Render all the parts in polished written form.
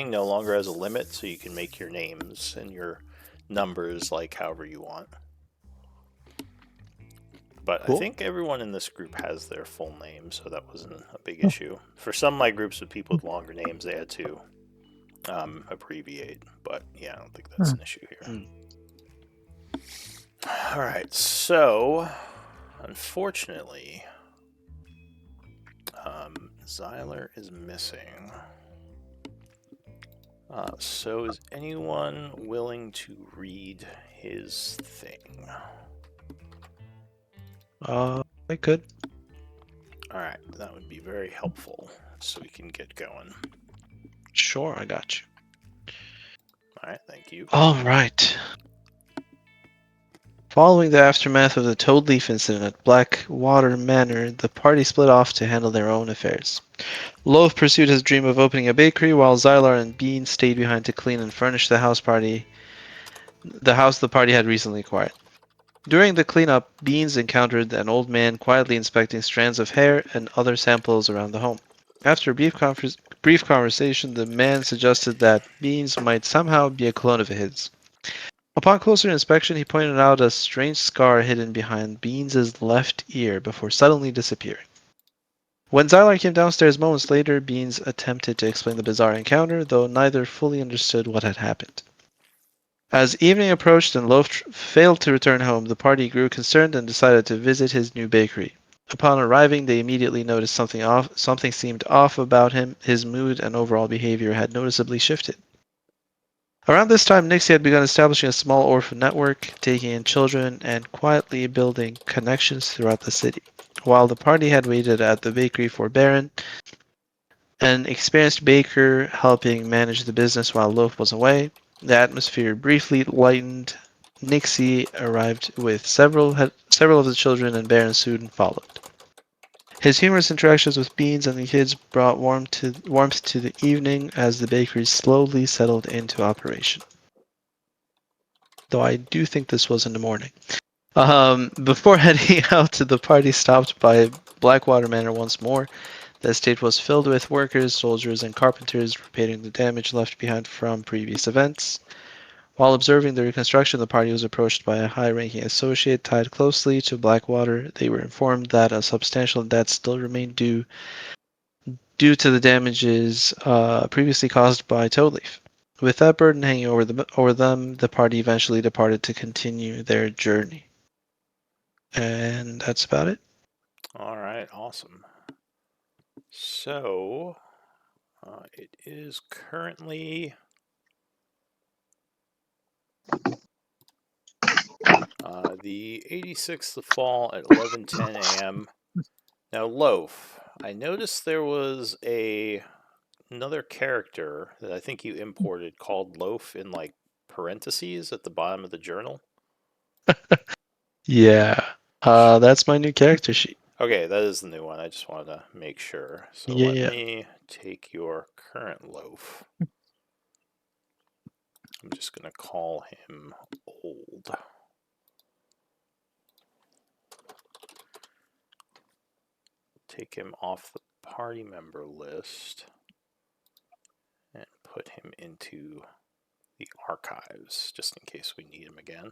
no longer has a limit, so you can make your names and your numbers like however you want. But I Cool. think everyone in this group has their full name, so that wasn't a big issue. For some of my groups with people with longer names, they had to abbreviate. But yeah, I don't think that's an issue here. Mm. All right, so unfortunately, Xyler is missing. So is anyone willing to read his thing? I could. Alright, that would be very helpful so we can get going. Sure, I got you. Alright, thank you. All right. Following the aftermath of the Toadleaf incident at Blackwater Manor, the party split off to handle their own affairs. Loaf pursued his dream of opening a bakery, while Xylar and Bean stayed behind to clean and furnish the house the party had recently acquired. During the cleanup, Beans encountered an old man quietly inspecting strands of hair and other samples around the home. After a brief conversation, the man suggested that Beans might somehow be a clone of his. Upon closer inspection, he pointed out a strange scar hidden behind Beans' left ear before suddenly disappearing. When Xylar came downstairs moments later, Beans attempted to explain the bizarre encounter, though neither fully understood what had happened. As evening approached and Loaf failed to return home, the party grew concerned and decided to visit his new bakery. Upon arriving, they immediately noticed something seemed off about him. His mood and overall behavior had noticeably shifted. Around this time, Nixie had begun establishing a small orphan network, taking in children and quietly building connections throughout the city. While the party had waited at the bakery for Baron, an experienced baker helping manage the business while Loaf was away, the atmosphere briefly lightened. Nixie arrived with several of the children, and Baron soon followed. His humorous interactions with Beans and the kids brought warmth to the evening as the bakery slowly settled into operation. Though I do think this was in the morning. Before heading out, the party stopped by Blackwater Manor once more. The estate was filled with workers, soldiers, and carpenters repairing the damage left behind from previous events. While observing the reconstruction, the party was approached by a high-ranking associate tied closely to Blackwater. They were informed that a substantial debt still remained due to the damages previously caused by Toadleaf. With that burden hanging over them, the party eventually departed to continue their journey. And that's about it. Alright, awesome. So, it is currently the 86th of fall at 11:10 a.m. Now, Loaf, I noticed there was another character that I think you imported called Loaf in like parentheses at the bottom of the journal. Yeah. That's my new character sheet. Okay, that is the new one. I just wanted to make sure. So let Yeah. me take your current Loaf. I'm just going to call him Old. Take him off the party member list and put him into the archives just in case we need him again.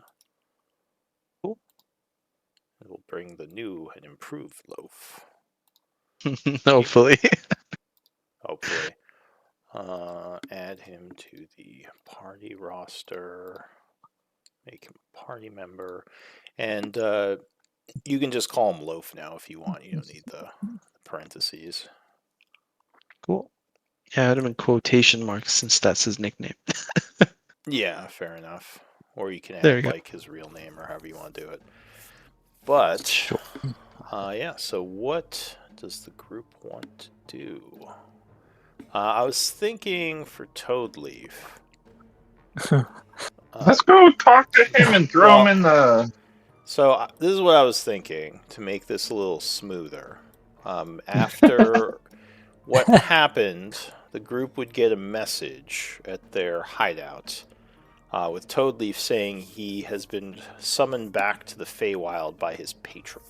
Cool. And we'll bring the new and improved Loaf. Hopefully. Hopefully. Add him to the party roster. Make him a party member. And you can just call him Loaf now if you want. You don't need the parentheses. Cool. Yeah, I had him in quotation marks since that's his nickname. Yeah, fair enough. Or you can There we add go. like his real name or however you want to do it. But Sure. yeah, so what does the group want to do? I was thinking for Toadleaf. Let's go talk to him and throw him in the. So this is what I was thinking to make this a little smoother. After what happened, the group would get a message at their hideout with Toadleaf saying he has been summoned back to the Feywild by his patron,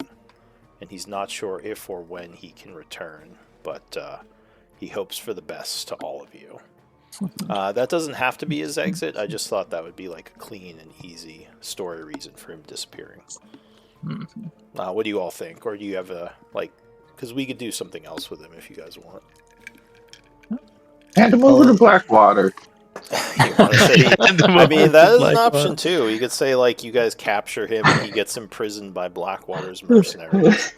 and he's not sure if or when he can return, but he hopes for the best to all of you. That doesn't have to be his exit. I just thought that would be like a clean and easy story reason for him disappearing. What do you all think? Or do you have a, like, because we could do something else with him if you guys want. Hand him over to Blackwater. You want to say, I mean, that is an option too. You could say, like, you guys capture him and he gets imprisoned by Blackwater's mercenaries.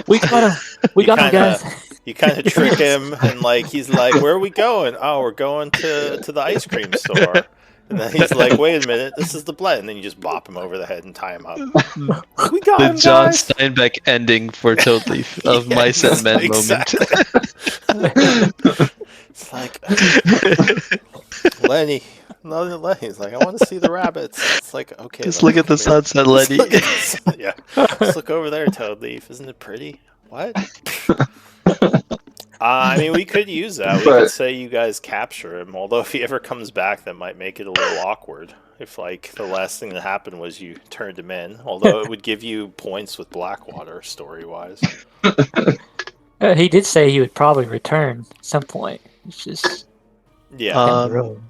We got him, guys. You kind of trick him, and like he's like, "Where are we going?" "Oh, we're going to the ice cream store." And then he's like, "Wait a minute, this is the blend." And then you just bop him over the head and tie him up. We got The him, John guys. Steinbeck ending for Toad Leaf of Yeah, Mice and Men exactly. moment. It's like Lenny. No, Lenny's like, I want to see the rabbits. It's like, okay. Just look at the sunset, Lenny. Yeah. Just look over there, Toad Leaf. Isn't it pretty? What? I mean, we could use that. We could say you guys capture him. Although if he ever comes back, that might make it a little awkward. If, like, the last thing that happened was you turned him in. Although it would give you points with Blackwater, story-wise. He did say he would probably return at some point. It's just Yeah. down the road.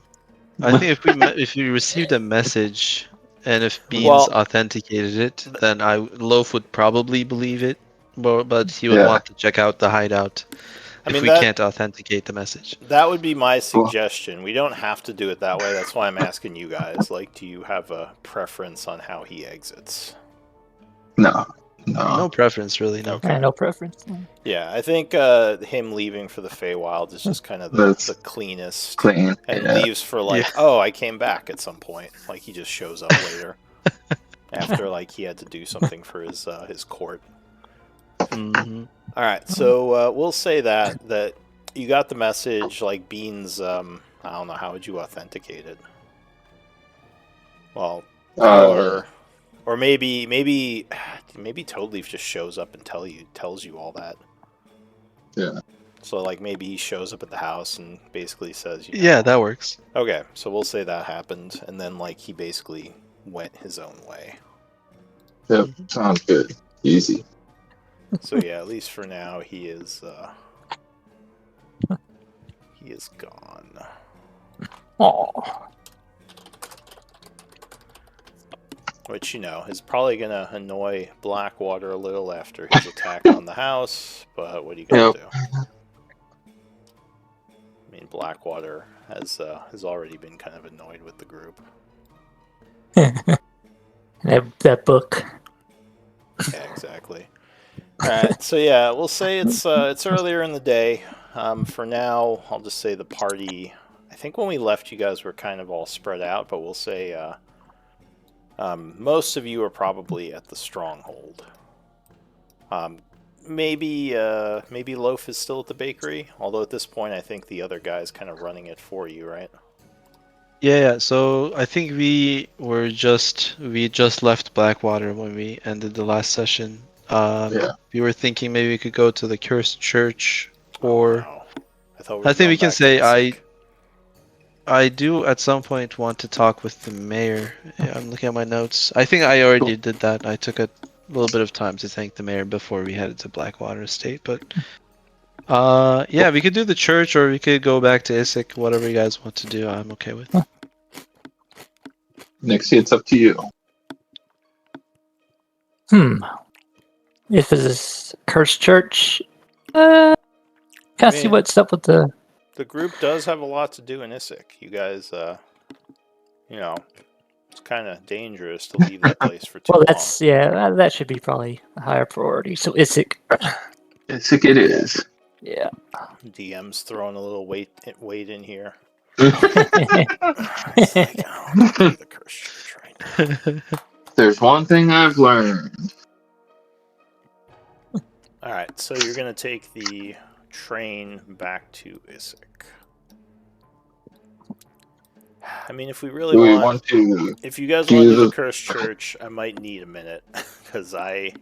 I think if we received a message and if Beans authenticated it, then Loaf would probably believe it, but he would want to check out the hideout if we can't authenticate the message. That would be my suggestion. We don't have to do it that way. That's why I'm asking you guys. Like, do you have a preference on how he exits? No preference, really. No. No preference. Yeah, I think him leaving for the Feywild is just kind of the cleanest. Clean. And leaves for like, oh, I came back at some point. Like, he just shows up later after like he had to do something for his court. Mm-hmm. All right, so we'll say that you got the message. Like Beans, I don't know, how would you authenticate it? Well, or maybe Toadleaf just shows up and tells you all that. Yeah. So like maybe he shows up at the house and basically says, Yeah, that works. Okay, so we'll say that happened, and then like he basically went his own way. Yep, sounds good. Easy. So yeah, at least for now he is gone. Oh. Which, is probably going to annoy Blackwater a little after his attack on the house, but what are you going to do? I mean, Blackwater has already been kind of annoyed with the group. that book. Yeah, exactly. Alright, so yeah, we'll say it's earlier in the day. For now, I'll just say the party... I think when we left, you guys were kind of all spread out, but we'll say... most of you are probably at the stronghold. Maybe Loaf is still at the bakery, although at this point I think the other guy's kind of running it for you, right? Yeah. So I think we just left Blackwater when we ended the last session. We were thinking maybe we could go to the Cursed Church, or I think we can say I do at some point want to talk with the mayor. Yeah, I'm looking at my notes. I think I already did that. I took a little bit of time to thank the mayor before we headed to Blackwater Estate. But yeah, we could do the church, or we could go back to Isik. Whatever you guys want to do, I'm okay with. Nixie, it's up to you. If it's Cursed Church, can't see what's up with the... The group does have a lot to do in Isik. You guys, it's kind of dangerous to leave that place for too long. Well, that should be probably a higher priority. So Isik. Isik it is. Yeah. DM's throwing a little weight in here. It's like, the Cursed Church right now. There's one thing I've learned. All right, so you're gonna take the train back to Isik. I mean, if we really want to, if you guys want to do the Cursed Church, I might need a minute because I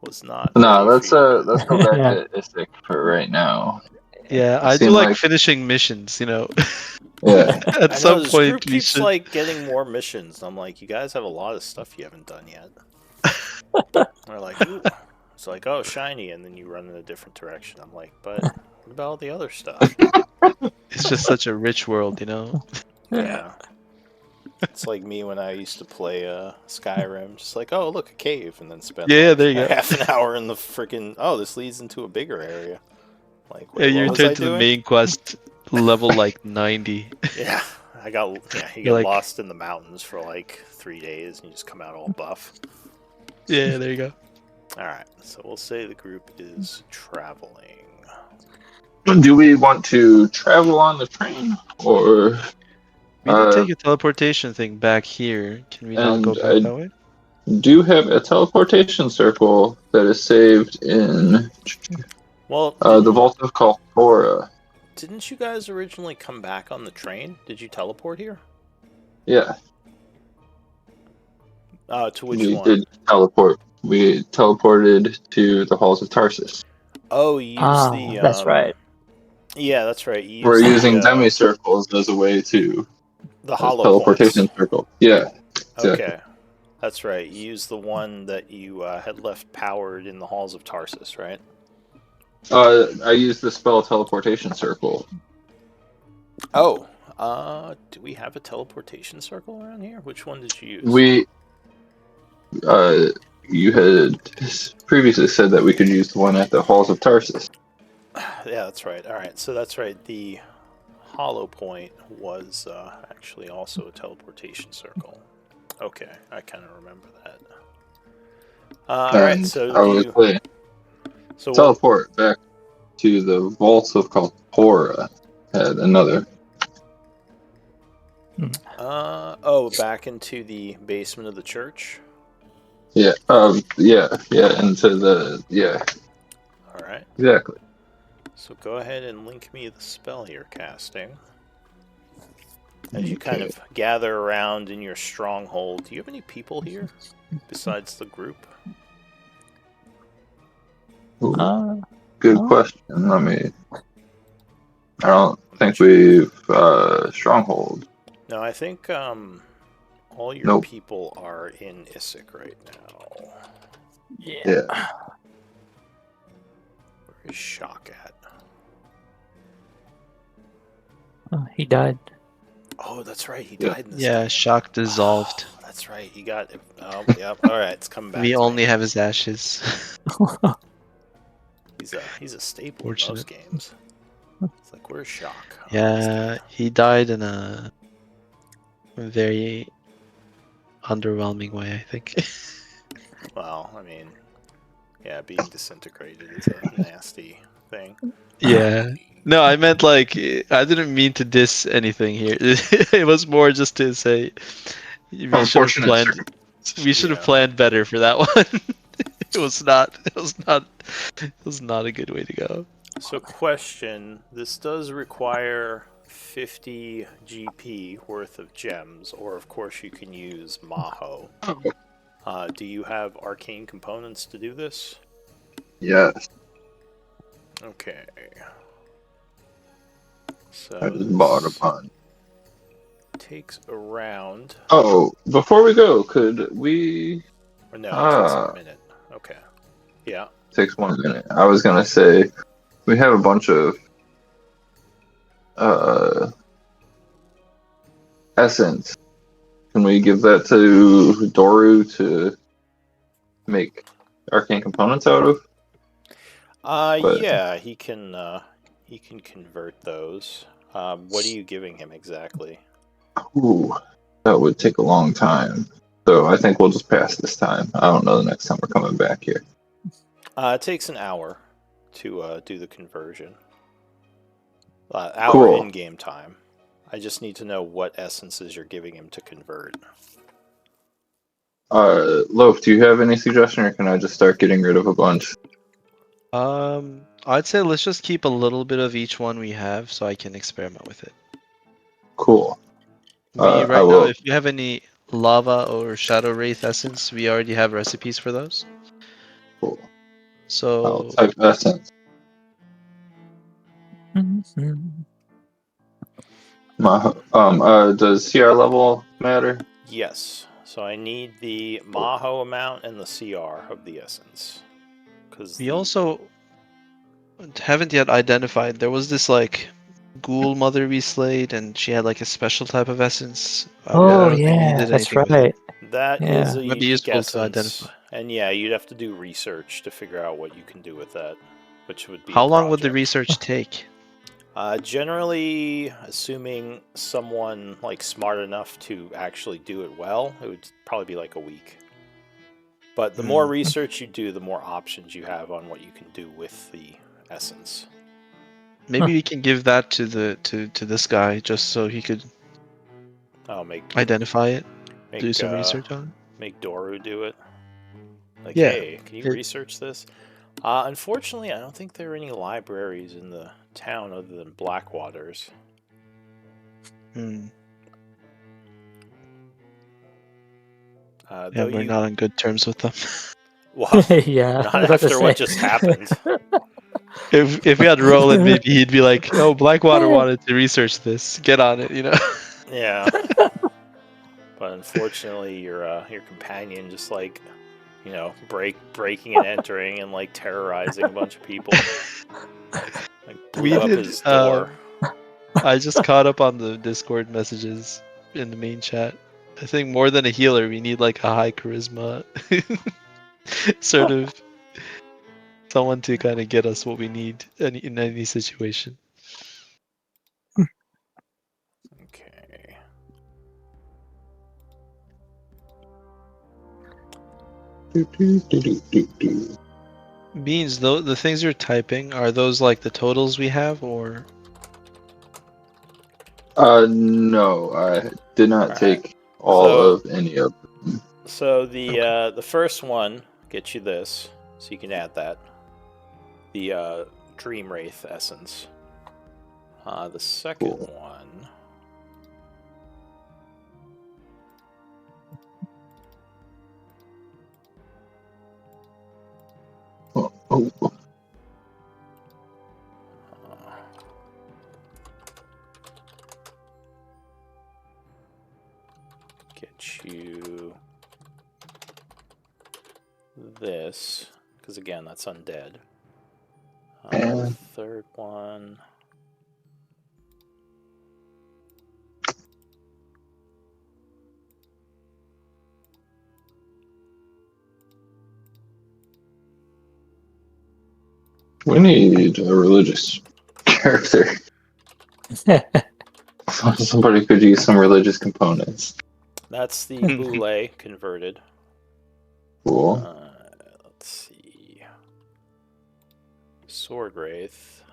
was not. No, let's go back to Isik for right now. Yeah, I do like finishing missions. Yeah. At some point, group keeps like getting more missions. I'm like, you guys have a lot of stuff you haven't done yet. They're like, ooh. It's like, oh, shiny, and then you run in a different direction. I'm like, but what about all the other stuff? It's just such a rich world, you know? Yeah. It's like me when I used to play Skyrim. Just like, oh, look, a cave. And then spend Yeah, like there you a go. half an hour in the freaking, oh, this leads into a bigger area. Like, Yeah, wait, you what was I return to the doing? main quest level like 90. Yeah. You You're get like, lost in the mountains for like 3 days and you just come out all buff. yeah, there you go. Alright, so we'll say the group is traveling. Do we want to travel on the train, or We did take a teleportation thing back here. Can we not go and back that I way? do have a teleportation circle that is saved in Well, the Vault of Kalphora. didn't you guys originally come back on the train? Did you teleport here? Yeah, To which we one? did teleport. We teleported to the halls of Tarsus. Oh, you used the That's right. Yeah, that's right. You We're used using the semicircles as a way to hollow teleportation points. circle. Yeah, exactly. Okay. That's right. You used the one that you had left powered in the halls of Tarsus, right? I used the spell teleportation circle. Oh, do we have a teleportation circle around here? Which one did you use? We, you had previously said that we could use the one at the halls of Tarsus. Yeah, that's right. All right, so that's right. The hollow point was actually also a teleportation circle. Okay, I kind of remember that. All right, And so I was playing so teleport back to the vaults of Kalphora. Had another. back into the basement of the church. Yeah. Into the All right. exactly. So go ahead and link me the spell you're casting. As you kind of gather around in your stronghold, do you have any people here besides the group? Ooh, good oh. question. I don't think we've stronghold. No, I think all your Nope. people are in Isik right now. Yeah. Where is Shock at? Oh, he died. Oh, that's right. He Yeah. died in this Yeah, game. shock dissolved. Oh, that's right. He got it. Oh, yep. All right, it's coming back. We to only me. have his ashes. He's a staple Fortunate. in most games. It's like, where's Shock? Oh, he's Yeah, dead. he died in a very underwhelming way, I think. Well, I mean, yeah, being disintegrated is a nasty thing. Yeah. No, I meant like I didn't mean to diss anything here. It was more just to say we should have Unfortunate planned. circumstances. We should have Yeah. planned better for that one. It was not. It was not a good way to go. So, question: this does require 50 GP worth of gems, or of course you can use Maho. Do you have arcane components to do this? Yes. Okay. So I just bought a bunch. takes around. Oh, before we go, could we? Or no, it takes a minute. Okay. Yeah. Takes 1 minute. I was gonna say we have a bunch of essence. Can we give that to Doru to make arcane components out of? But- Yeah, he can convert those. What are you giving him exactly? Ooh, that would take a long time. So I think we'll just pass this time. I don't know the next time we're coming back here. It takes an hour to do the conversion. Hour Cool. in-game time. I just need to know what essences you're giving him to convert. Loaf, do you have any suggestion, or can I just start getting rid of a bunch? I'd say let's just keep a little bit of each one we have, so I can experiment with it. Cool. Right I now, will. if you have any lava or shadow wraith essence, we already have recipes for those. Cool. So I'll type essence. Does CR level matter? Yes. So I need the Maho amount and the CR of the essence. Because we also haven't yet identified. There was this like ghoul mother we slayed, and she had like a special type of essence. I Oh don't think we yeah, did that's anything with it. right. That is Yeah. a Might be unique useful to essence, identify. and yeah, you'd have to do research to figure out what you can do with that, which would be How a long would the project. research take? Generally, assuming someone like smart enough to actually do it well, it would probably be like a week. But the more research you do, the more options you have on what you can do with the essence. Maybe we can give that to this guy just so he could I'll make identify it, do some uh, research on it. make Doru do it. Like, Yeah. hey, can you research this? Unfortunately, I don't think there are any libraries in the town other than Blackwaters. Hmm. Though Yeah, we're you, not on good terms with them. well, Yeah. I was not about to after what say. just happened. If we had Roland, maybe he'd be like, "Oh, Blackwater wanted to research this. Get on it," you know. Yeah, but unfortunately, your companion just like, breaking and entering and like terrorizing a bunch of people. Like We blew up did. his door. I just caught up on the Discord messages in the main chat. I think more than a healer, we need like a high charisma, sort of someone to kind of get us what we need in any situation. Okay. Beans, though, the things you're typing, are those like the totals we have, or? No, I did not Alright. take all of any of them. So the first one gets you this, so you can add that. The Dream Wraith essence. The second Cool. one. Oh, Get you this, because again, that's undead. The third one. we need a religious character. Somebody could use some religious components. That's the Boule converted. Cool. Let's see. Sword Wraith.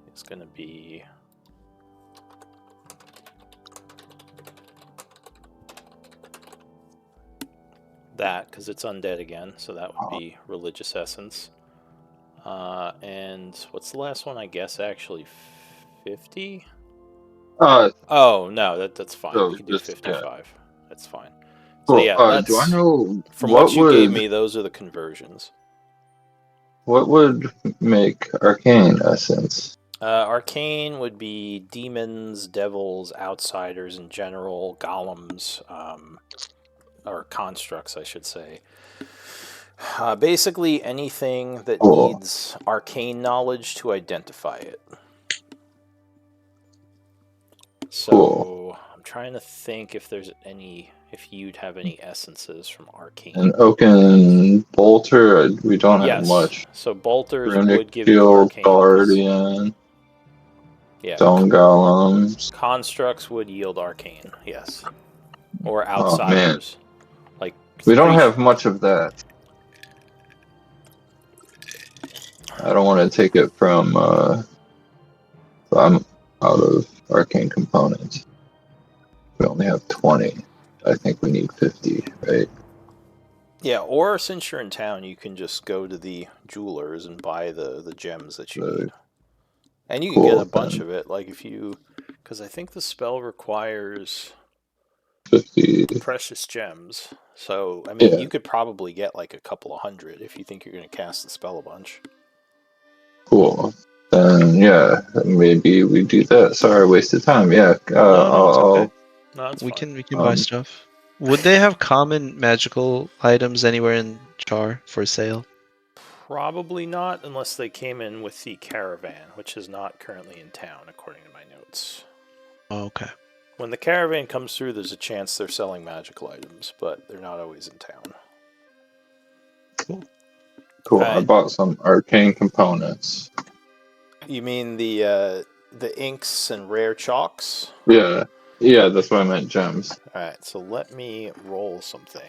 It's gonna be that, because it's undead again, so that would be religious essence. And what's the last one? I guess actually 50. Oh no, that's fine. So We can do just, 55. yeah. That's fine. Cool. So yeah, that's, do I know from what what you would gave me, those are the conversions. what would make arcane essence? Arcane would be demons, devils, outsiders in general, golems, or constructs, I should say. Basically anything that Cool. needs arcane knowledge to identify it. So Cool. I'm trying to think if you'd have any essences from arcane. An oaken bolter. We don't have Yes. much. So bolters Runic would give you shield, arcane. 'Cause- guardian, Yeah. stone golems. Constructs would yield arcane. Yes. Or Oh man, outsiders. Like we don't pretty- have much of that. I don't want to take it from. So I'm out of arcane components. We only have 20. I think we need 50, right? Yeah, or since you're in town, you can just go to the jewelers and buy the gems that you need. And you can get a bunch of it, like if you... Because I think the spell requires 50 precious gems. So, I mean, you could probably get like a couple of hundred if you think you're going to cast the spell a bunch. Cool. Then, yeah, maybe we do that. Sorry, I wasted time. Yeah, No, it's okay. No, that's We fine. can buy stuff. Would they have common magical items anywhere in Char for sale? Probably not, unless they came in with the caravan, which is not currently in town, according to my notes. Oh, okay. When the caravan comes through, there's a chance they're selling magical items, but they're not always in town. Cool. I bought some arcane components. You mean the inks and rare chalks? Yeah. Yeah, that's what I meant, gems. Alright, so let me roll something.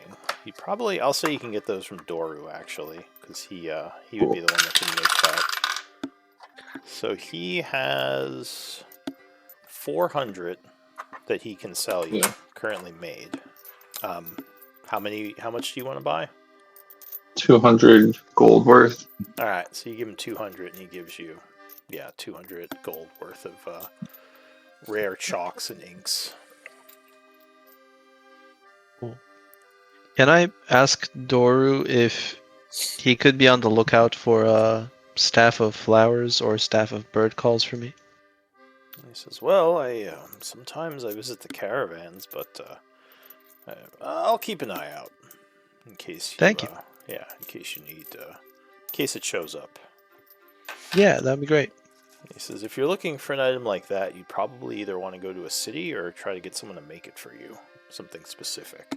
I'll say you can get those from Doru, actually, because he would be the one that can make that. So he has 400 that he can sell you, currently made. How much do you want to buy? 200 gold worth. Alright, so you give him 200 and he gives you, 200 gold worth of rare chalks and inks. Cool. Can I ask Doru if he could be on the lookout for a staff of flowers or staff of bird calls for me? He says, "Well, sometimes I visit the caravans, but I'll keep an eye out in case you. Thank you. Yeah, in case you need, in case it shows up." Yeah, that'd be great. He says, "If you're looking for an item like that, you'd probably either want to go to a city or try to get someone to make it for you, something specific."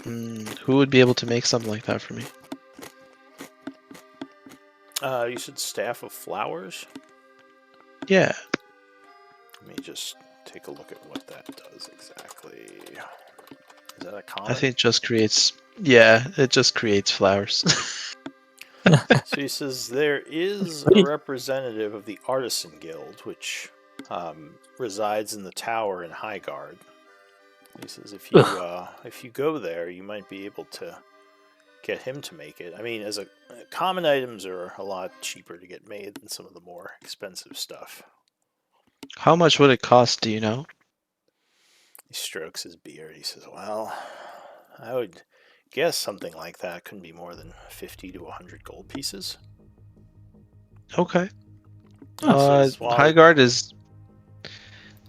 Who would be able to make something like that for me? You said staff of flowers? Yeah. Let me just take a look at what that does exactly. Is that a common? I think it just creates... Yeah, it just creates flowers. So he says there is a representative of the Artisan Guild, which resides in the tower in Highguard. He says if you go there, you might be able to get him to make it. I mean, common items are a lot cheaper to get made than some of the more expensive stuff. How much would it cost, do you know? He strokes his beard. He says, "Well, I would guess something like that couldn't be more than 50 to 100 gold pieces." Okay. Says, Highguard is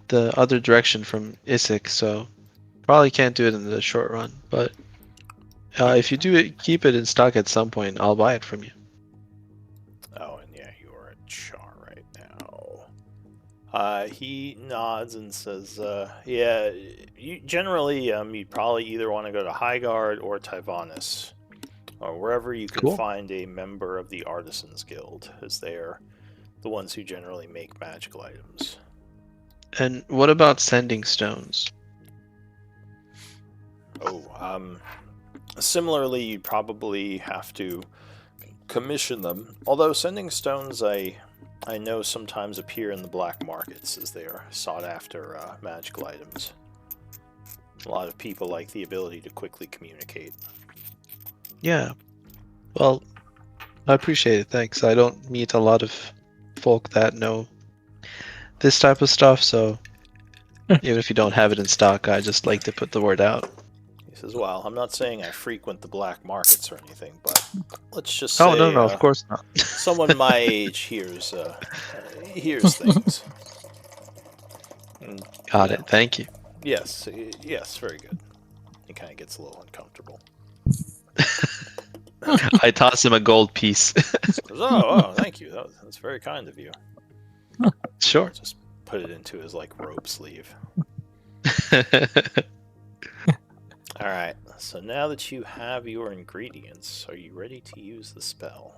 the other direction from Isik, so probably can't do it in the short run. But if you keep it in stock at some point, I'll buy it from you. Oh, and yeah, you are at Char right now. He nods and says, "Yeah, you'd probably either want to go to Highguard or Tyvanis, or wherever you can find a member of the Artisans Guild, as they are the ones who generally make magical items." And what about sending stones? Similarly, you'd probably have to commission them. Although sending stones, I know sometimes appear in the black markets as they are sought after magical items. A lot of people like the ability to quickly communicate. Yeah. Well, I appreciate it, thanks. I don't meet a lot of folk that know this type of stuff, so even if you don't have it in stock, I just like to put the word out. He says, "Well, I'm not saying I frequent the black markets or anything, but let's just say... Oh, no, of course not. Someone my age hears things." And, Got it, thank you. Yes, very good. He kind of gets a little uncomfortable. I toss him a gold piece. Oh, thank you. That's very kind of you. Sure. Just put it into his robe sleeve. All right. So now that you have your ingredients, are you ready to use the spell?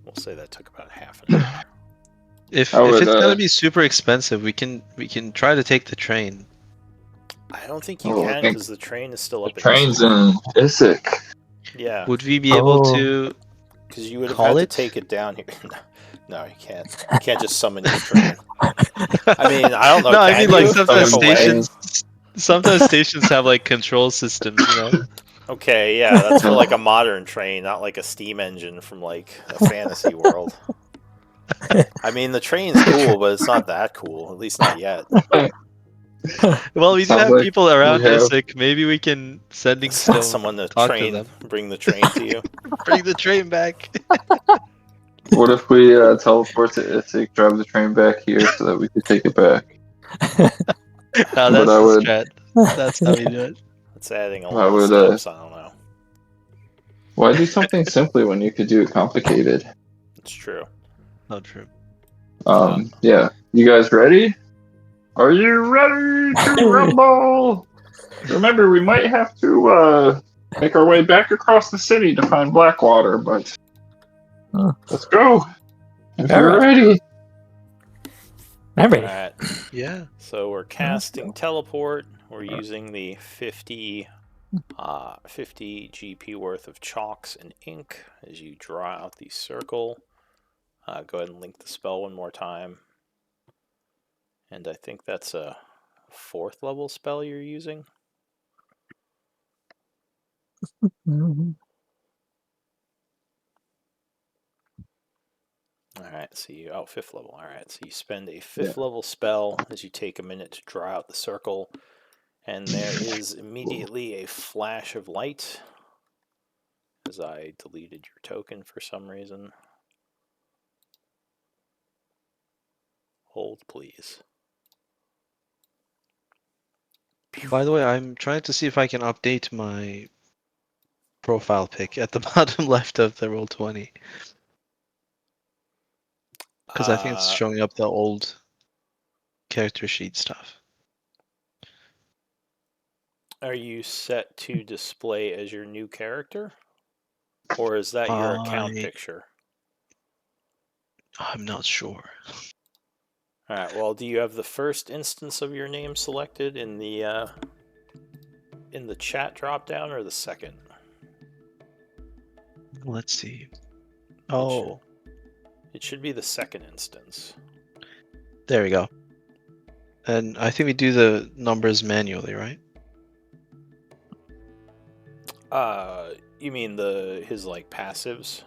We'll say that took about half an hour. If it's gonna be super expensive, we can try to take the train. I don't think you can because the train is still up. The train's in Isik. Yeah. Would we be able to? Because you would have had to take it down here. No, you can't. You can't just summon your train. I mean, I don't know. No, I mean sometimes stations have control systems, you know. Okay, yeah, that's for a modern train, not a steam engine from a fantasy world. I mean, the train's cool, but it's not that cool. At least not yet. Well, we do have people around Isik. Maybe we can send someone to bring the train to you. Bring the train back. What if we teleport to Isik, drive the train back here so that we could take it back? No, But that's I the would, strat. That's how we do it. It's adding a I lot of would, steps. I don't know. why do something simply when you could do it complicated? It's true. Not true. Yeah. You guys ready? Are you ready to rumble? Remember, we might have to make our way back across the city to find Blackwater, but let's go. If All you're right. ready. I'm ready. Alright, Yeah. so we're casting teleport. We're using the 50 GP worth of chalks and ink as you draw out the circle. Go ahead and link the spell one more time. And I think that's a 4th level spell you're using. Mhm. Alright, so you, 5th level. Alright, so you spend a 5th Yeah. level spell as you take a minute to draw out the circle. And there is immediately a flash of light as I deleted your token for some reason. Hold, please. By the way, I'm trying to see if I can update my profile pic at the bottom left of the Roll20. Because I think it's showing up the old character sheet stuff. Are you set to display as your new character? Or is that your account picture? I'm not sure. Alright, well, do you have the first instance of your name selected in the chat dropdown or the second? Let's see. Oh, It should be the second instance. there we go. And I think we do the numbers manually, right? You mean his like passives?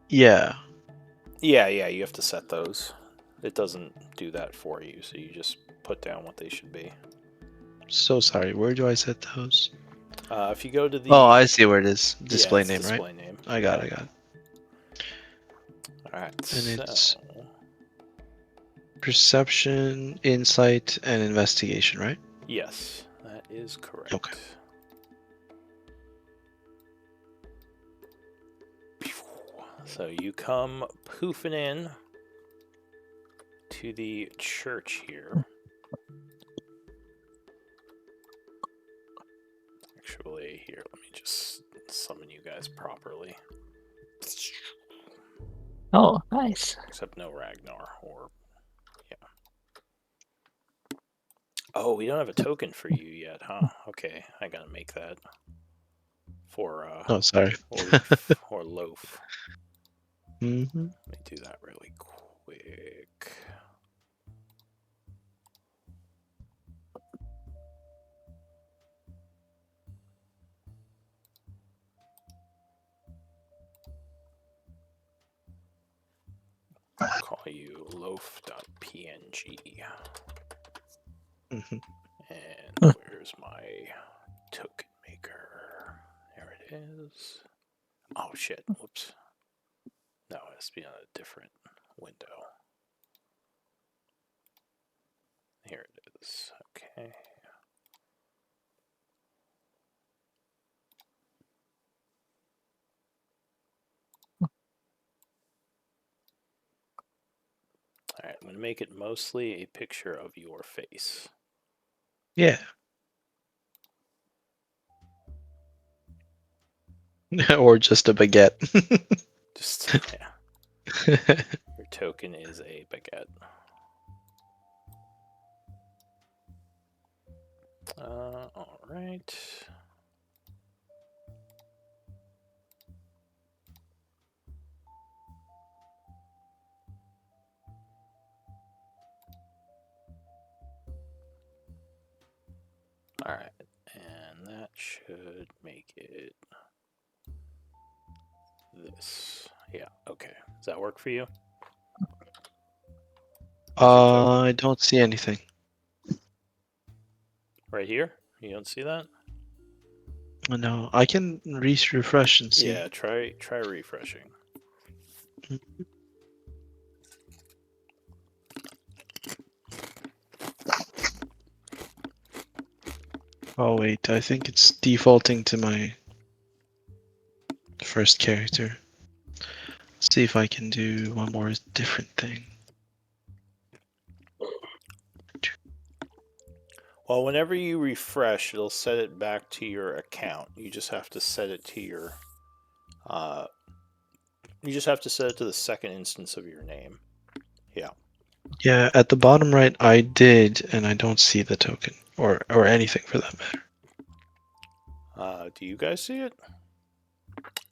Yeah. Yeah, you have to set those. It doesn't do that for you, so you just put down what they should be. So sorry. Where do I set those? If you go to the... Oh, I see where it is. Display it's name, display right? name. I got it. Alright, And so... it's perception, insight, and investigation, right? Yes, that is correct. Okay. So you come poofing in to the church here. Actually, here, let me just summon you guys properly. Oh, nice. Except no Ragnar, or... yeah. Oh, we don't have a token for you yet, huh? Okay, I gotta make that. For, Oh, sorry. Leaf or Loaf. Mm-hmm. Let me do that really quick. I'll call you loaf.png. Mm-hmm. And where's my token maker? There it is. Oh shit, whoops. No, it has to be on a different window. Here it is. Okay. Alright, I'm going to make it mostly a picture of your face. Yeah. Or just a baguette. Just, yeah. Your token is a baguette. Alright. Alright, and that should make it this. Yeah, okay. Does that work for you? I don't see anything. Right here? You don't see that? No, I can refresh and see. Yeah, try refreshing. Oh wait, I think it's defaulting to my first character. Let's see if I can do one more different thing. Well, whenever you refresh, it'll set it back to your account. You just have to set it to your. You just have to set it to the second instance of your name. Yeah. Yeah, at the bottom right, I did, and I don't see the token or anything for that matter. Do you guys see it?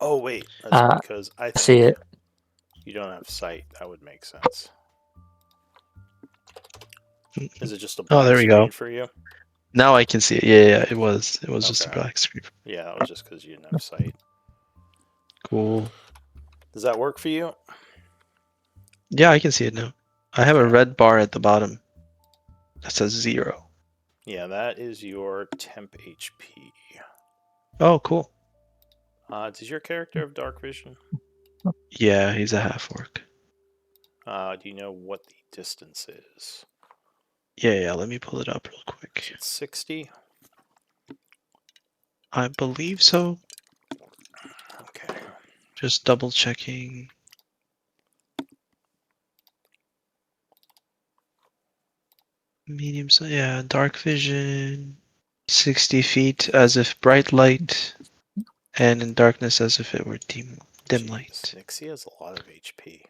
Oh wait, that's Uh, because I think see it. you don't have sight. That would make sense. Is it just a Oh, black there we screen go. for you? Now I can see it. Yeah, it was just a Okay. black screen. Yeah, that was just because you didn't have sight. Cool. Does that work for you? Yeah, I can see it now. I have a Okay. red bar at the bottom that says 0. Yeah, that is your temp HP. Oh, cool. Does your character have dark vision? Yeah, he's a half orc. Do you know what the distance is? Yeah, let me pull it up real Is quick. it 60? I believe so. Okay. Just double checking. Medium size, yeah, dark vision. 60 feet as if bright light, and in darkness as if it were dim Jeez, light. Nixie has a lot of HP.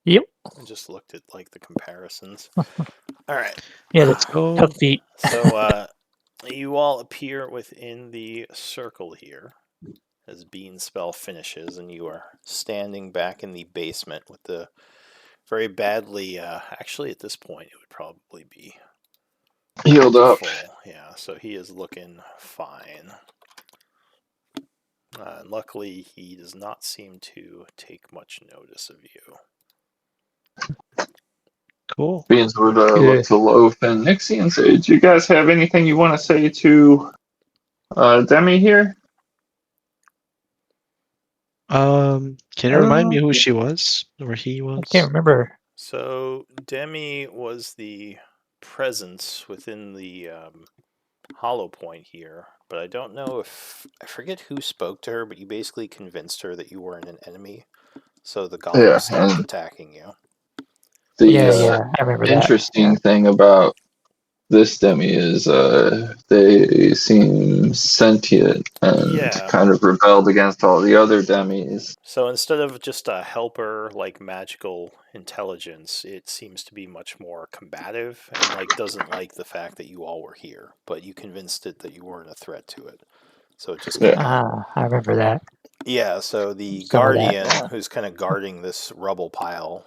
Yep. I just looked at like the comparisons. All right. Yeah, Let's the go. tough feet. So you all appear within the circle here as Bean's spell finishes, and you are standing back in the basement with the very badly. Actually, at this point, it would probably be Healed up. full. Yeah, so he is looking fine. And luckily, he does not seem to take much notice of you. Cool. Beans would look to Loaf and Nixie and say, "Do you guys have anything you want to say to Demi here?" Can you remind me who she was or he I was? can't remember. So Demi was the presence within the hollow point here, but I don't know if I forget who spoke to her, but you basically convinced her that you weren't an enemy, so the Yeah, golems stopped and attacking you. the Yeah, I remember that. interesting thing about this Demi is they seem sentient and Yeah. kind of rebelled against all the other Demis. So instead of just a helper like magical intelligence, it seems to be much more combative and like doesn't like the fact that you all were here, but you convinced it that you weren't a threat to it. So it just kind of Ah, I remember that. yeah. So the Some of that. guardian who's kind of guarding this rubble pile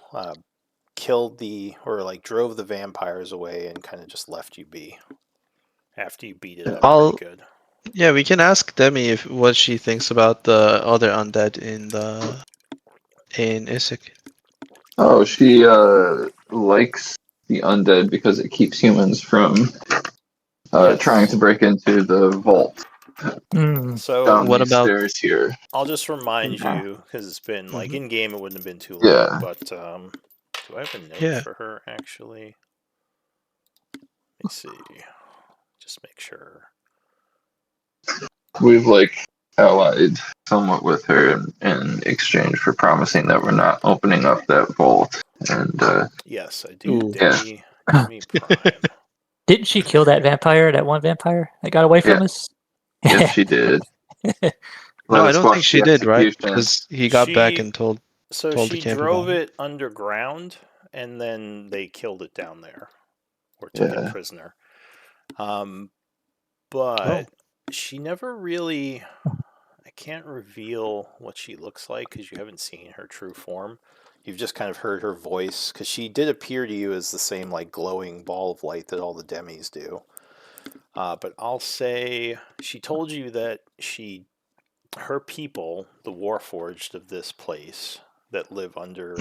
killed or like drove the vampires away and kind of just left you be after you beat it up pretty good. Yeah, we can ask Demi if what she thinks about the other undead in Isik. Oh, she likes the undead because it keeps humans from Yes. trying to break into the vault Mm. So down What these about- stairs here. I'll just remind Yeah. you because it's been like Mhm. in game it wouldn't have been too long, Yeah. but do I have a note Yeah. for her actually? Let me see. Just make sure. We've like allied somewhat with her in exchange for promising that we're not opening up that vault. And Yes, I do. Ooh. Demi Prime. Didn't she kill that vampire, that one vampire that got away from us? yes, she did. No, Let I us don't watch think she the did, right? execution. Because he got back and told So told the she camp drove about it underground, and then they killed it down there, or took it Yeah. prisoner. But she never really. I can't reveal what she looks like because you haven't seen her true form. You've just kind of heard her voice because she did appear to you as the same like glowing ball of light that all the demis do. But I'll say she told you that her people, the Warforged of this place that live under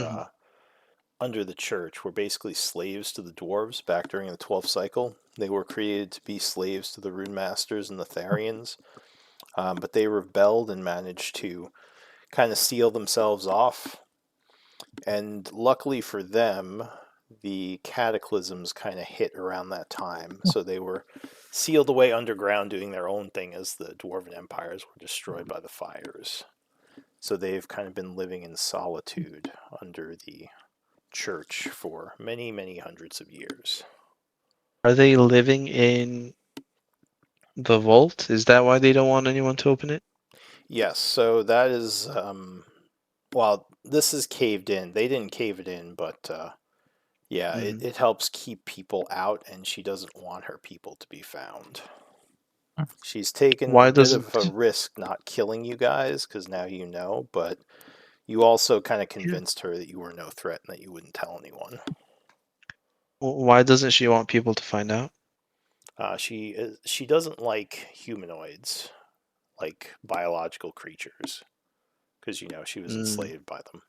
the church, were basically slaves to the dwarves back during the 12th cycle. They were created to be slaves to the Rune Masters and the Tharians, but they rebelled and managed to kind of seal themselves off. And luckily for them, the cataclysms kind of hit around that time. So they were sealed away underground doing their own thing as the Dwarven empires were destroyed by the fires. So they've kind of been living in solitude under the church for many, many hundreds of years. Are they living in the vault? Is that why they don't want anyone to open it? Yes, so that is, well, this is caved in. They didn't cave it in, but yeah, it helps keep people out, and she doesn't want her people to be found. She's taken Why a bit of a doesn't- risk not killing you guys, because now you know, but you also kind of convinced her that you were no threat and that you wouldn't tell anyone. Why doesn't she want people to find out? She doesn't like humanoids, like biological creatures, because she was enslaved by them.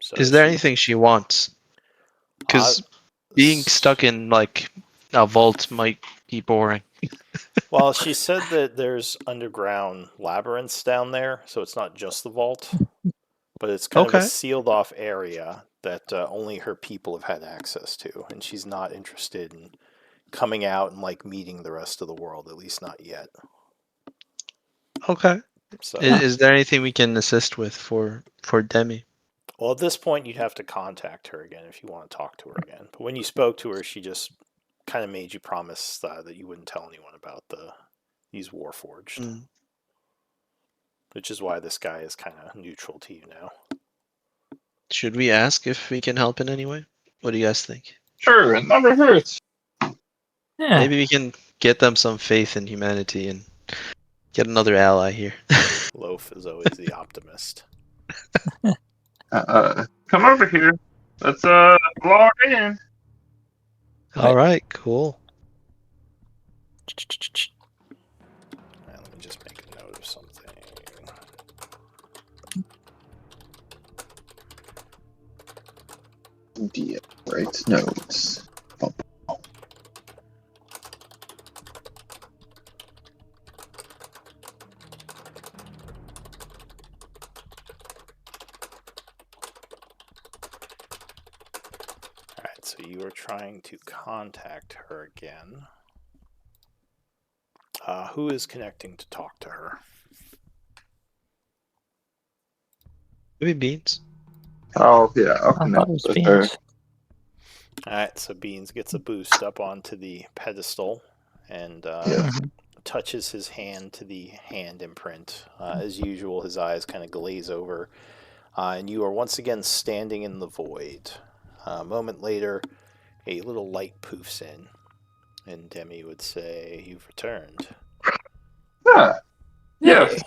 So Is there anything she wants? Because being stuck in like a vault might be boring. Well, she said that there's underground labyrinths down there, so it's not just the vault, but it's kind of a sealed off area that only her people have had access to, and she's not interested in coming out and like meeting the rest of the world, at least not yet. Okay. So, is there anything we can assist with for Demi? well, at this point, you'd have to contact her again if you want to talk to her again. But when you spoke to her, she just kind of made you promise that you wouldn't tell anyone about these Warforged. Which is why this guy is kind of neutral to you now. Should we ask if we can help in any way? What do you guys think? Sure, it never hurts. Yeah. Maybe we can get them some faith in humanity and get another ally here. Loaf is always the optimist. Come over here. Let's log in. All right, cool. Let me just make a note of something. Indeed, right notes. Alright, so you are trying to contact her again. Who is connecting to talk to her? Maybe Beans. Oh yeah, I'll I connect thought it was with her. beans. Alright, so Beans gets a boost up onto the pedestal and touches his hand to the hand imprint. As usual, his eyes kind of glaze over, and you are once again standing in the void. A moment later, a little light poofs in, and Demi would say, "You've returned." Yeah. Yes.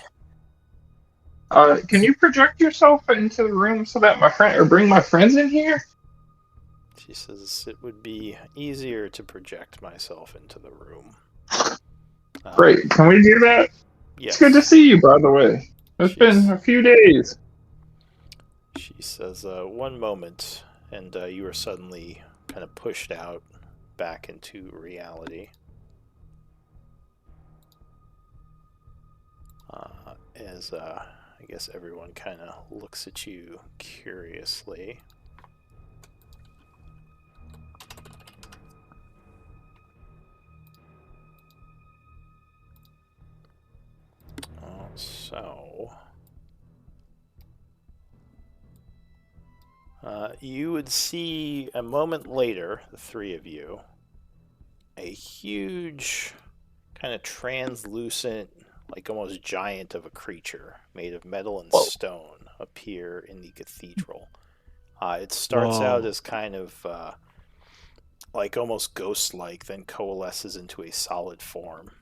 Hey. Can you project yourself into the room so that bring my friends in here? She says it would be easier to project myself into the room. Great. Can we do that? Yes. It's good to see you, by the way. It's been a few days. She says, one moment, and you are suddenly kind of pushed out back into reality. As I guess everyone kind of looks at you curiously. So you would see a moment later, the three of you, a huge kind of translucent, like almost giant of a creature made of metal and stone appear in the cathedral. It starts out as kind of like almost ghost-like, then coalesces into a solid form.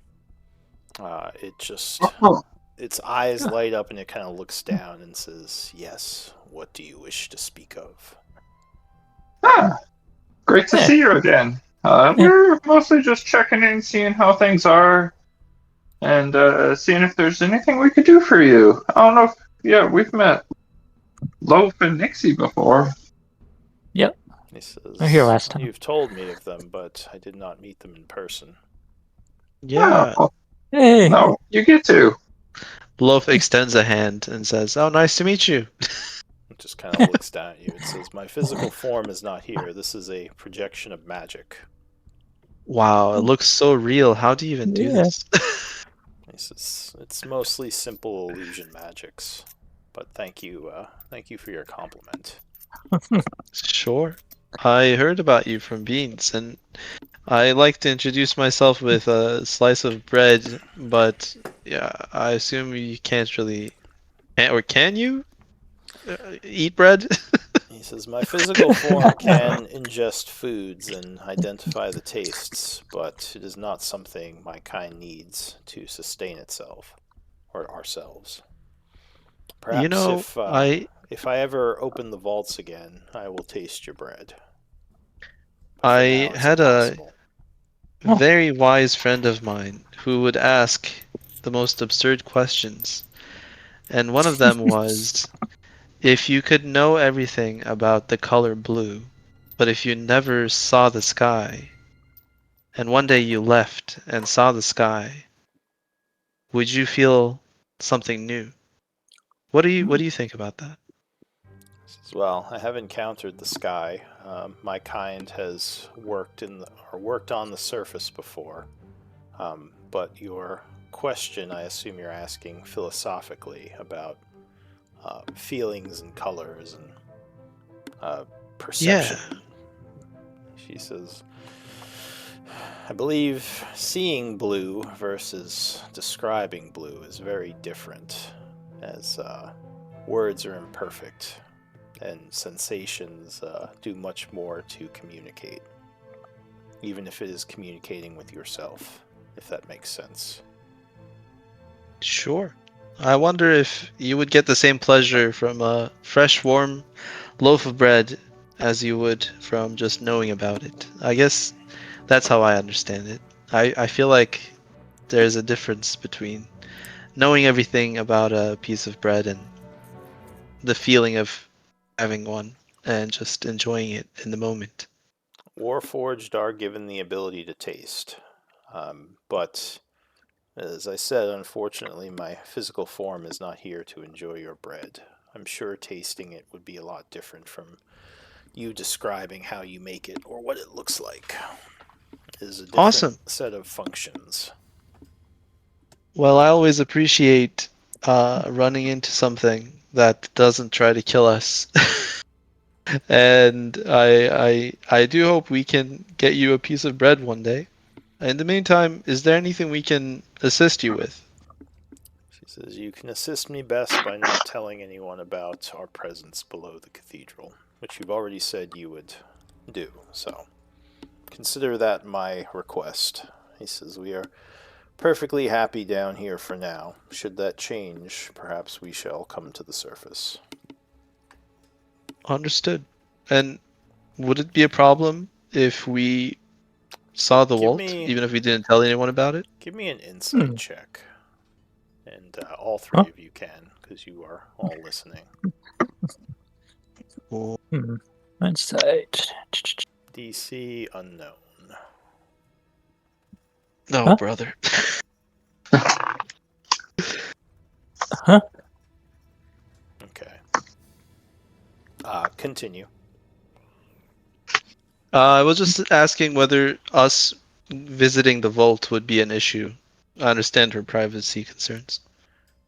It just... Its eyes light up and it kind of looks down and says, "Yes, what do you wish to speak of?" Great to see you again. We're mostly just checking in, seeing how things are, and seeing if there's anything we could do for you. I don't know if, we've met Loaf and Nixie before. Yep. He says, I was here last time. "You've told me of them, but I did not meet them in person." Yeah. Hey. No, you get to. Loaf extends a hand and says, "Oh, nice to meet you." just kind of looks down at you. It says, "My physical form is not here. This is a projection of magic." Wow, it looks so real. How do you even do Yeah. this? He says, "It's mostly simple illusion magics, but thank you for your compliment." Sure. I heard about you from Beans, and I like to introduce myself with a slice of bread, but yeah, I assume you can't really, or can you eat bread? He says, "My physical form can ingest foods and identify the tastes, but it is not something my kind needs to sustain itself or ourselves. You Perhaps know, if I ever open the vaults again, I will taste your bread. But for I now, it's had a impossible." very wise friend of mine who would ask the most absurd questions, and one of them was, if you could know everything about the color blue, but if you never saw the sky, and one day you left and saw the sky, would you feel something new? What do you think about that? He says, "Well, I have encountered the sky. My kind has worked on the surface before. But your question, I assume you're asking philosophically about feelings and colors and Yeah, perception." She says, "I believe seeing blue versus describing blue is very different, as words are imperfect and sensations do much more to communicate, even if it is communicating with yourself, if that makes sense." sure. I wonder if you would get the same pleasure from a fresh, warm loaf of bread as you would from just knowing about it. I guess that's how I understand it. I feel like there's a difference between knowing everything about a piece of bread and the feeling of having one and just enjoying it in the moment. Warforged are given the ability to taste, but as I said, unfortunately, my physical form is not here to enjoy your bread. I'm sure tasting it would be a lot different from you describing how you make it or what it looks like. It is a different Awesome. set of functions. Well, I always appreciate running into something that doesn't try to kill us. And I do hope we can get you a piece of bread one day. In the meantime, is there anything we can assist you with? She says, "You can assist me best by not telling anyone about our presence below the cathedral, which you've already said you would do, so consider that my request." He says, "We are perfectly happy down here for now. Should that change, perhaps we shall come to the surface." Understood. And would it be a problem if we saw the Give vault, me even if we didn't tell anyone about it? give me an insight check, and all Huh? three of you can, because you are all listening. Oh, Insight. DC unknown. no, Huh? brother. Huh? Okay. Continue. I was just asking whether us visiting the vault would be an issue. I understand her privacy concerns.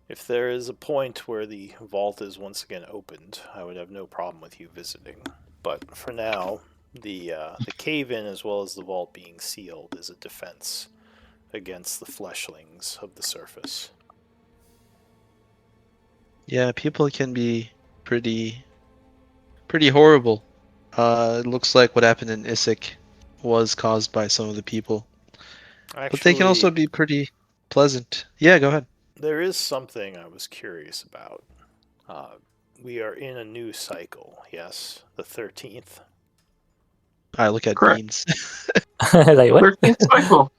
If there is a point where the vault is once again opened, I would have no problem with you visiting. But for now, the cave-in as well as the vault being sealed is a defense against the fleshlings of the surface. Yeah, people can be pretty horrible. It looks like what happened in Isik was caused by some of the people. But they can also Actually, be pretty pleasant. Yeah, go ahead. there is something I was curious about. Uh, we are in a new cycle, yes, the 13th. I look at Correct. beans. Like what? 13th cycle.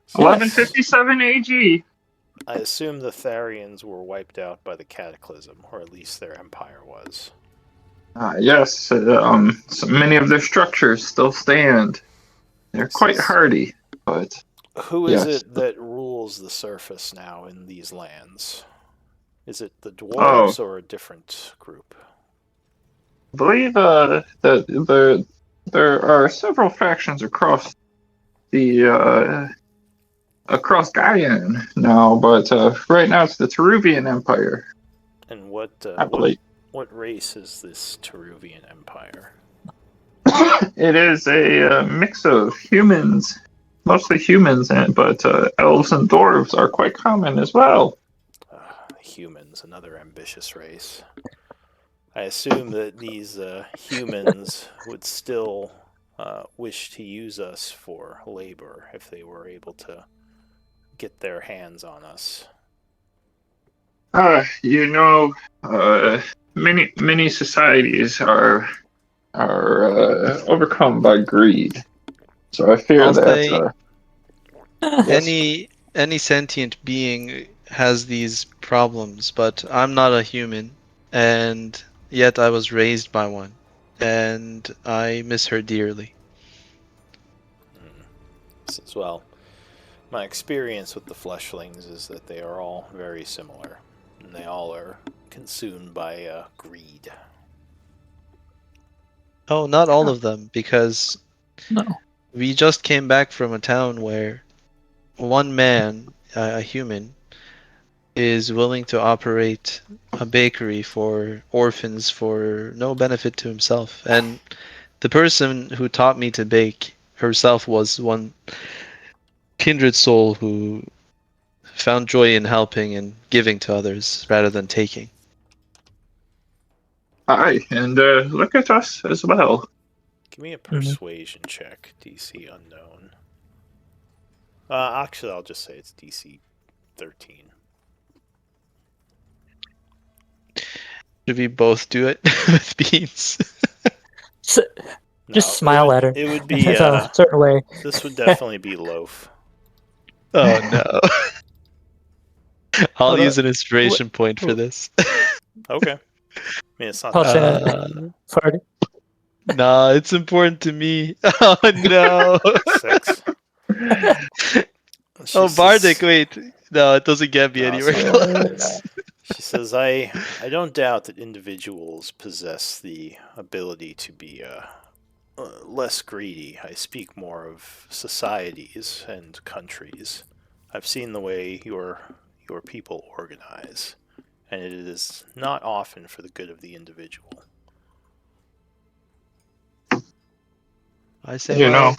Yes. 1157 AG. I assume the Tharians were wiped out by the Cataclysm, or at least their empire was. Yes, so many of their structures still stand. They're quite hardy, but Who is yes. it that rules the surface now in these lands? Is it the Oh, dwarves or a different group? believe that there are several factions across Gaian now, but right now it's the Teruvian Empire, And I believe. what race is this Teruvian Empire? It is a mix of humans, mostly humans, but elves and dwarves are quite common as well. Humans, another ambitious race. I assume that these humans would still wish to use us for labor if they were able to get their hands on us. You know, many societies are overcome by greed. So I fear I'll that. say Yes. any sentient being has these problems, but I'm not a human, and yet I was raised by one, and I miss her dearly. As well, my experience with the fleshlings is that they are all very similar, and they all are consumed by greed. Oh, not all of them, because No. we just came back from a town where one man, a human, is willing to operate a bakery for orphans for no benefit to himself. And the person who taught me to bake herself was one kindred soul who found joy in helping and giving to others rather than taking. Aye, and look at us as well. Give me a Mhm. persuasion check, DC unknown. Actually, I'll just say it's DC 13. Should we both do it with beans? So, No, just smile at her. It would be. It's a certain way. This would definitely be loaf. Oh no. I'll Hold use up. an inspiration point for What- this. Okay. I mean, it's not I'll say that Uh, bad. Party. Nah, it's important to me. Oh no. 6. She Oh, says- Bardic, wait. No, it doesn't get me No, anywhere sorry. close. She says, I don't doubt that individuals possess the ability to be less greedy. I speak more of societies and countries. I've seen the way your people organize, and it is not often for the good of the individual. I say You know, my.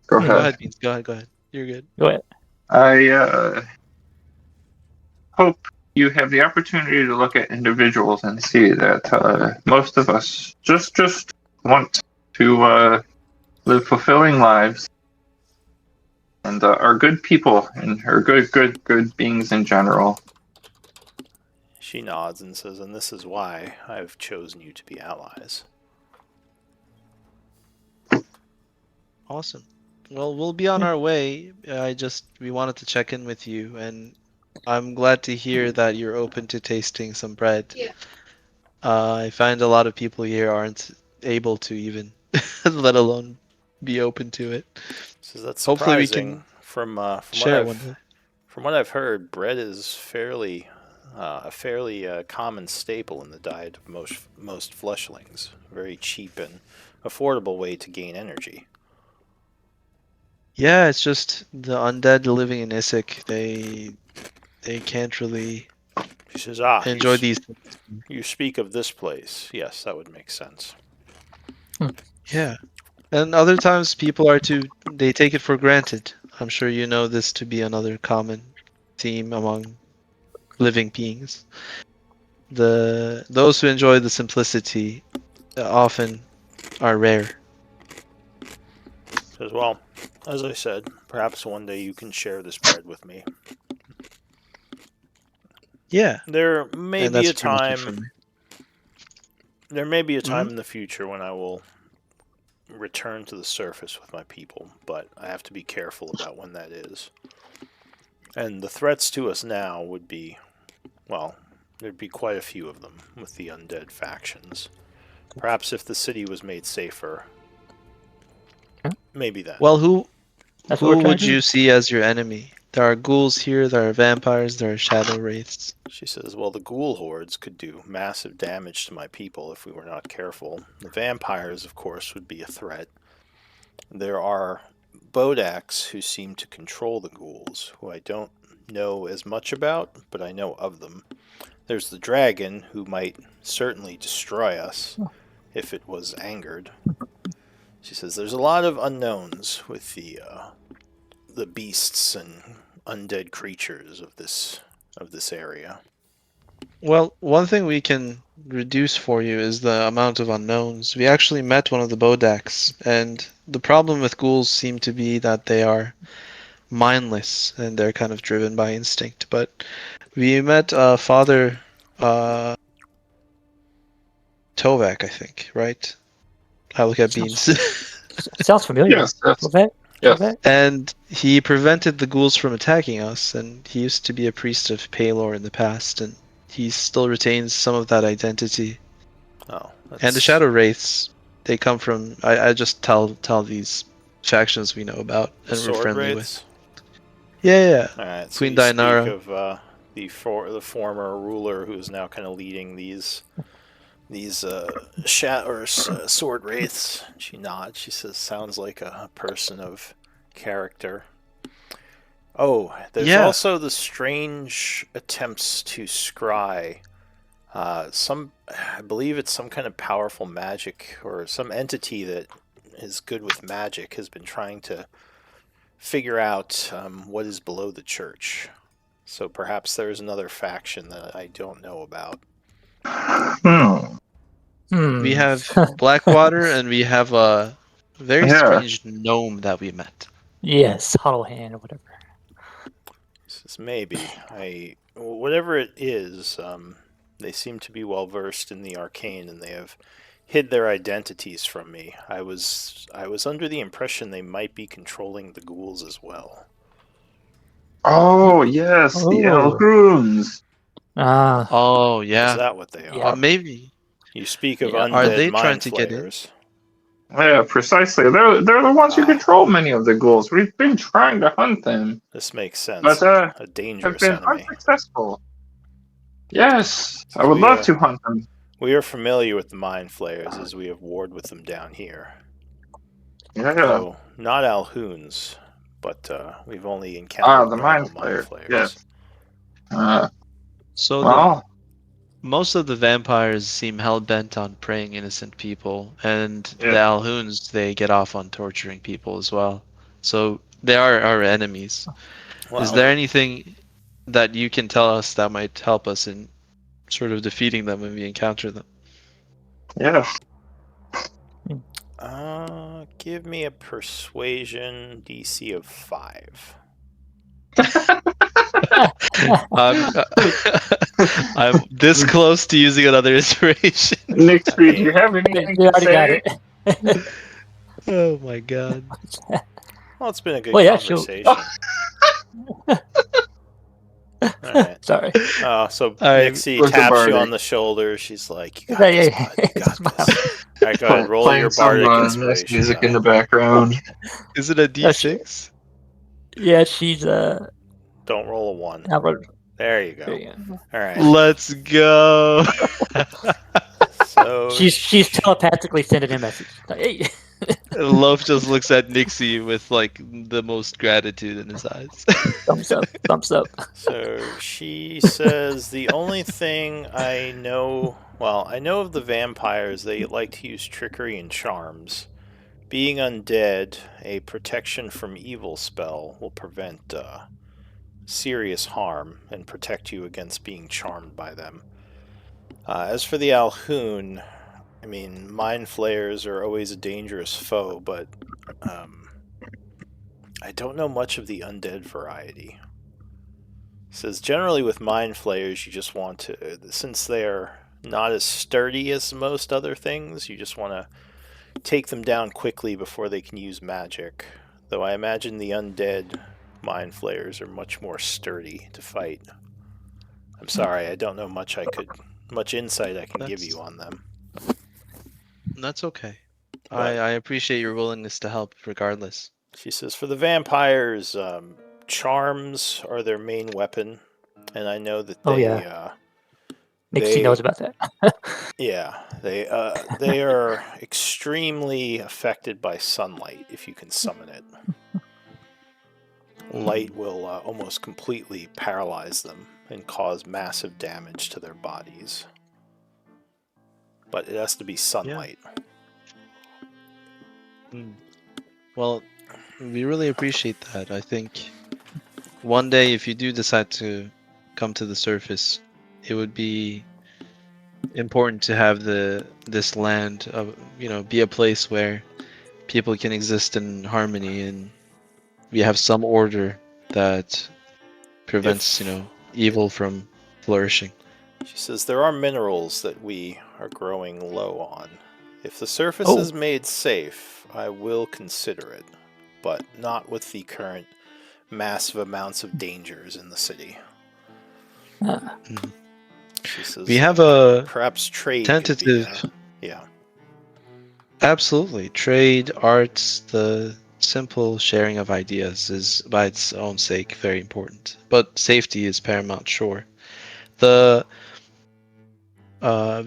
go Go ahead. ahead, Beans. Go ahead. You're good. Go ahead. I hope you have the opportunity to look at individuals and see that most of us just want to live fulfilling lives and are good people and are good beings in general. She nods and says, and this is why I've chosen you to be allies. Awesome. Well, we'll be on our way. We wanted to check in with you, and I'm glad to hear that you're open to tasting some bread. Yeah. I find a lot of people here aren't able to even, let alone be open to it. So that's Hopefully we surprising. can From share one day. from what I've heard, bread is a fairly common staple in the diet of most fleshlings. A very cheap and affordable way to gain energy. Yeah, it's just the undead living in Isik. They can't really She says, enjoy these. you speak of this place. Yes, that would make sense. Yeah. And other times they take it for granted. I'm sure you know this to be another common theme among living beings. Those who enjoy the simplicity often are rare. Says, well, as I said, perhaps one day you can share this bread with me. Yeah. There may And be that's a pretty much it for time. me. There may be a time Mhm. in the future when I will return to the surface with my people, but I have to be careful about when that is. And the threats to us now would be, well, there'd be quite a few of them with the undead factions. Perhaps if the city was made safer, maybe then. Well, who That's what we're trying would to do. you see as your enemy? There are ghouls here, there are vampires, there are shadow wraiths. She says, well, the ghoul hordes could do massive damage to my people if we were not careful. The vampires, of course, would be a threat. There are Bodaks who seem to control the ghouls, who I don't know as much about, but I know of them. There's the dragon, who might certainly destroy us if it was angered. She says there's a lot of unknowns with the beasts and undead creatures of this area. Well, one thing we can reduce for you is the amount of unknowns. We actually met one of the Bodaks, and the problem with ghouls seem to be that they are mindless and they're kind of driven by instinct. But we met Father Tovak, I think, right? I look at beans. Sounds familiar. Yes, Lovett? yes. Lovett? And he prevented the ghouls from attacking us, and he used to be a priest of Palor in the past, and he still retains some of that identity. Oh, that's... And the Shadow Wraiths, they come from... I just tell these factions we know about the and we're sword friendly wraiths? with. Yeah. All right, so Queen you Dainara. speak of the former ruler who is now kind of leading these sword wraiths. She nods. She says, "Sounds like a person of character." Oh, there's also the strange attempts to scry. I believe it's some kind of powerful magic or some entity that is good with magic has been trying to figure out what is below the church. So perhaps there's another faction that I don't know about. We have Blackwater, and we have a very strange gnome that we met. Yes, Hollow Hand or whatever. Says maybe whatever it is. They seem to be well versed in the arcane, and they have hid their identities from me. I was under the impression they might be controlling the ghouls as well. Oh yes, the Algruns. Oh yeah. Is that what they are? Maybe. You speak of Are undead they mind trying to get in? flayers. Yeah, precisely. They're the ones who control many of the ghouls. We've been trying to hunt them. This makes sense. But a have dangerous been enemy. unsuccessful. Yes, I would love to hunt them. We are familiar with the mind flayers as we have warred with them down here. Yeah. Though not Alhoons, but we've only encountered the normal mind flayers. Yes. Most of the vampires seem hell-bent on preying innocent people, and the Alhoons, they get off on torturing people as well. So they are our enemies. Well, is there anything that you can tell us that might help us in sort of defeating them when we encounter them? Yeah. Give me a persuasion DC of 5. I'm this close to using another inspiration. Nick, do you have anything They to already say? got it. Oh my god. Well, it's been a good Well, yeah, conversation. All right. Sorry. So Nixie taps you on the shoulder. She's like, "You got this, bud. You got this." All right, go ahead. Roll your bardic inspiration. Music in the background. Is it a D6? Yeah, she's Don't roll a 1. There you go. All right. Let's go. So she's telepathically sending a message. Like, hey. Loaf just looks at Nixie with like the most gratitude in his eyes. Thumbs up, thumbs up. So she says the only thing I know of the vampires, they like to use trickery and charms. Being undead, a protection from evil spell will prevent serious harm and protect you against being charmed by them. As for the Alhoon, I mean, mind flayers are always a dangerous foe, but I don't know much of the undead variety. It says generally with mind flayers, you just want to, since they're not as sturdy as most other things, you just want to take them down quickly before they can use magic. Though I imagine the undead mind flayers are much more sturdy to fight. I'm sorry, I don't know much insight I can give you on them. That's okay. I appreciate your willingness to help regardless. She says, for the vampires, charms are their main weapon, and I know that Oh, they yeah. Nixie knows about that. they are extremely affected by sunlight if you can summon it. Light will almost completely paralyze them and cause massive damage to their bodies. But it has to be sunlight. Well, we really appreciate that. I think one day, if you do decide to come to the surface, it would be important to have this land, be a place where people can exist in harmony, and we have some order that prevents, evil from flourishing. She says there are minerals that we are growing low on. If the surface Oh. is made safe, I will consider it, but not with the current massive amounts of dangers in the city. She says, We have a perhaps trade tentative. could be, yeah. Absolutely. Trade, arts, the simple sharing of ideas is by its own sake very important. But safety is paramount, sure. We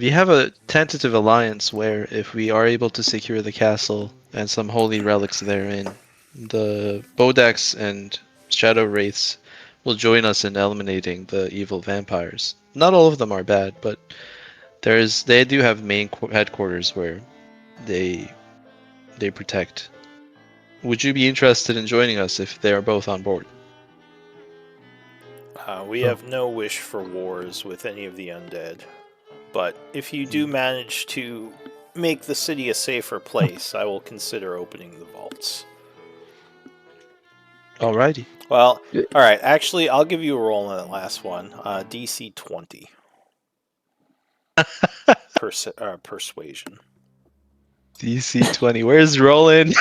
have a tentative alliance where if we are able to secure the castle and some holy relics therein, the Bodaks and Shadow Wraiths will join us in eliminating the evil vampires. Not all of them are bad, but they do have main headquarters where they protect. Would you be interested in joining us if they are both on board? We have no wish for wars with any of the undead, but if you do manage to make the city a safer place, I will consider opening the vaults. Alrighty. Well, alright, actually, I'll give you a roll on that last one. DC 20. Persuasion. DC 20. Where's Roland?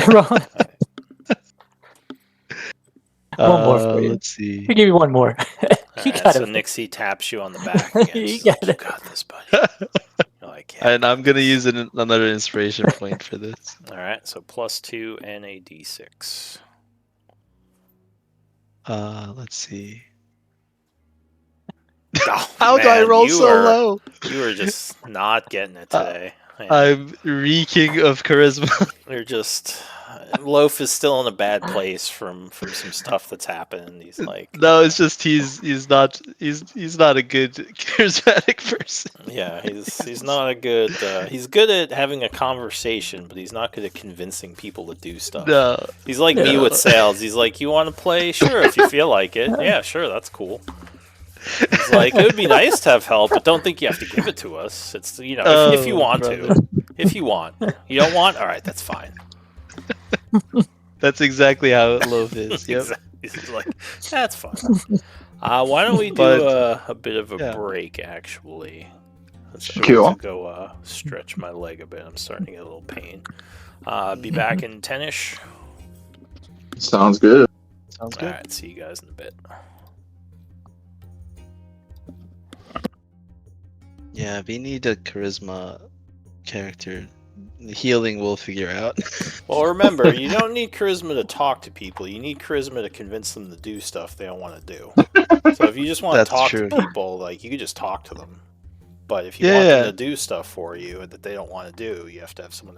Wrong. One more for you. Let's see. We give you one more. You Alright, got so it. Nixie taps you on the back again. You She's like, got you it. got this, buddy. You're like, yeah. And I'm gonna use another inspiration point for this. Alright, so +2 and a D6. Let's see. Oh, How do I man, roll you so were- low? You were just not getting it today. Man. I'm reeking of charisma. You're just Loaf is still in a bad place from some stuff that's happened. He's like, No, it's just he's not a good charismatic person. yeah, he's not a good. He's good at having a conversation, but he's not good at convincing people to do stuff. No. He's like me No. with sales. He's like, you want to play? Sure, if you feel like it. Yeah, sure, that's cool. He's like, it would be nice to have help, but don't think you have to give it to us. It's if you want brother. to. If you want. You don't want? All right, that's fine. That's exactly how Loaf is. Yep. He's like, that's fine. Why don't we do a bit of a break, actually? Let's Cool. go stretch my leg a bit. I'm starting to get a little pain. Be back in 10-ish. Sounds good. Sounds All good. right, see you guys in a bit. Yeah, we need a charisma character. Healing we'll figure out. Well, remember, you don't need charisma to talk to people. You need charisma to convince them to do stuff they don't want to do. So if you just want to That's talk true. to people, like, you can just talk to them. But if you want them to do stuff for you that they don't want to do, you have to have someone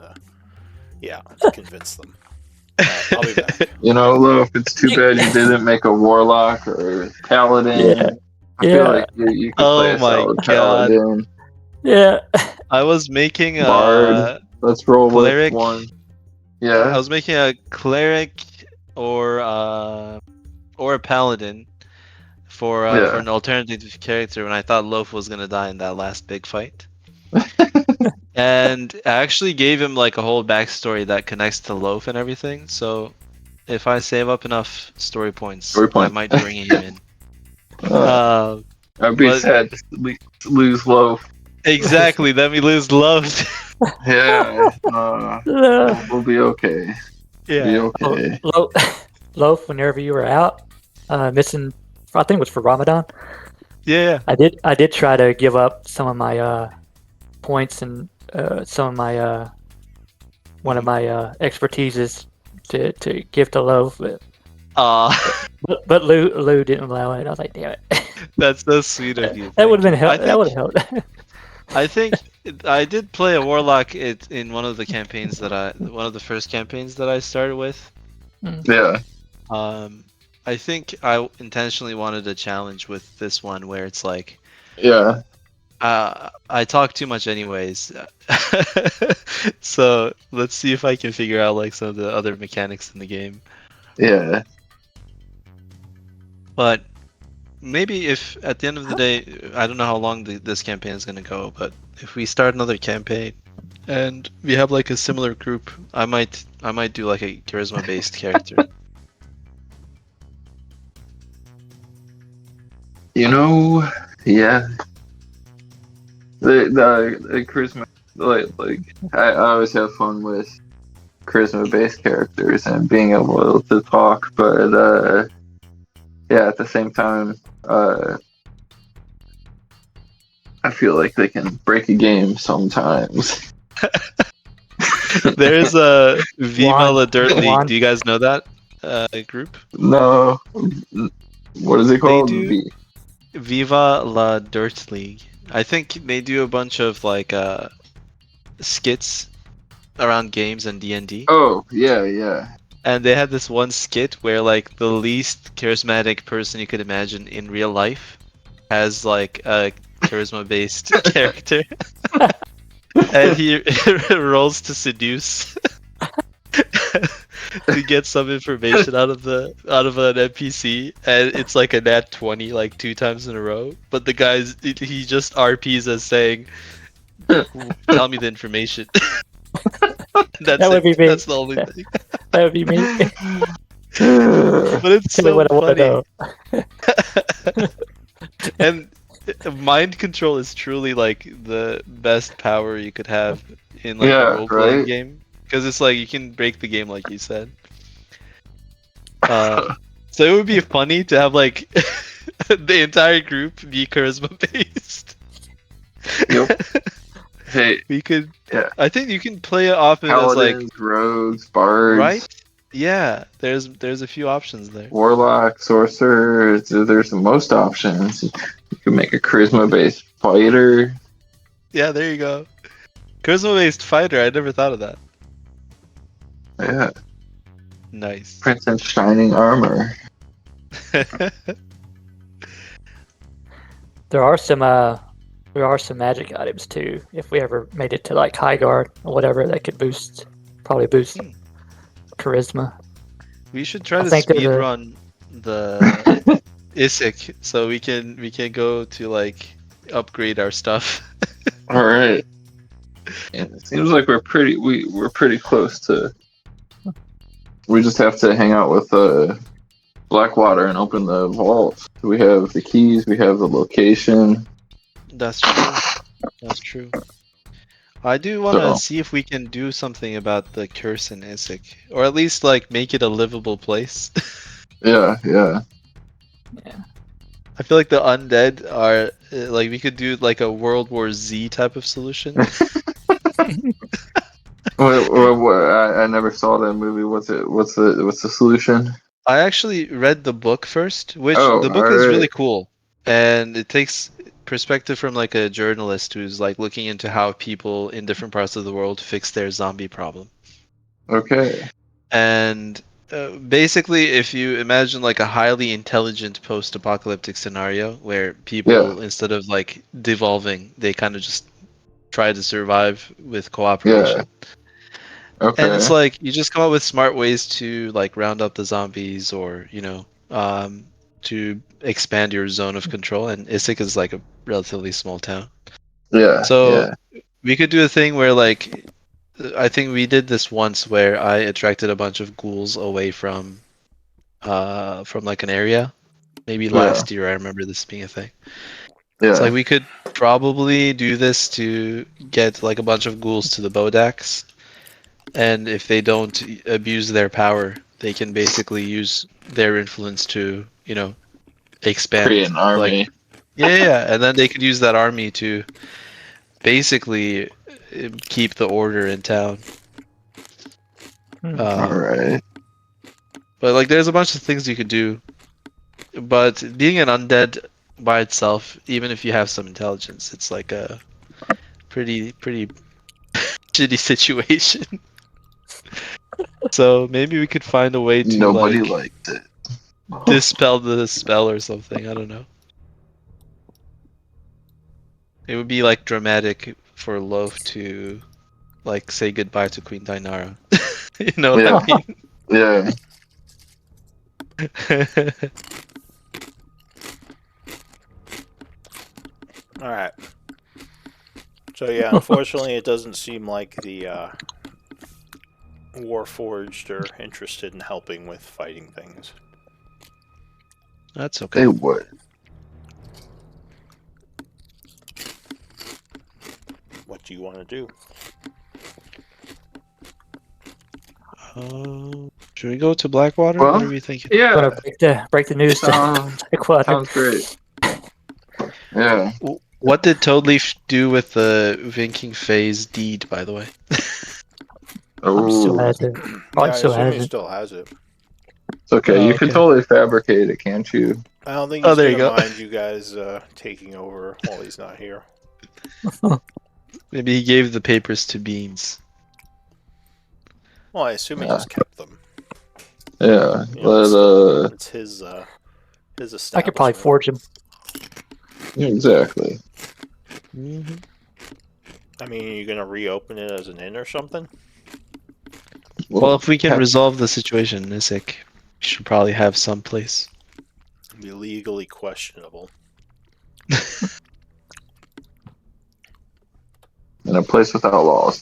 to convince them. I'll be back. You know, Loaf, it's too bad you didn't make a warlock or paladin. Yeah. I feel like you could play a Oh my solid God. paladin. Yeah. I was making a Bard. Let's roll cleric. with one. I Yeah. was making a cleric or a paladin for an alternative character when I thought Loaf was gonna die in that last big fight. And I actually gave him like a whole backstory that connects to Loaf and everything. So if I save up enough story points, I might bring him in. I'd be sad to lose Loaf. Exactly. Then we lose Loaf. Yeah. We'll be okay. Yeah. Be okay. Loaf, whenever you were out, missing, I think it was for Ramadan. Yeah. I did try to give up some of my points and some of my one of my expertises to give to Loaf, but But Lou didn't allow it. I was like, damn it. That's so sweet of you. That would have been Thank you. that would have helped. I think I did play a warlock in one of the campaigns one of the first campaigns that I started with. Yeah. I think I intentionally wanted a challenge with this one where it's like, Yeah. I talk too much anyways. So let's see if I can figure out like some of the other mechanics in the game. Yeah. But maybe if at the end of the day, I don't know how long this campaign is gonna go, but if we start another campaign and we have like a similar group, I might do like a charisma based character. You know, yeah. The charisma, like I always have fun with charisma based characters and being able to talk, but yeah, at the same time, I feel like they can break a game sometimes. There's a Viva La Dirtly. Juan. Do you guys know that group? No, what is it called? do- Viva La Dirt League. I think they do a bunch of like skits around games and D&D. Oh, yeah. And they had this one skit where like the least charismatic person you could imagine in real life has like a charisma based character. And he rolls to seduce to get some information out of an NPC, and it's like a nat 20 like 2 times in a row. But the guy's he just RPs as saying, "Tell me the information." That's That would be me. That's the only thing. That would be me. But it's Tell me so what I want to funny. know. And mind control is truly like the best power you could have in like a role playing right? game, because it's like you can break the game like you said. So it would be funny to have like the entire group be charisma based. Yep. Hey, We could. Yeah. I think you can play it off as like paladins, rogues, bards, right. Yeah, there's a few options there. warlock, sorcerer. There's the most options. You can make a charisma-based fighter. Yeah, there you go. Charisma based fighter. I never thought of that. Yeah, Nice. prince in shining armor. There are some magic items too. If we ever made it to like high guard or whatever, that could probably boost charisma. We should try I to think there's speed a- run the Isik so we can go to like upgrade our stuff. All right. And it seems like we're pretty close to. We just have to hang out with Blackwater and open the vault. We have the keys. We have the location. That's true. That's true. I do want to So- see if we can do something about the curse in Isik, or at least like make it a livable place. Yeah. I feel like the undead are like we could do like a World War Z type of solution. I never saw that movie. What's the solution? I actually read the book first, which Oh, the book is alright. really cool, and it takes perspective from like a journalist who's like looking into how people in different parts of the world fix their zombie problem. Okay. And basically, if you imagine like a highly intelligent post-apocalyptic scenario where people, instead of like devolving, they kind of just try to survive with cooperation. Okay. And it's like you just come up with smart ways to like round up the zombies, or to expand your zone of control. And Isik is like a relatively small town, so we could do a thing where like I think we did this once where I attracted a bunch of ghouls away from like an area. Maybe last year I remember this being a thing. It's like we could probably do this to get like a bunch of ghouls to the Bodax, and if they don't abuse their power, they can basically use their influence to, expand. create an army. And then they could use that army to basically keep the order in town. All right. But like, there's a bunch of things you could do. But being an undead by itself, even if you have some intelligence, it's like a pretty shitty situation. So maybe we could find a way to Nobody like liked it. dispel the spell or something. I don't know. It would be like dramatic for Loaf to like say goodbye to Queen Dinara. You know what I mean? Yeah. All right. So yeah, unfortunately, it doesn't seem like the Warforged are interested in helping with fighting things. That's okay. They would. What do you want to do? Should we go to Blackwater? Well, What are we thinking? Yeah. Gonna break the news to Blackwater. Sounds great. Yeah. What did Toadleaf do with the Vinking Phase deed, by the way? I'm still Oh, has it. Yeah, Probably I still assume has he it. still has it. it's okay. Oh, You can okay. totally fabricate it, can't you? I don't think Oh, he's there you gonna go. mind you guys taking over while he's not here. Maybe he gave the papers to Beans. Well, I assume he Yeah. just kept them. Yeah. You know, But it's his establishment. I could probably forge him. exactly. Mm-hmm. I mean, are you gonna reopen it as an inn or something? Well, if we can resolve the situation, Isik, we should probably have some place. It'd be legally questionable. in a place without laws.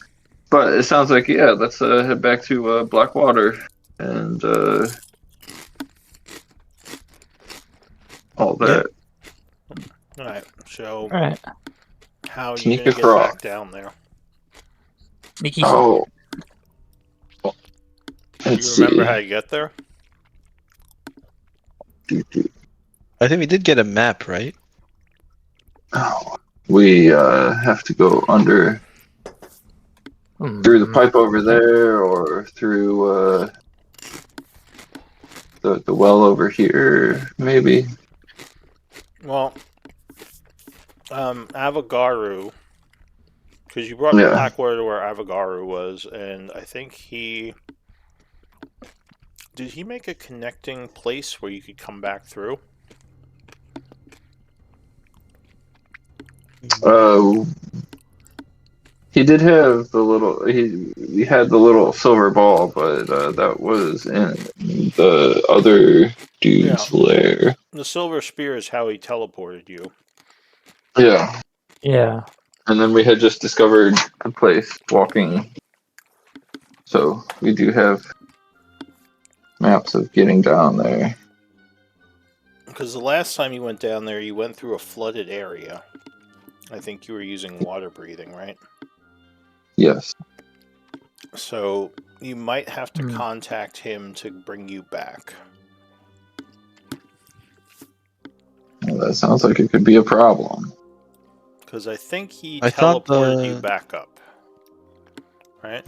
But it sounds like, yeah, let's head back to Blackwater and all that. All right. So, All right, how are you Sneak gonna get across. back down there? Mickey. Oh. Do Let's you remember see. how you get there? I think we did get a map, right? Oh. We have to go under through the pipe over there, or through the well over here, maybe. Well, Avagaru, because you brought Yeah. Blackwater to where Avagaru was, and I think did he make a connecting place where you could come back through? He did have the little. He had the little silver ball, but that was in the other dude's lair. The silver spear is how he teleported you. Yeah, Yeah. and then we had just discovered the place walking. So we do have maps of getting down there. Because the last time you went down there, you went through a flooded area. I think you were using water breathing, right? Yes. So you might have to contact him to bring you back. Well, that sounds like it could be a problem. Because I think he I thought teleported you back up. Right?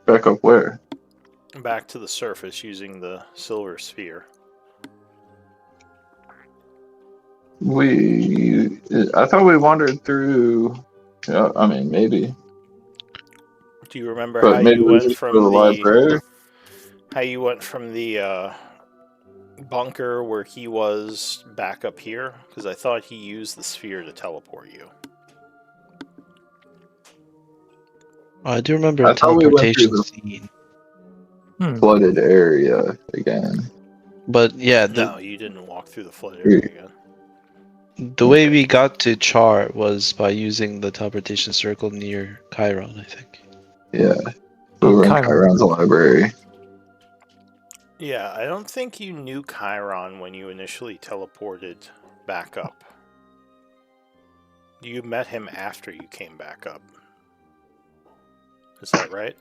Back up where? Back to the surface using the silver sphere. I thought we wandered through. Yeah, I mean, maybe. Do you remember But how maybe you we went just from go to the library? how you went from the bunker where he was back up here? Because I thought he used the sphere to teleport you. I do remember I a thought we went through teleportation the scene. flooded area again. But yeah, No, you didn't walk through the flood area again. the way we got to Char was by using the teleportation circle near Chiron, I think. Yeah. We were in Chiron's library. Yeah, I don't think you knew Chiron when you initially teleported back up. You met him after you came back up. Is that right?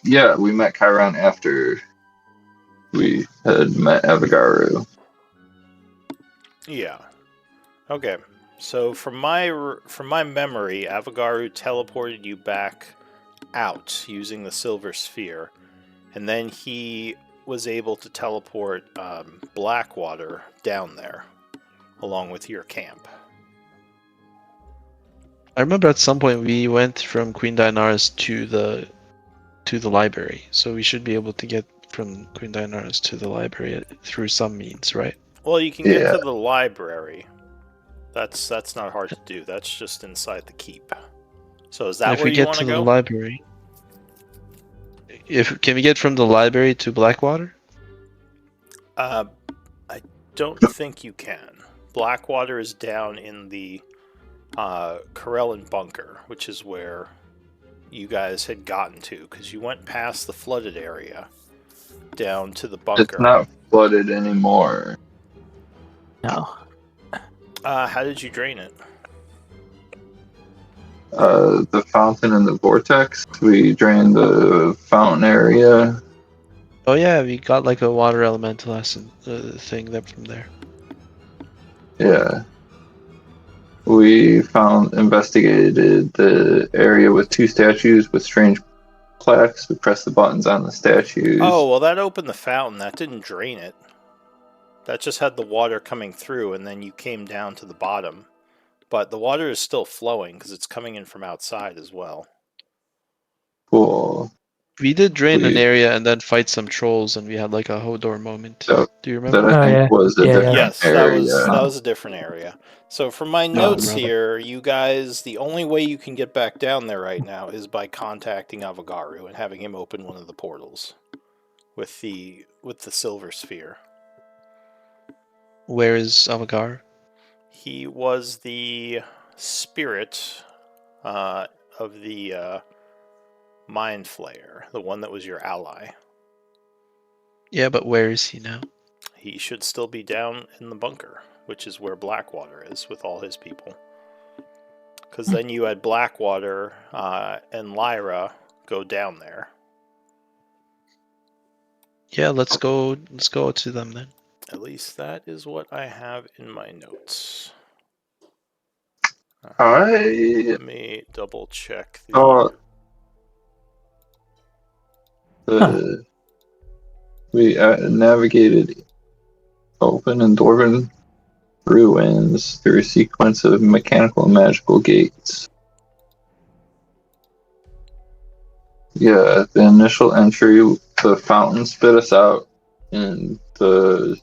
Yeah, we met Chiron after we had met Avagaru. Yeah. Okay. So from my memory, Avagaru teleported you back out using the silver sphere, and then he was able to teleport Blackwater down there, along with your camp. I remember at some point we went from Queen Daenerys to the library, so we should be able to get from Queen Daenerys to the library through some means, right? Well, you can get Yeah. to the library. That's not hard to do. That's just inside the keep. So is that If where we you get want to to the go? library, can we get from the library to Blackwater? I don't think you can. Blackwater is down in the Corellan bunker, which is where you guys had gotten to, because you went past the flooded area down to the bunker. It's not flooded anymore. No. How did you drain it? The fountain and the vortex. We drained the fountain area. Oh yeah, we got like a water elemental essence thing there from there. Yeah. We investigated the area with 2 statues with strange plaques. We pressed the buttons on the statues. Oh, well, that opened the fountain. That didn't drain it. That just had the water coming through, and then you came down to the bottom. But the water is still flowing because it's coming in from outside as well. Cool. We did drain an We- area and then fight some trolls, and we had like a Hodor moment. So, Do you That remember? I Oh, think yeah. was a Yeah, different Yes, area. that was a different area. So from my Oh, notes brother. here, you guys, the only way you can get back down there right now is by contacting Avagaru and having him open one of the portals with the silver sphere. Where is Avagar? He was the spirit of the Mind Flayer, the one that was your ally. Yeah, but where is he now? He should still be down in the bunker, which is where Blackwater is with all his people. Because then you had Blackwater and Lyra go down there. Yeah, let's go to them then. At least that is what I have in my notes. Let me double check. We navigated open and dwarven ruins through a sequence of mechanical and magical gates. Yeah, the initial entry, the fountain spit us out in the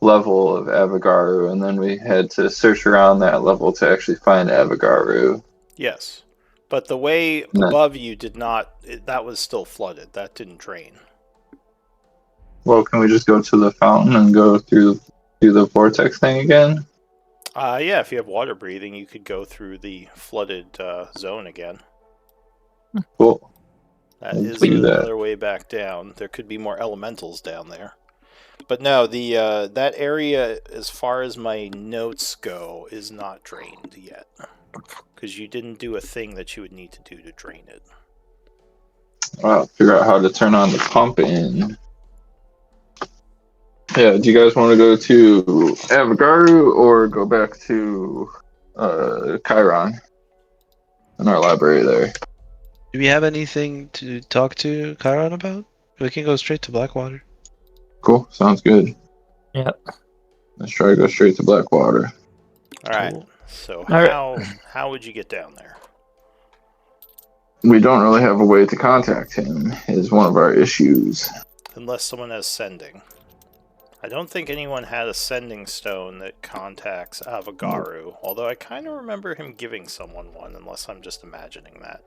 level of Avagaru, and then we had to search around that level to actually find Avagaru. Yes. But the way above you did not, that was still flooded. That didn't drain. Well, can we just go to the fountain and go through the vortex thing again? Yeah, if you have water breathing, you could go through the flooded zone again. Cool. That Let's is do that. another way back down. There could be more elementals down there. But no, the that area, as far as my notes go, is not drained yet. Because you didn't do a thing that you would need to do to drain it. I'll figure out how to turn on the pump in. Yeah, do you guys want to go to Avagaru or go back to Chiron in our library there? Do we have anything to talk to Chiron about? We can go straight to Blackwater. Cool, sounds good. Yep. Let's try to go straight to Blackwater. All right. Cool. So All how would you get down there? We don't really have a way to contact him, is one of our issues. Unless someone has sending. I don't think anyone had a sending stone that contacts Avagaru, although I kind of remember him giving someone one, unless I'm just imagining that.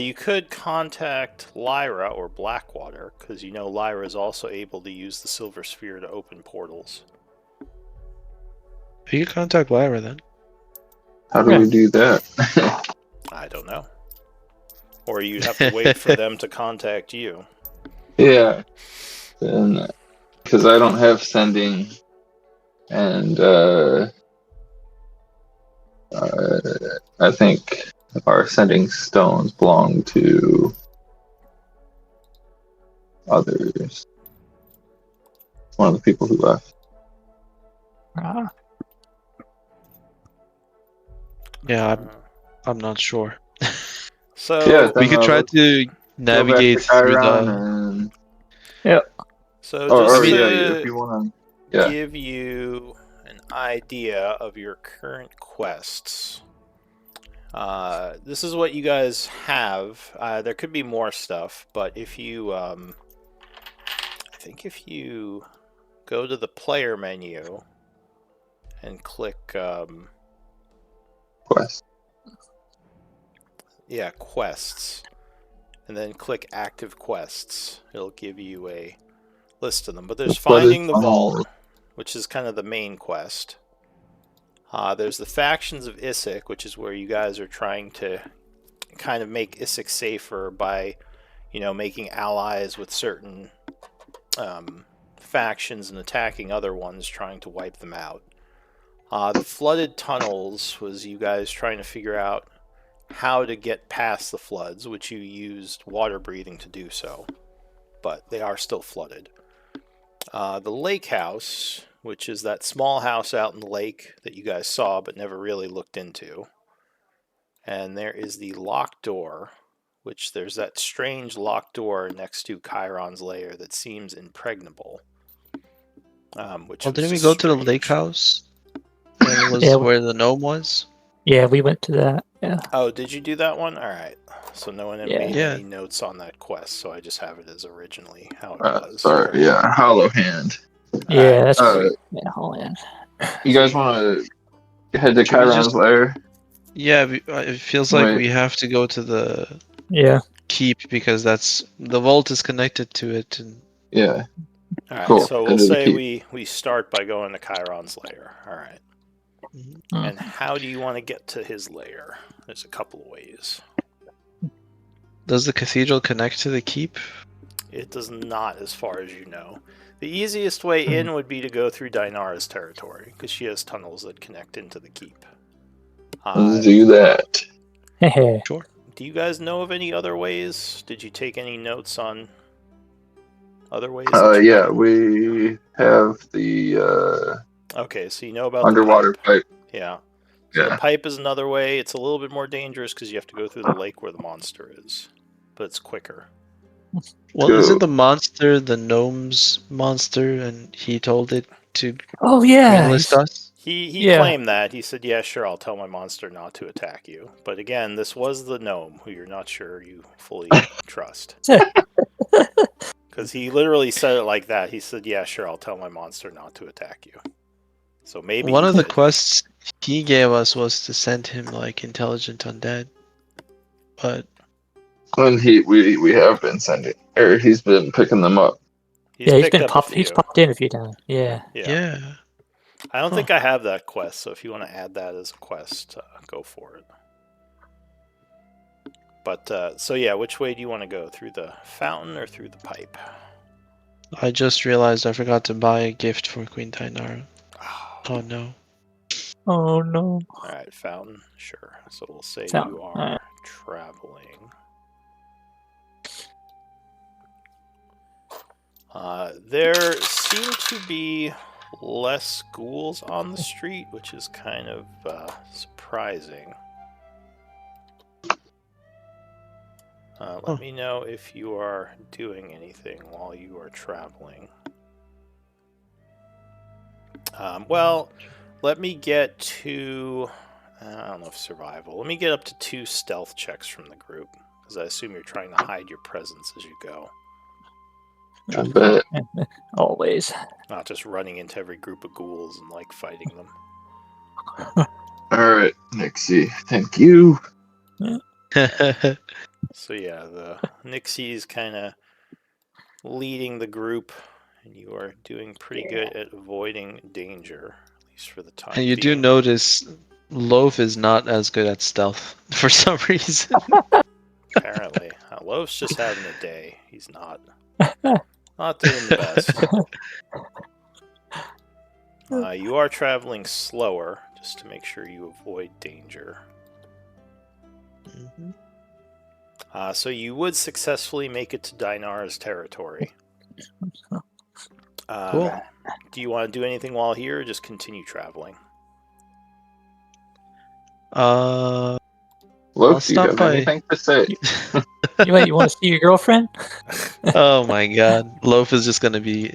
You could contact Lyra or Blackwater, because you know Lyra is also able to use the Silver Sphere to open portals. You can contact Lyra then. How do we do that? I don't know. Or you'd have to wait for them to contact you. Yeah. Then, because I don't have sending, and I think our sending stones belong to others. One of the people who left. Yeah, I'm not sure. So Yeah, then We could try let's to go back navigate to through Chiron the. and So or just yeah, to if you want to. Yeah. give you an idea of your current quests, this is what you guys have. There could be more stuff, but if you, I think if you go to the player menu and click, Quest. yeah, quests, and then click active quests, it'll give you a list of them. But there's finding the vault, which is kind of the main quest. There's the factions of Isik, which is where you guys are trying to kind of make Isik safer by, making allies with certain factions and attacking other ones, trying to wipe them out. The flooded tunnels was you guys trying to figure out how to get past the floods, which you used water breathing to do so, but they are still flooded. The lake house, which is that small house out in the lake that you guys saw but never really looked into. And there is the locked door, which there's that strange locked door next to Chiron's lair that seems impregnable. Which Well, was didn't we just go to the strange. lake house? And it was Yeah. where the gnome was. Yeah, we went to that. Yeah. Oh, did you do that one? All right. So no one had Yeah. made Yeah. any notes on that quest, so I just have it as originally how it was. Sorry, yeah, Hollow Hand. Yeah, that's Uh, yeah, Holland. You guys want to head to Can we Chiron's just- lair? Yeah, it feels like Wait. we have to go to the Yeah. keep because that's the vault is connected to it. And Yeah. All right, Cool. so we'll Into the say keep. we start by going to Chiron's lair. All right. Mm. And how do you want to get to his lair? There's a couple of ways. does the cathedral connect to the keep? It does not, as far as you know. The easiest way in would be to go through Dinara's territory, because she has tunnels that connect into the keep. Let's do that. Sure. Do you guys know of any other ways? Did you take any notes on other ways? that you Yeah, know? we have the Okay, so you know about underwater the pipe. pipe. Yeah. So Yeah. the pipe is another way. It's a little bit more dangerous because you have to go through the lake where the monster is, but it's quicker. Well, isn't the monster the gnome's monster, and he told it to Oh yeah. greenlist us? He Yeah. claimed that. He said, yeah, sure, I'll tell my monster not to attack you. But again, this was the gnome, who you're not sure you fully trust. Because he literally said it like that. He said, yeah, sure, I'll tell my monster not to attack you. So maybe One he of the did. quests he gave us was to send him like intelligent undead, but And we have been sending, or he's been picking them up. He's He's picked been up a popped. few. He's popped in a few times. Yeah. Yeah. I don't Huh. think I have that quest, so if you want to add that as a quest, go for it. But, so yeah, which way do you want to go? Through the fountain or through the pipe? I just realized I forgot to buy a gift for Queen Dinara. Oh no. Oh no. Alright, fountain, sure. So we'll say Fountain, you are alright. traveling. There seem to be less ghouls on the street, which is kind of surprising. Let me know if you are doing anything while you are traveling. Well, let me get to... I don't know if survival. Let me get up to 2 stealth checks from the group, because I assume you're trying to hide your presence as you go. I bet. Always. Not just running into every group of ghouls and, like, fighting them. Alright, Nixie. Thank you. So yeah, the Nixie's kind of leading the group, and you are doing pretty good at avoiding danger, at least for the time And you do being. notice Loaf is not as good at stealth for some reason. Apparently. Loaf's just having a day. He's not doing the best. You are traveling slower, just to make sure you avoid danger. Mhm. So you would successfully make it to Dinara's territory. Cool. Do you want to do anything while here, or just continue traveling? Loaf, do you stop have by. anything to say? You want to see your girlfriend? Oh my god. Loaf is just gonna be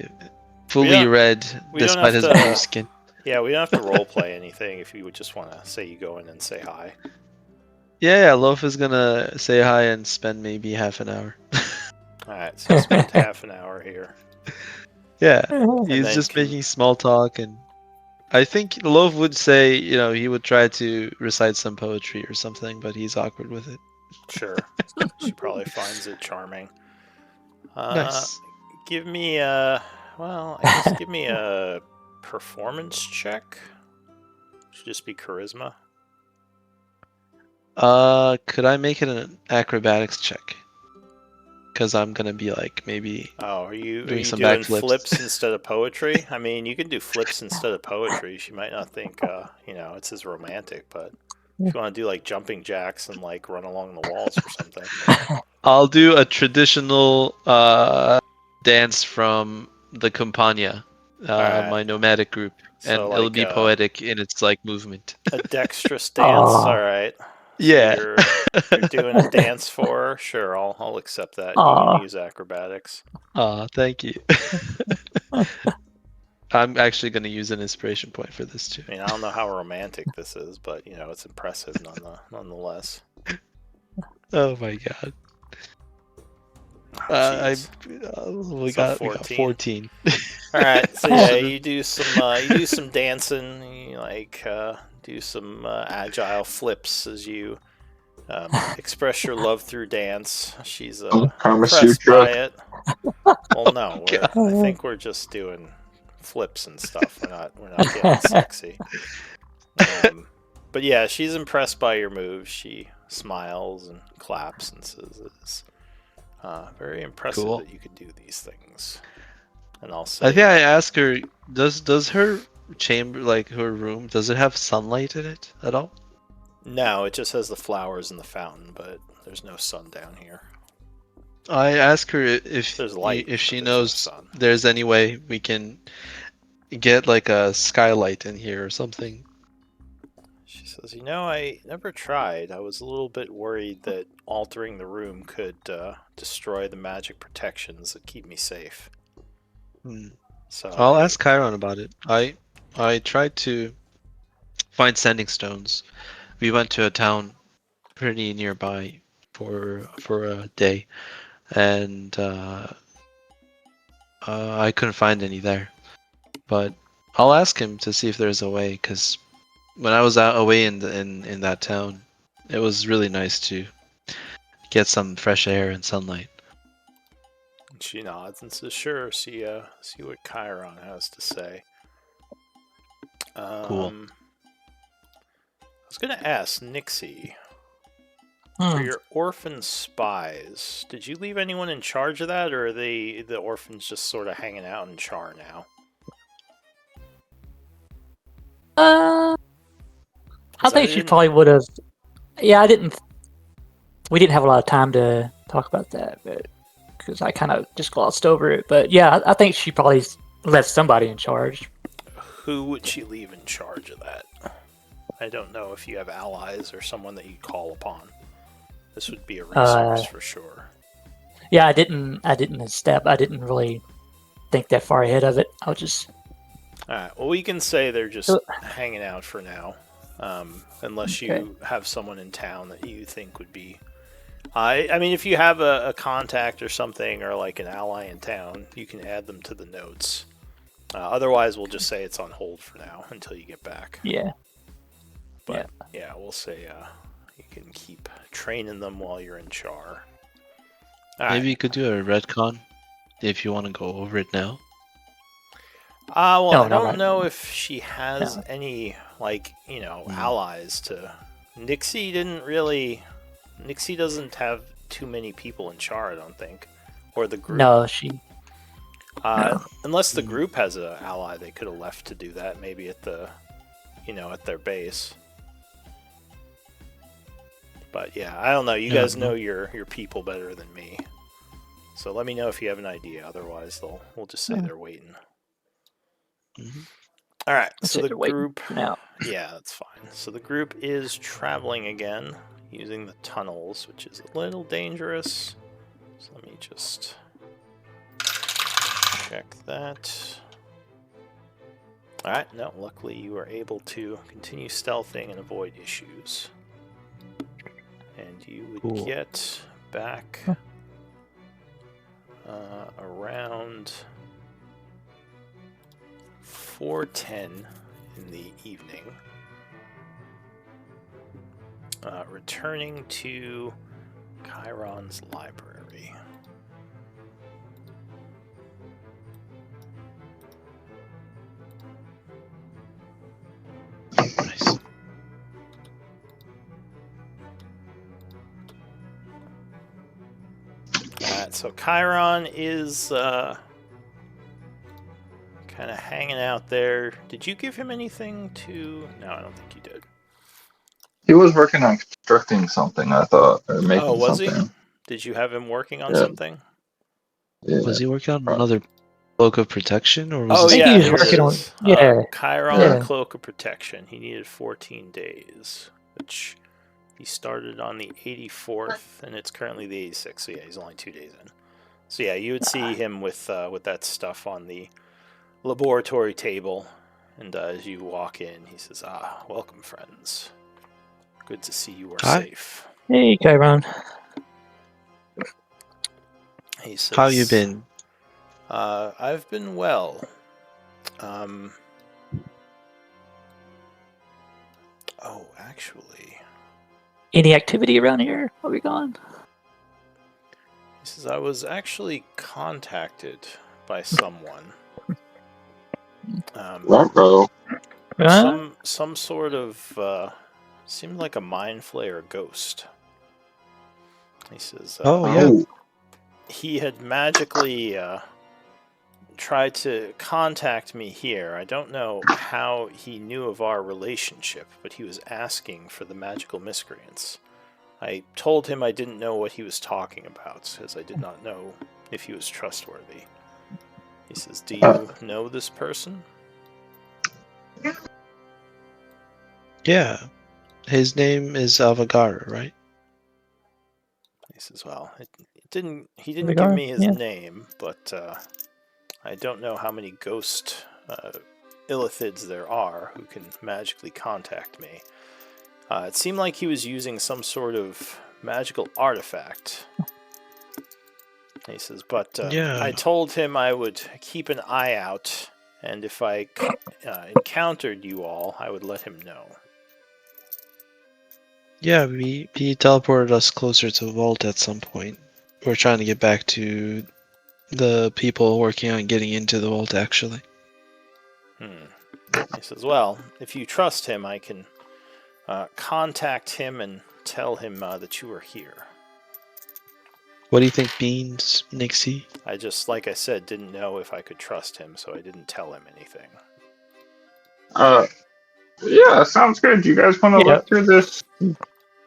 fully don't- red we don't despite have his to- blue skin. Yeah, we don't have to role play anything if you would just want to say you go in and say hi. Yeah, Loaf is gonna say hi and spend maybe half an hour. Alright, so you spent half an hour here. Yeah, And he's then just making small talk, and I think Loaf would say, he would try to recite some poetry or something, but he's awkward with it. Sure. She probably finds it charming. Nice. Give me a... Well, I guess give me a performance check. Should just be charisma. Could I make it an acrobatics check? Because I'm gonna be like maybe Oh, are you doing some doing backflips. flips instead of poetry? I mean, you can do flips instead of poetry. She might not think, it's as romantic, but if you want to do like jumping jacks and like run along the walls or something. I'll do a traditional dance from the Campania, Alright. my nomadic group, and So it'll like be poetic in its like movement. a dexterous dance. Aw. All right. So Yeah. you're doing a dance for her. Sure, I'll accept that. You Aw. can use acrobatics. Thank you. I'm actually going to use an inspiration point for this too. I mean, I don't know how romantic this is, but it's impressive nonetheless. Oh my god. Oh, We So got 14. 14. All right, so yeah, you do some dancing, do some agile flips as you express your love through dance. She's Kama Sutra. impressed by it. Well, no, I think we're just doing flips and stuff. We're not getting sexy. But yeah, she's impressed by your moves. She smiles and claps and says it's very impressive Cool. that you could do these things. And I'll say, I think I asked her, does her chamber, like her room, does it have sunlight in it at all? no, it just has the flowers and the fountain, but there's no sun down here. I asked her if There's light, if she but there's no knows sun. there's any way we can get like a skylight in here or something. She says, I never tried. I was a little bit worried that altering the room could destroy the magic protections that keep me safe. So I'll ask Chiron about it. I tried to find sending stones. We went to a town pretty nearby for a day, and I couldn't find any there. But I'll ask him to see if there's a way, because when I was out away in that town, it was really nice to get some fresh air and sunlight. She nods and says, "Sure. See what Chiron has to say." Cool. I was gonna ask Nixie, for your orphan spies, did you leave anyone in charge of that, or are the orphans just sort of hanging out in Char now? I think she probably would have. Yeah, I didn't. We didn't have a lot of time to talk about that, but because I kind of just glossed over it. But yeah, I think she probably left somebody in charge. Who would she leave in charge of that? I don't know if you have allies or someone that you call upon. This would be a resource for sure. Yeah, I didn't really think that far ahead of it. I'll just. Alright, well, we can say they're just hanging out for now. Unless you have someone in town that you think would be... I mean, if you have a contact or something, or like an ally in town, you can add them to the notes. Otherwise, we'll just say it's on hold for now until you get back. Yeah. But yeah, we'll say you can keep training them while you're in Char. Maybe you could do a retcon if you want to go over it now. Well, No, I not don't right know now. if she has any, allies to... Nixie doesn't have too many people in Char, I don't think. Or the group. No, she. Unless the group has an ally they could have left to do that, maybe at at their base. But yeah, I don't know. You guys know your people better than me. So let me know if you have an idea. Otherwise, we'll just say they're waiting. Mm-hmm. All right. Let's So say the they're waiting group. for now. Yeah, that's fine. So the group is traveling again. using the tunnels, which is a little dangerous. So let me just check that. Alright, no, luckily you were able to continue stealthing and avoid issues. And you would Cool. get back around 4:10 in the evening, returning to Chiron's library. Nice. So Chiron is kind of hanging out there. Did you give him anything to... No, I don't think you did. He was working on constructing something, I thought, or making Oh, was something. he? Did you have him working on Yeah. something? Yeah. Was he working on Right. another cloak of protection, or was Oh, this think yeah, he was here it working on- is. yeah. Chiron Yeah. Cloak of Protection. He needed 14 days, which he started on the 84th, and it's currently the 86th. So yeah, he's only 2 days in. So yeah, you would see him with that stuff on the laboratory table, and as you walk in, he says, welcome, friends. Good to see you are Hi. safe. Hey, Chiron. He says, How you been? I've been well. Actually, Any activity around here? Are we gone? he says, I was actually contacted by someone. Ruh-roh. Some sort of, seemed like a mind flayer ghost. He says, Oh, yeah. Oh, he had magically tried to contact me here. I don't know how he knew of our relationship, but he was asking for the magical miscreants. I told him I didn't know what he was talking about, as I did not know if he was trustworthy. He says, do you know this person? Yeah. His name is Avagara, right? He says, well, he didn't give Regard? me his Yeah. name, but I don't know how many ghost illithids there are who can magically contact me. It seemed like he was using some sort of magical artifact. He says, but Yeah. I told him I would keep an eye out, and if I encountered you all, I would let him know. Yeah, he teleported us closer to the vault at some point. We're trying to get back to the people working on getting into the vault, actually. He says, well, if you trust him, I can contact him and tell him that you are here. What do you think means, Nixie? I just, like I said, didn't know if I could trust him, so I didn't tell him anything. yeah, sounds good. You guys want to Yeah. look through this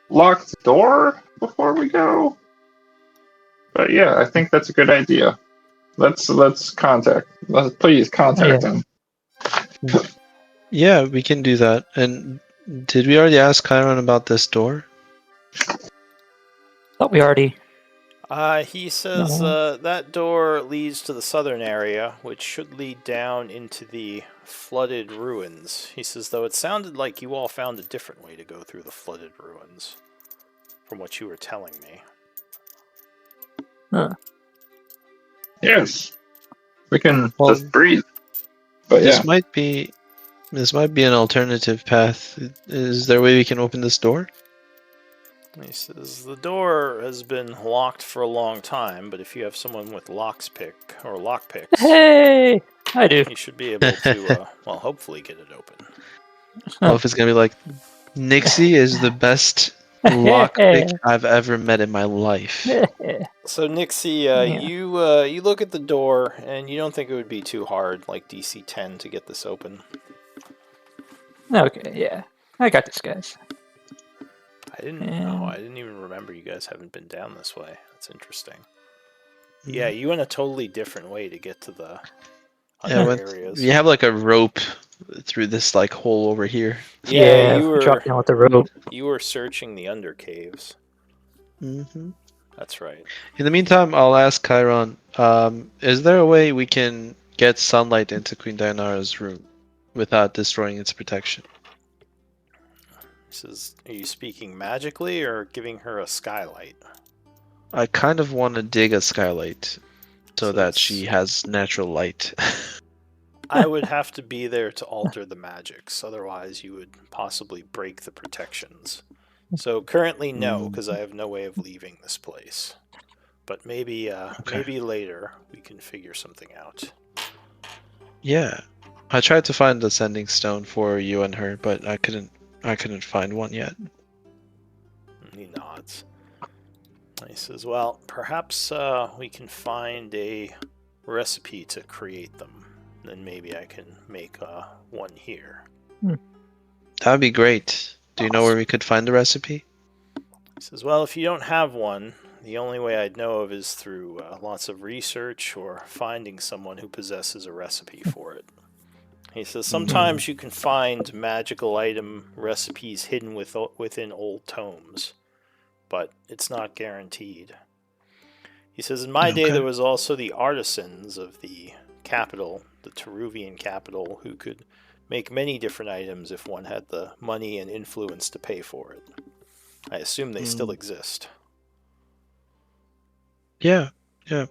locked door before we go? But yeah, I think that's a good idea. Let's please contact him. Yeah, we can do that. And did we already ask Chiron about this door? Thought we already. He says that door leads to the southern area, which should lead down into the flooded ruins. He says, though it sounded like you all found a different way to go through the flooded ruins, from what you were telling me. Huh. Yes, we can Well, just breathe. But This yeah, might be an alternative path. Is there a way we can open this door? He says, the door has been locked for a long time, but if you have someone with lockpicks, Hey, I do. you should be able to, hopefully get it open. Well, if it's gonna be like, Nixie is the best lockpick I've ever met in my life. So Nixie, Yeah. you look at the door, and you don't think it would be too hard, like DC 10, to get this open. Okay, yeah. I got this, guys. I didn't even remember you guys haven't been down this way. That's interesting. Yeah, you went a totally different way to get to the other areas. You have like a rope through this like hole over here. Yeah, you were drop down with the rope. you were searching the undercaves. Mm-hmm. That's right. In the meantime, I'll ask Chiron, is there a way we can get sunlight into Queen Dianara's room without destroying its protection? Are you speaking magically or giving her a skylight? I kind of want to dig a skylight so that it's- she has natural light. I would have to be there to alter the magics, otherwise you would possibly break the protections. So currently no, because I have no way of leaving this place. But maybe maybe later we can figure something out. Yeah. I tried to find the sending stone for you and her, but I couldn't find one yet. He nods. He says, well, perhaps we can find a recipe to create them. Then maybe I can make one here. That would be great. Do you know where we could find the recipe? He says, well, if you don't have one, the only way I'd know of is through lots of research or finding someone who possesses a recipe for it. He says, sometimes you can find magical item recipes hidden within old tomes, but it's not guaranteed. He says, in my day there was also the artisans of the capital, the Teruvian capital, who could make many different items if one had the money and influence to pay for it. I assume they still exist. Yeah. Huh.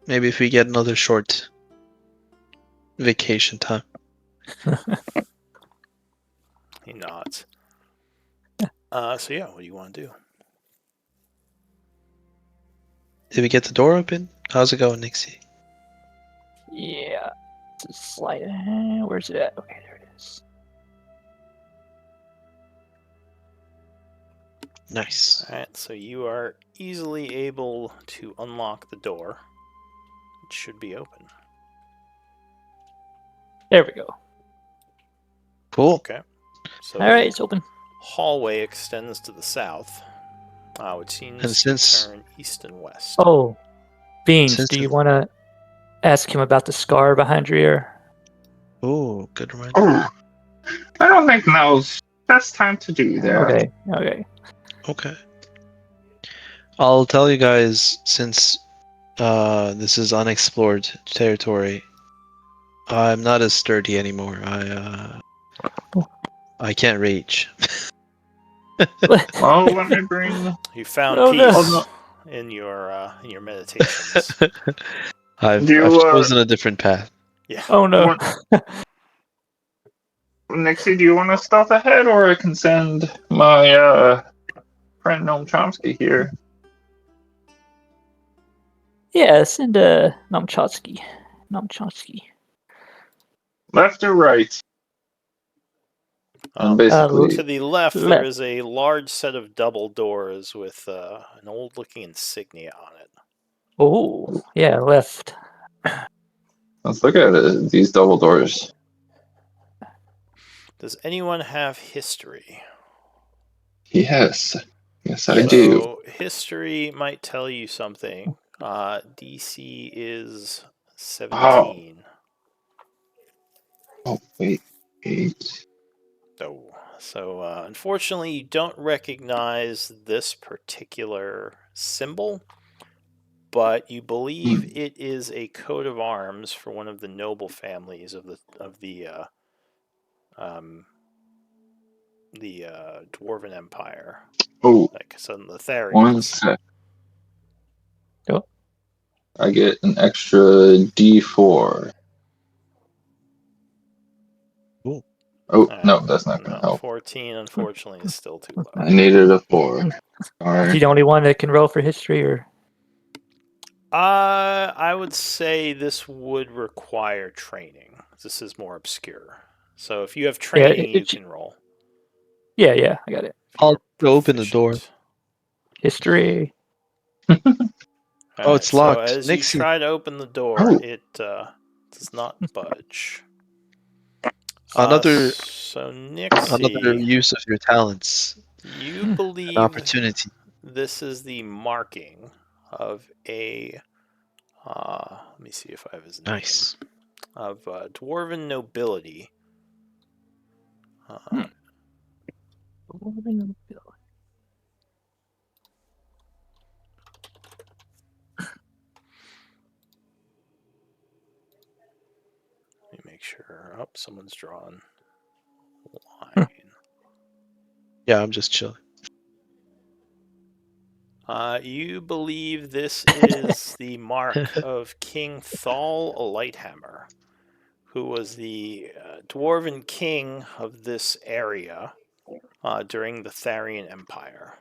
Maybe if we get another short vacation time. He nods. So yeah, what do you want to do? Did we get the door open? How's it going, Nixie? Yeah. It's a slide. Where's it at? Okay, there it is. Nice. Alright, so you are easily able to unlock the door. It should be open. There we go. Cool. Okay. So All right, it's open. hallway extends to the south, which seems And to since- turn east and west. Oh, Beans, Since do you it- want to ask him about the scar behind your ear? Oh, good reminder. Oh, I don't think now's best time to do that. Okay. Okay. I'll tell you guys, since this is unexplored territory, I'm not as sturdy anymore. I can't reach. Well, let me bring. You found Oh, no. peace in your meditations. I've Do you, chosen a different path. Yeah. Oh no. Nixie, do you want to stealth ahead, or I can send my friend Noam Chomsky here? Yeah, send Nomchotsky. Left or right? And basically, To the left, there left. is a large set of double doors with an old-looking insignia on it. Oh, yeah, left. let's look at it. These double doors. Does anyone have history? Yes. Yes, I do. So history might tell you something. DC is 17. Oh, wait. 8. Oh, so unfortunately, you don't recognize this particular symbol, but you believe it is a coat of arms for one of the noble families of the Dwarven Empire. Oh, Like so the Therians. one sec. Oh. I get an extra D4. Cool. Oh, no, that's not going to help. 14, unfortunately, is still too low. I needed a 4. Is Alright. he the only one that can roll for history, or? I would say this would require training. This is more obscure. So if you have training, you can roll. Yeah, I got it. I'll go open the door. History. Oh, it's locked. So as Nixie. you try to open the door, Oh. it does not budge. Another So Nixie, another use of your talents. you An believe opportunity. this is the marking of a Let me see if I have his name. Nice. Of dwarven nobility. Let me make sure. Oh, someone's drawn a line. Yeah, I'm just chilling. You believe this is the mark of King Thal Lighthammer, who was the dwarven king of this area during the Tharian Empire.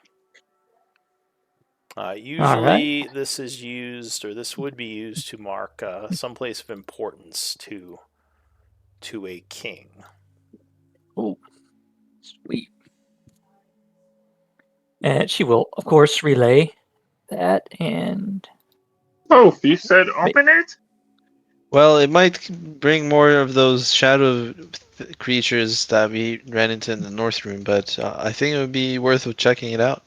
Usually, this is used, or this would be used to mark some place of importance to a king. Oh, sweet. And she will, of course, relay that. And Oh, you said open it? Well, it might bring more of those shadow creatures that we ran into in the North Room, but I think it would be worth checking it out.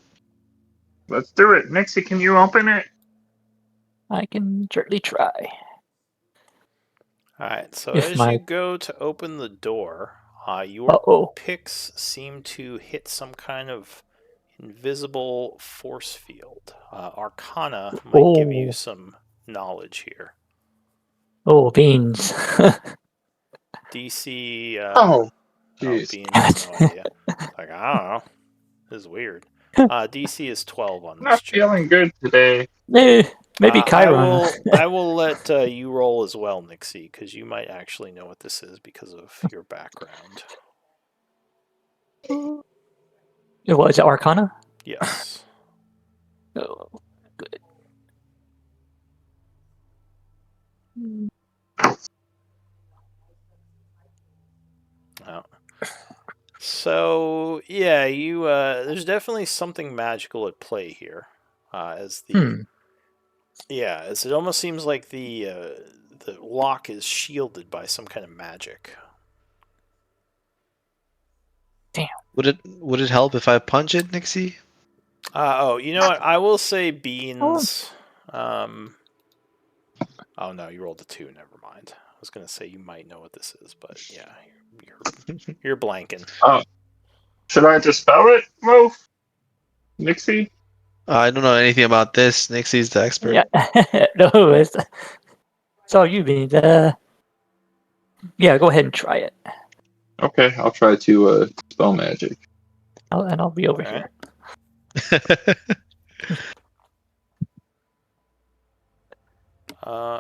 Let's do it. Nixie, can you open it? I can certainly try. Alright, so If as my- you go to open the door, your Uh-oh. picks seem to hit some kind of invisible force field. Arcana might give you Oh. some knowledge here. Oh, beans. DC. Oh, Oh, jeez. Beans has no idea. Like, I don't know. This is weird. DC is 12 on I'm this not check. feeling good today. Maybe Chiron. I will let you roll as well, Nixie, because you might actually know what this is because of your background. What is it, Arcana? Yes. Oh, good. Oh. So yeah, you there's definitely something magical at play here, as the as it almost seems like the lock is shielded by some kind of magic. Damn. Would it help if I punch it, Nixie? You know what? I will say Beans. Oh no, you rolled a 2. Never mind. I was gonna say you might know what this is, but yeah, you're blanking. Should I dispel it, Mo? Nixie? I don't know anything about this. Nixie's the expert. Yeah. No, it's all you, Beans. Yeah, go ahead and try it. Okay, I'll try to spell magic. I'll be over All right. here.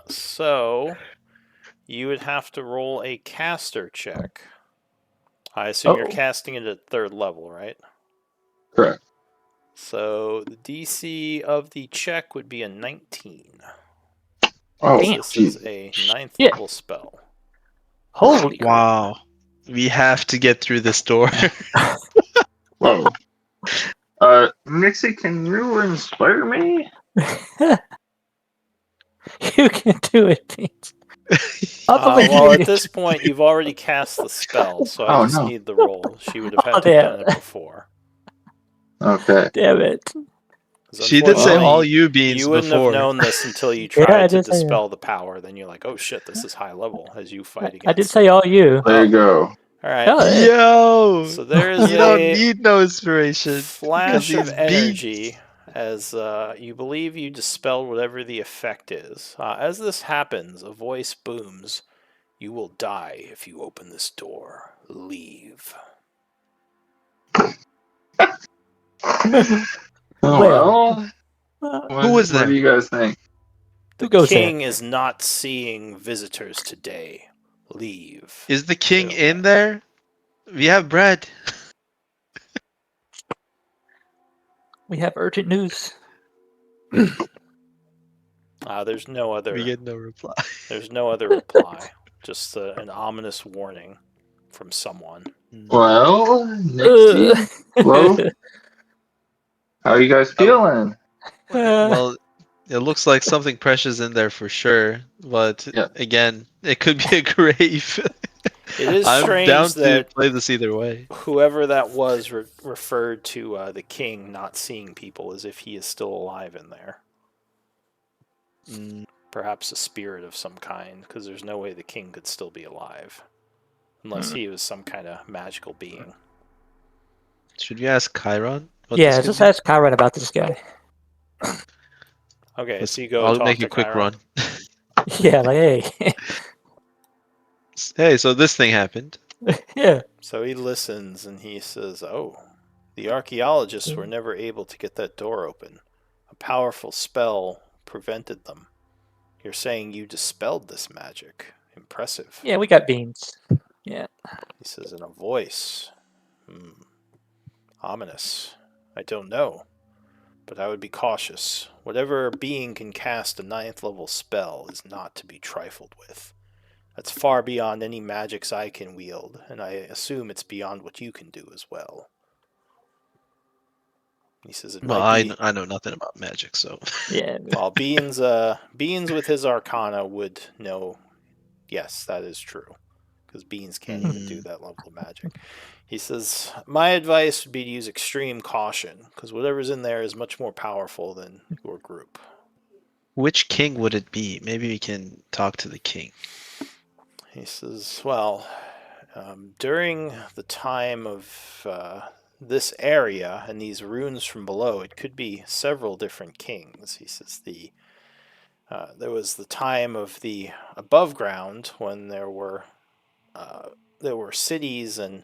So you would have to roll a caster check. I assume you're casting it at 3rd level, right? Correct. So the DC of the check would be a 19. Oh, Damn. This is a 9th level spell. Holy crap. Wow. We have to get through this door. Whoa. Nixie, can you inspire me? You can do it, Beans. Well, at this point, you've already cast the spell, so I Oh, just no. need the roll. She would have had Oh, to have damn. done it before. Okay. Damn it. 'Cause She did say unfortunately, all you beans you wouldn't before. have known this until you Yeah, I tried to did say that. dispel the power. Then you're like, oh shit, this is high level as you fight against I did it. say all you. There you go. All right. Oh, hey. Yo! So there is You don't a need no inspiration. flash because of these energy as you believe you dispelled whatever the effect is. As this happens, a voice booms, "You will die if you open this door. Leave." Oh, well, Who was what there? do you guys think? The Who goes there? king is not seeing visitors today. Leave. Is the king Go. in there? We have bread. We have urgent news. There's no other. We get no reply. There's no other reply. Just an ominous warning from someone. Well, Nixie, hello? How are you guys feeling? Well, it looks like something precious in there for sure, but Yeah. again, it could be a grave. It is I'm strange down to that play this either way. whoever that was referred to the king not seeing people as if he is still alive in there. Perhaps a spirit of some kind, because there's no way the king could still be alive. Unless he was some kind of magical being. Should we ask Chiron? Yeah, just ask Kyron about this guy. Okay, so you go I'll talk make to a quick Chiron. run. Yeah, like, hey. Hey, so this thing happened. Yeah. So he listens and he says, "Oh, the archaeologists were never able to get that door open. A powerful spell prevented them. You're saying you dispelled this magic. Impressive." Yeah, we got beans. Yeah. He says in a voice, ominous. "I don't know, but I would be cautious. Whatever being can cast a 9th level spell is not to be trifled with. That's far beyond any magics I can wield, and I assume it's beyond what you can do as well." He says it Well, might be... I know nothing about magic, so... Yeah. Well, Beans with his Arcana would know, yes, that is true. Because Beans can't even do that level of magic. He says, "My advice would be to use extreme caution, because whatever's in there is much more powerful than your group." Which king would it be? Maybe we can talk to the king. He says, "Well, during the time of this area and these runes from below, it could be several different kings." He says there was the time of the above ground when there were cities and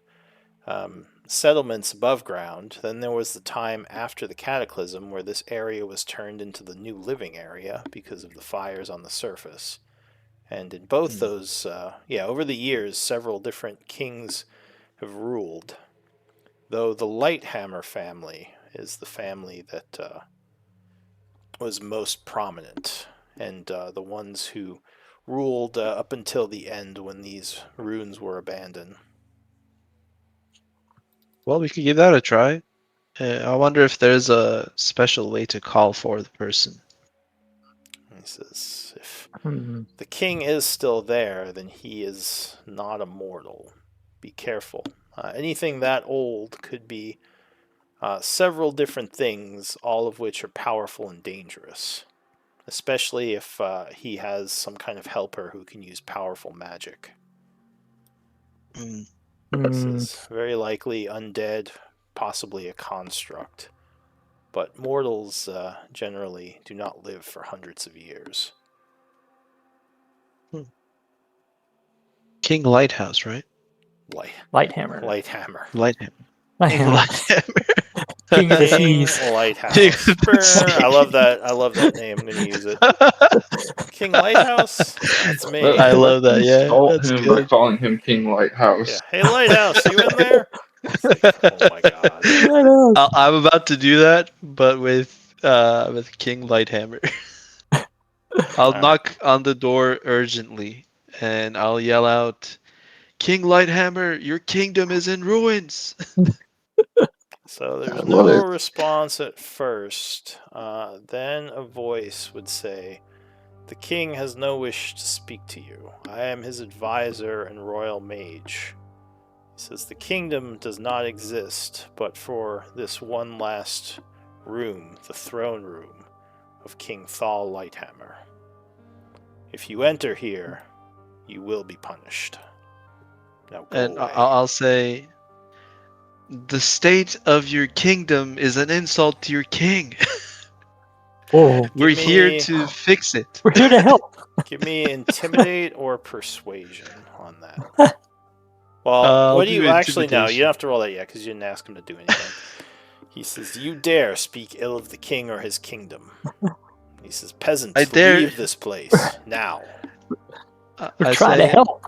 settlements above ground. Then there was the time after the cataclysm where this area was turned into the new living area because of the fires on the surface. And in both those, over the years, several different kings have ruled. Though the Lighthammer family is the family that was most prominent, and the ones who ruled up until the end when these runes were abandoned. Well, we could give that a try. I wonder if there's a special way to call for the person. He says, "If Hmm. the king is still there, then he is not a mortal. Be careful. Anything that old could be several different things, all of which are powerful and dangerous. Especially if he has some kind of helper who can use powerful magic. This is very likely undead, possibly a construct. But mortals generally do not live for hundreds of years." King Lighthouse, right? Lighthammer. Lighthammer. King of the King seas. Lighthouse. King of the seas. I love that name. I'm going to use it. King Lighthouse? That's me. I love that, yeah. Insult That's him by good. calling him King Lighthouse. Yeah. Hey, Lighthouse, you in there? It's like, oh my god. I'm about to do that, but with King Lighthammer. I'll knock on the door urgently, and I'll yell out, "King Lighthammer, your kingdom is in ruins!" So there's I love no it. response at first. Then a voice would say, "The king has no wish to speak to you. I am his advisor and royal mage." He says, "The kingdom does not exist but for this one last room, the throne room of King Thal Lighthammer. If you enter here, you will be punished. Now go And away." I'll say, "The state of your kingdom is an insult to your king. Whoa. We're Give here me- to fix it." We're here to help. Give me intimidate or persuasion on that. Well, I'll what do you do actually know? You intimidation. don't have to roll that yet because you didn't ask him to do anything. He says, "You dare speak ill of the king or his kingdom." He says, "Peasants, I dare- leave this place now." We're I trying to say, help.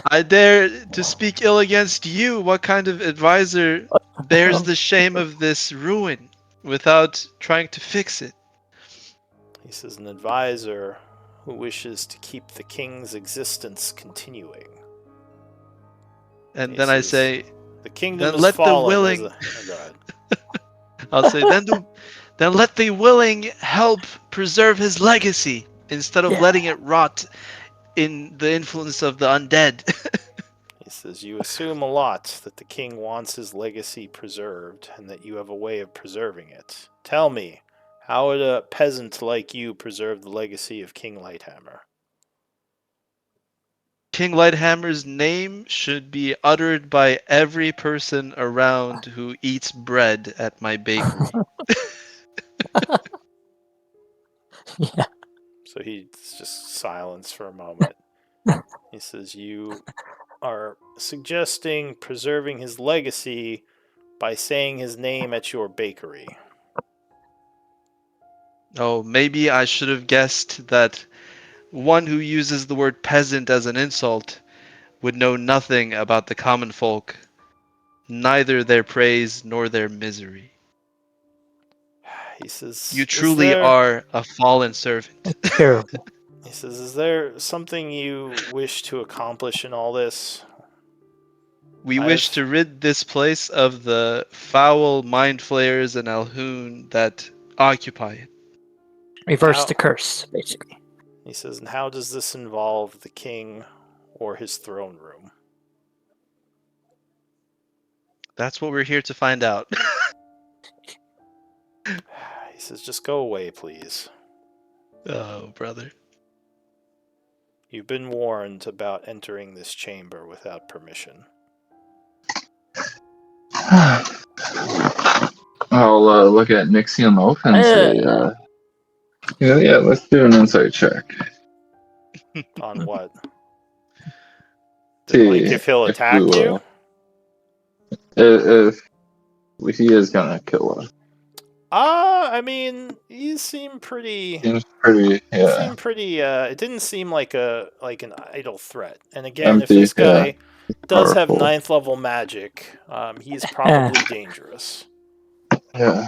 "I dare to speak ill against you. What kind of advisor bears the shame of this ruin without trying to fix it?" He says, "An advisor who wishes to keep the king's existence continuing." And He then I says, say, "The kingdom then is let the fallen willing- Oh, go ahead. I'll say, then let the willing help preserve his legacy instead of Yeah. letting it rot in the influence of the undead." He says, "You assume a lot that the king wants his legacy preserved and that you have a way of preserving it. Tell me, How would a peasant like you preserve the legacy of King Lighthammer? King Lighthammer's name should be uttered by every person around who eats bread at my bakery. Yeah. So he's just silence for a moment. He says, "You are suggesting preserving his legacy by saying his name at your bakery." Oh, maybe I should have guessed that one who uses the word peasant as an insult would know nothing about the common folk, neither their praise nor their misery. He says, You "Is truly there?" are a fallen servant. Terrible. He says, "Is there something you wish to accomplish in all this?" We I wish have- to rid this place of the foul mind flayers and Alhoon that occupy it. Reverse How- the curse, basically. He says, "And how does this involve the king or his throne room?" That's what we're here to find out. He says, "Just go away, please. Oh, brother. You've been warned about entering this chamber without permission." I'll look at Nixie and Loaf and say, yeah, let's do an insight check. On what? See Like if he'll attack you? If he is gonna kill us. I mean, you seem pretty. Seems pretty, yeah. Seem pretty. It didn't seem like an idle threat. And again, Empty, if this guy does have powerful. 9th level magic, he's probably dangerous. Yeah.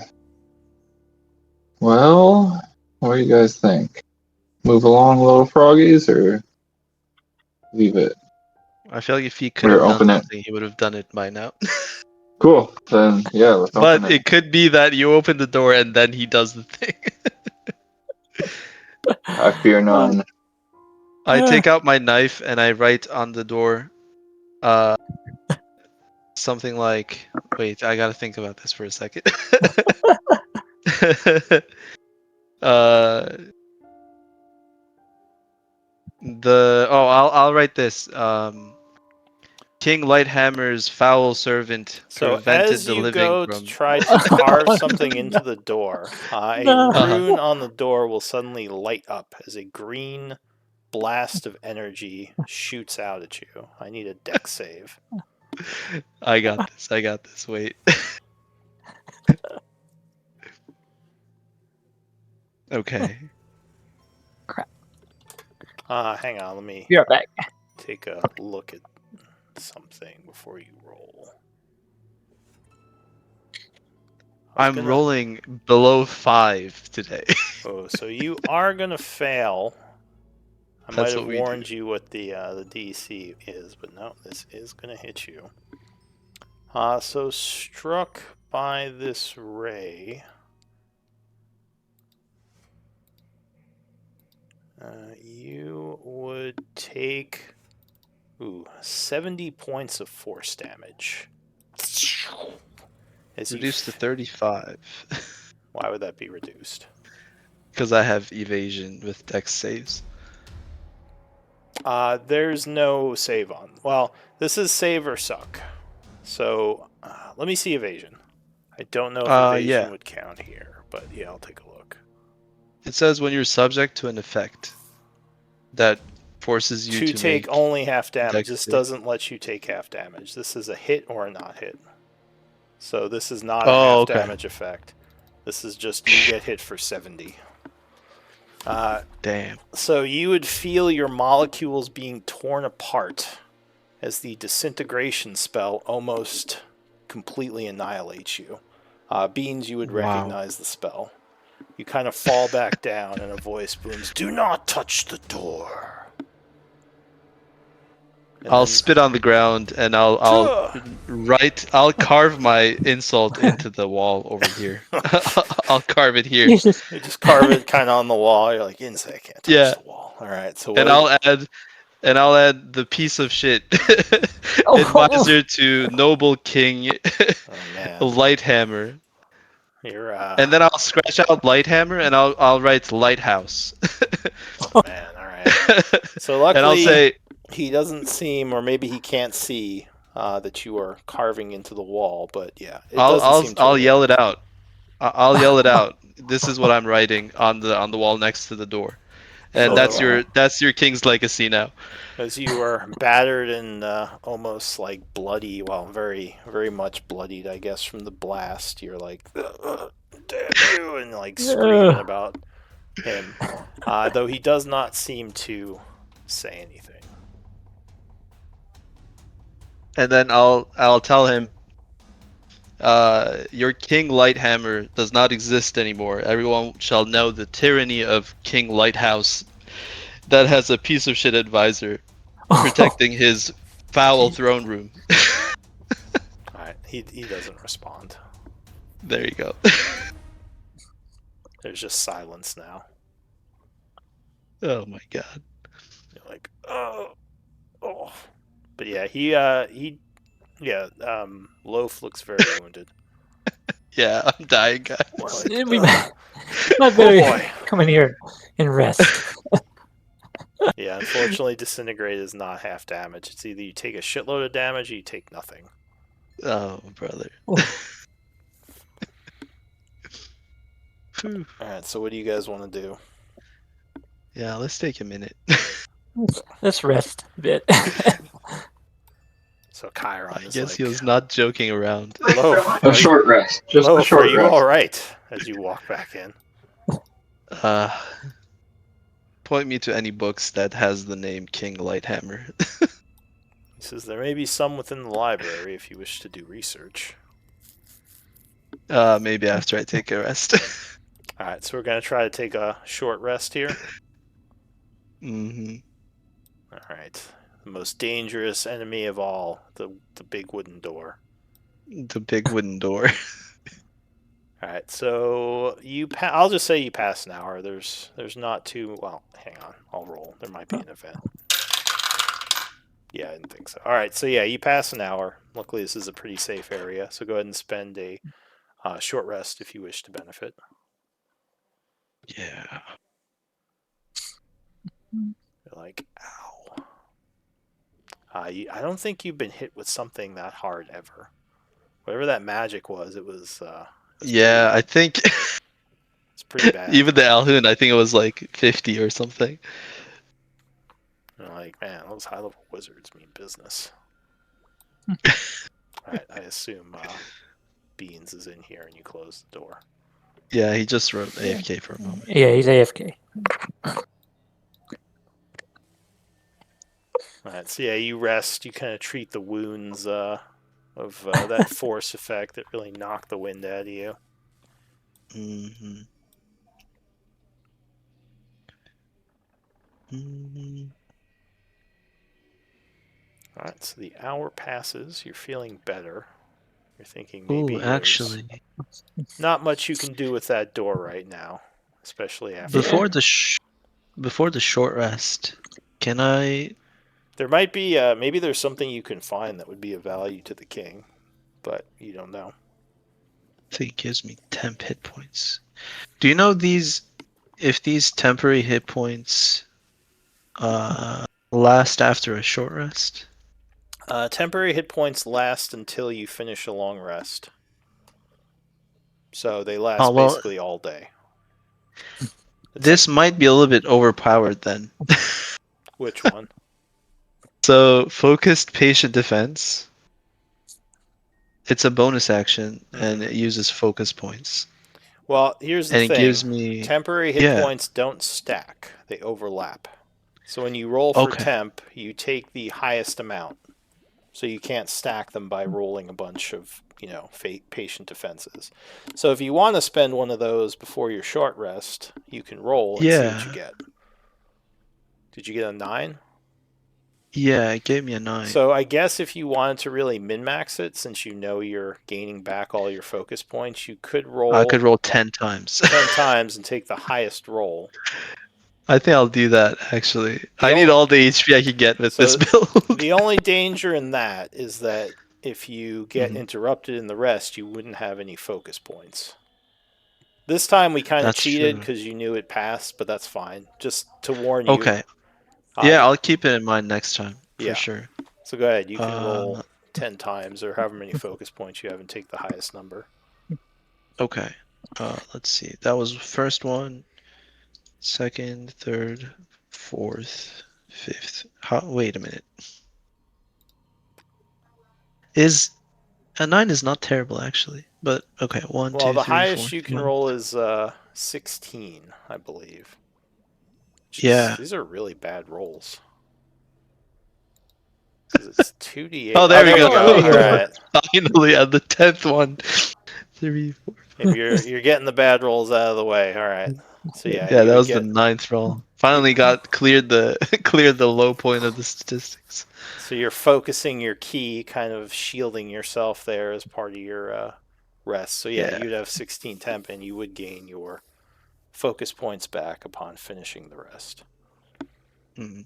Well, what do you guys think? Move along, little froggies, or leave it? I feel like if he could Or have done open it. something, he would have done it by now. Cool. Then yeah, let's But open it. it could be that you open the door and then he does the thing. I fear none. I take out my knife and I write on the door something like, wait, I gotta think about this for a second. I'll write this. King Lighthammer's foul servant So prevented as the you living go from. to try to carve something into the door, a No. rune on the door will suddenly light up as a green blast of energy shoots out at you. I need a dex save. I got this. I got this. Wait. Okay. Hang on, let me You're back. take a look at something before you roll. I'm rolling below 5 today. Oh, so you are gonna fail. I might That's have what we warned do. you what the DC is, but no, this is gonna hit you. So struck by this ray, you would take 70 points of force damage. Reduced to 35. Why would that be reduced? Because I have evasion with dex saves. There's no save on. Well, this is save or suck. So let me see evasion. I don't know if evasion would count here, but yeah, I'll take a look. It says when you're subject to an effect that forces you to take make only half damage. dex This save. doesn't let you take half damage. This is a hit or a not hit. So this is not a Oh, half okay. damage effect. This is just you get hit for 70. Damn. So you would feel your molecules being torn apart as the disintegration spell almost completely annihilates you. Beans, you would Wow. recognize the spell. You kind of fall back down and a voice booms, "Do not touch the door." And I'll then- spit on the ground and I'll carve my insult into the wall over here. I'll carve it here. Jesus. You just carve it kind of on the wall. You're like, "Insect can't touch Yeah. the wall." All right, so And what? I'll add the piece of shit. Oh. Advisor to noble king Oh man. Lighthammer. You're And then I'll scratch out Lighthammer and I'll write Lighthouse. oh man, all right. So and I'll luckily say he doesn't seem, or maybe he can't see that you are carving into the wall. But yeah, it doesn't seem to. I'll yell it out. I'll yell it out. This is what I'm writing on the wall next to the door. And So, that's your king's legacy now. as you are battered and almost like bloody, well, very, very much bloodied, I guess, from the blast, you're like, damn you, and like screaming about him. Though he does not seem to say anything. And then I'll tell him, your King Lighthammer does not exist anymore. Everyone shall know the tyranny of King Lighthouse that has a piece of shit advisor protecting his foul throne room. Alright, he doesn't respond. There you go. There's just silence now. Oh my god. You're like, oh. But yeah, Loaf looks very wounded. Yeah, I'm dying, guys. Like, We might better come in here and rest. Yeah, unfortunately, Disintegrate is not half damage. It's either you take a shitload of damage or you take nothing. Oh, brother. Alright, so what do you guys want to do? Yeah, let's take a minute. Let's rest a bit. So Chiron I is guess like, he was not joking around. Loaf, A short rest. Just Loaf, a short are you rest. alright? As you walk back in. Point me to any books that has the name King Lighthammer. He says, there may be some within the library if you wish to do research. Maybe after I take a rest. Alright, so we're going to try to take a short rest here. Mm-hmm. Alright. The most dangerous enemy of all, the big wooden door. The big wooden door. Alright, so I'll just say you pass an hour. There's not too, well, hang on, I'll roll. There might be an event. Yeah, I didn't think so. Alright, so yeah, you pass an hour. Luckily this is a pretty safe area, so go ahead and spend a short rest if you wish to benefit. Yeah. You're like, ow. I don't think you've been hit with something that hard ever. Whatever that magic was, it was Yeah, I think it's pretty bad. even the Alhoon, I think it was like 50 or something. You're like, man, those high level wizards mean business. Alright, I assume Beans is in here and you close the door. Yeah, he just wrote AFK for a moment. Yeah, he's AFK. Alright, so yeah, you rest, you kind of treat the wounds of that force effect that really knocked the wind out of you. Mm-hmm. Mm-hmm. Alright, so the hour passes, you're feeling better. You're thinking maybe Ooh, actually, not much you can do with that door right now, especially after before the short rest, can I? there might be maybe there's something you can find that would be of value to the king, but you don't know. I think it gives me temp hit points. Do you know these? If these temporary hit points last after a short rest? Temporary hit points last until you finish a long rest. So they last basically all day. This might be a little bit overpowered then. Which one? So, focused patient defense. It's a bonus action, and it uses focus points. Well, here's the and thing. It gives me temporary hit points don't stack; they overlap. So when you roll for temp, you take the highest amount. So you can't stack them by rolling a bunch of, patient defenses. So if you want to spend one of those before your short rest, you can roll and see what you get. Did you get a 9? Yeah, it gave me a 9. So I guess if you wanted to really min-max it, since you know you're gaining back all your focus points, you could roll... I could roll 10 times. 10 times and take the highest roll. I think I'll do that, actually. I need all the HP I can get with this build. The only danger in that is that if you get interrupted in the rest, you wouldn't have any focus points. This time we kind of That's cheated true. because you knew it passed, but that's fine. Just to warn you. Okay. Uh, Yeah, I'll keep it in mind next time for Yeah. sure. So go ahead. You can Uh, roll 10 times or however many focus points you have and take the highest number. Okay. Let's see. That was first one, second, third, fourth, fifth. Wait a minute. A 9 is not terrible actually, but okay. One, Well, two, the three, highest four. you can One. roll is 16, I believe. Yeah. These are really bad rolls. Because it's 2d8. Oh, there we you go. All right. Finally, at the 10th one. 3, 4. You're getting the bad rolls out of the way. All right. So yeah, Yeah, you that would was get. the 9th roll. Finally got cleared the low point of the statistics. So you're focusing your key, kind of shielding yourself there as part of your rest. So yeah, you'd have 16 temp, and you would gain your focus points back upon finishing the rest. Mm.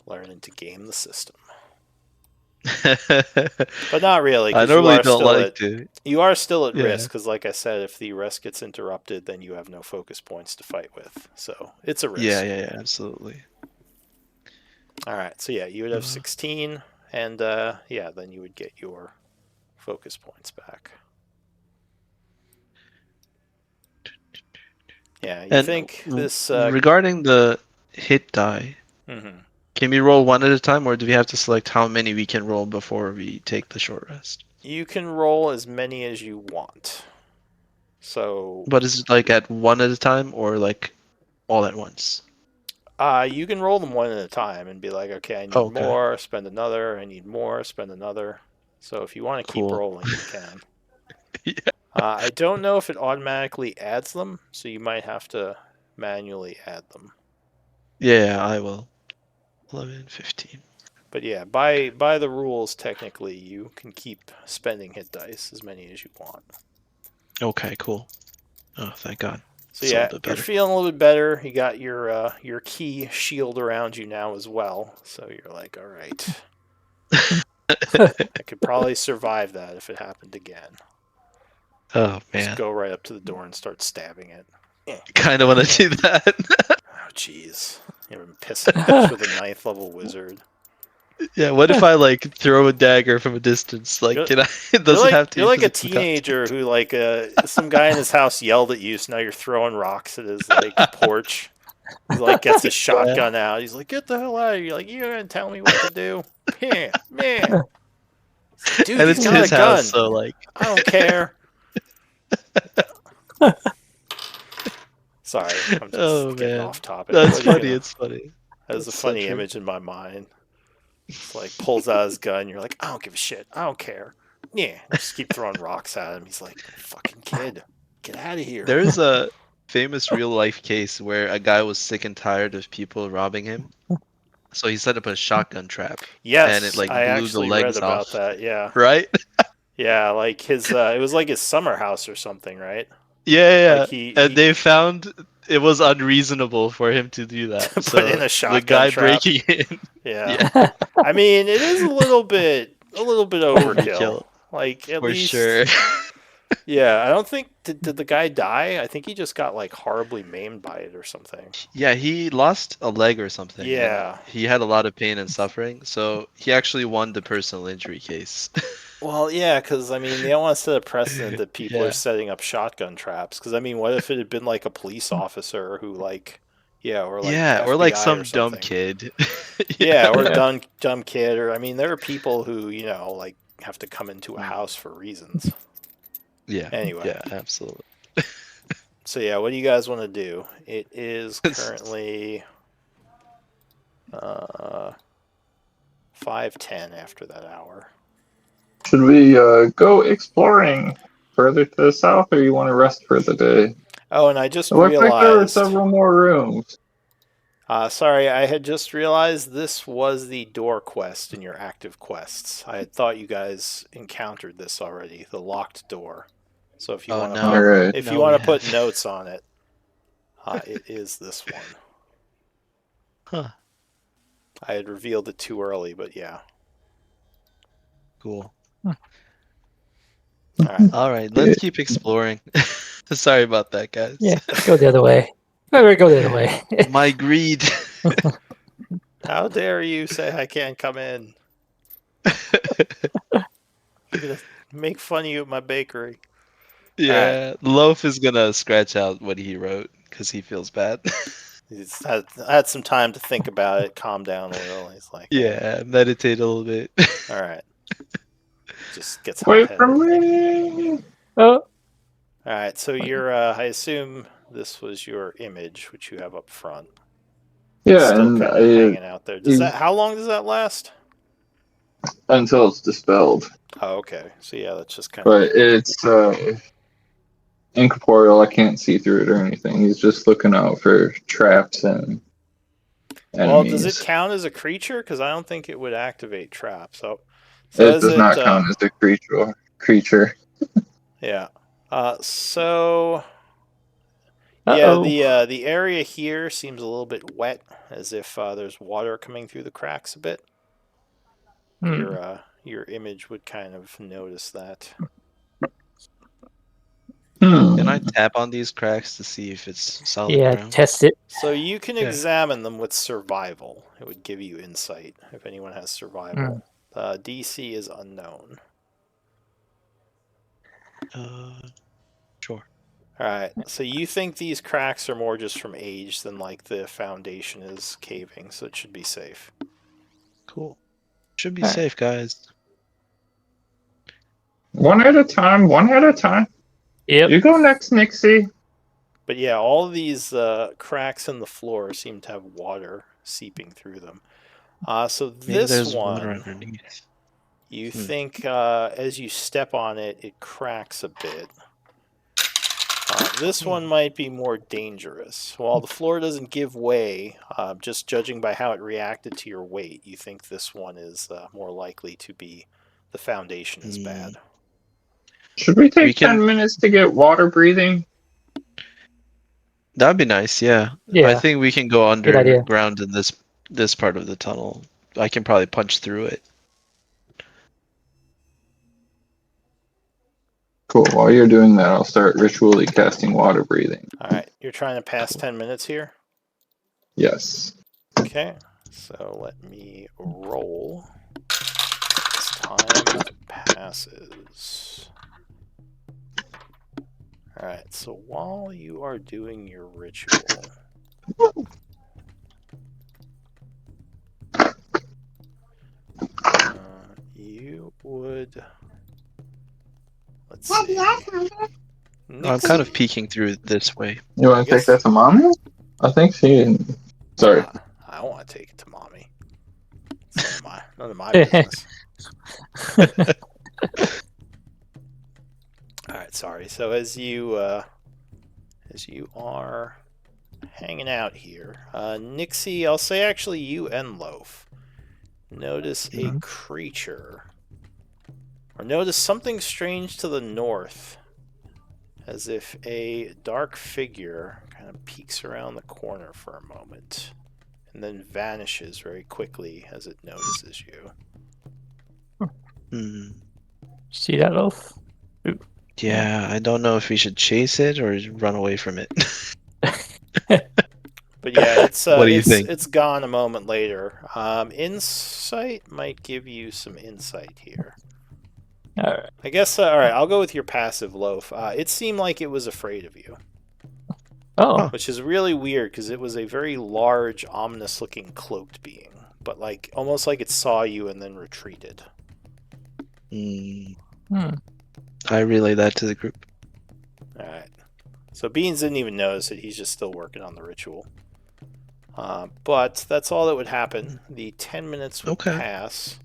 Learning to game the system, But but not really. I Because normally don't like to. You are still at Yeah. risk because, like I said, if the rest gets interrupted, then you have no focus points to fight with. So it's a risk. Yeah, absolutely. All right. So yeah, you would have 16, and then you would get your focus points back. Yeah, you And think this? regarding the hit die, can we roll one at a time, or do we have to select how many we can roll before we take the short rest? You can roll as many as you want. So. But is it like at one at a time, or like all at once? You can roll them one at a time and be like, okay, I need more, spend another. I need more, spend another. So if you want to keep rolling, you can. Yeah. I don't know if it automatically adds them, so you might have to manually add them. Yeah, I will. 11, 15. But yeah, by the rules, technically, you can keep spending hit dice as many as you want. Okay, cool. Oh, thank God. So yeah, you're feeling a little bit better. You got your key shield around you now as well. So you're like, all right. I could probably survive that if it happened again. Oh, man. Just go right up to the door and start stabbing it. Kind of want to do that. Oh, jeez. You've been pissing off with a 9th level wizard. Yeah, what if I like throw a dagger from a distance? Like, does it have to? You're like a teenager who like some guy in his house yelled at you, so now you're throwing rocks at his like porch. He like gets his shotgun out. He's like, "Get the hell out of here!" You're like, "You're gonna tell me what to do, man." Dude, and he's it's got his a gun. House, so like, I don't care. Sorry, I'm just getting off topic. That's funny. It's funny. That was a funny image in my mind. It's like pulls out his gun. You're like, I don't give a shit. I don't care. Yeah, just keep throwing rocks at him. He's like, fucking kid, get out of here. There's a famous real life case where a guy was sick and tired of people robbing him, so he set up a shotgun trap. Yes, and it like I blew actually the legs read about off. that. Yeah, right. Yeah, like his it was like his summer house or something, right? Yeah. Like they found it was unreasonable for him to do that. To so put in a shotgun the guy trap. breaking in. Yeah. I mean, it is a little bit overkill. Like at for least. Sure. Yeah, I don't think did the guy die? I think he just got like horribly maimed by it or something. Yeah, he lost a leg or something. Yeah. He had a lot of pain and suffering, so he actually won the personal injury case. Well, yeah, because I mean, they don't want to set a precedent that people are setting up shotgun traps. Because I mean, what if it had been like a police officer who, like, or like or like FBI some or dumb kid. Or a dumb kid, or I mean, there are people who like have to come into a house for reasons. Yeah. Anyway. Yeah, absolutely. So yeah, what do you guys want to do? It is currently 5:10 after that hour. Should we go exploring further to the south, or you want to rest for the day? Oh, and I just realized... realized... like there were several more rooms. Sorry, I had just realized this was the door quest in your active quests. I had thought you guys encountered this already, the locked door. So if you want to put notes on it, it is this one. Huh. I had revealed it too early, but yeah. Cool. All right. All right, let's keep exploring. Sorry about that, guys. Yeah, go the other way. Go the other way. My greed. How dare you say I can't come in? I'm gonna make fun of you at my bakery. Yeah, Loaf is gonna scratch out what he wrote because he feels bad. He's had some time to think about it, calm down a little. He's like, Yeah, meditate a little bit. all right. Just gets Wait hot-headed. for me. Oh, All right, so you're. I assume this was your image, which you have up front. Yeah, Still and kind of hanging out there. Does that? How long does that last? until it's dispelled. Oh, okay. So yeah, that's just kind But of. it's incorporeal. I can't see through it or anything. He's just looking out for traps and Well, enemies. does it count as a creature? Because I don't think it would activate traps. So It is does it? not count as a creature. Yeah. So yeah, uh-oh. the area here seems a little bit wet, as if there's water coming through the cracks a bit. Hmm. Your image would kind of notice that. Can I Hmm. tap on these cracks to see if it's solid Yeah, ground? test it. So you can Yeah. examine them with survival. It would give you insight if anyone has survival. DC is unknown. Sure. All right. So you think these cracks are more just from age than like the foundation is caving, so it should be safe. Cool. Should be Alright. safe, guys. One at a time. One at a time. Yep. You go next, Nixie. But yeah, all of these cracks in the floor seem to have water seeping through them. So Maybe this there's water one, underneath. you think as you step on it, it cracks a bit. This one might be more dangerous. While the floor doesn't give way, just judging by how it reacted to your weight, you think this one is more likely to be the foundation is bad. Should we take We can- 10 minutes to get water breathing? That'd be nice, yeah. Yeah. I think we can go Good idea. underground in this part of the tunnel. I can probably punch through it. Cool. While you're doing that, I'll start ritually casting water breathing. All right, you're trying to pass 10 minutes here? Yes. Okay, so let me roll. As time passes. Alright, so while you are doing your ritual, you would. Let's see. I'm kind of peeking through this way. You want to take that to mommy? I think she. Sorry. I don't want to take it to mommy. It's none of my business. All right, sorry. So as you are hanging out here, Nixie, I'll say actually you and Loaf notice a creature, or notice something strange to the north, as if a dark figure kind of peeks around the corner for a moment, and then vanishes very quickly as it notices you. See that, Loaf? Yeah, I don't know if we should chase it or run away from it. But yeah, it's What do you think? It's gone a moment later. Insight might give you some insight here. All right. I guess. All right, I'll go with your passive, Loaf. It seemed like it was afraid of you, Oh. which is really weird because it was a very large, ominous-looking cloaked being, but like almost like it saw you and then retreated. I relay that to the group. All right. So Beans didn't even notice it. He's just still working on the ritual. But that's all that would happen. The 10 minutes would pass,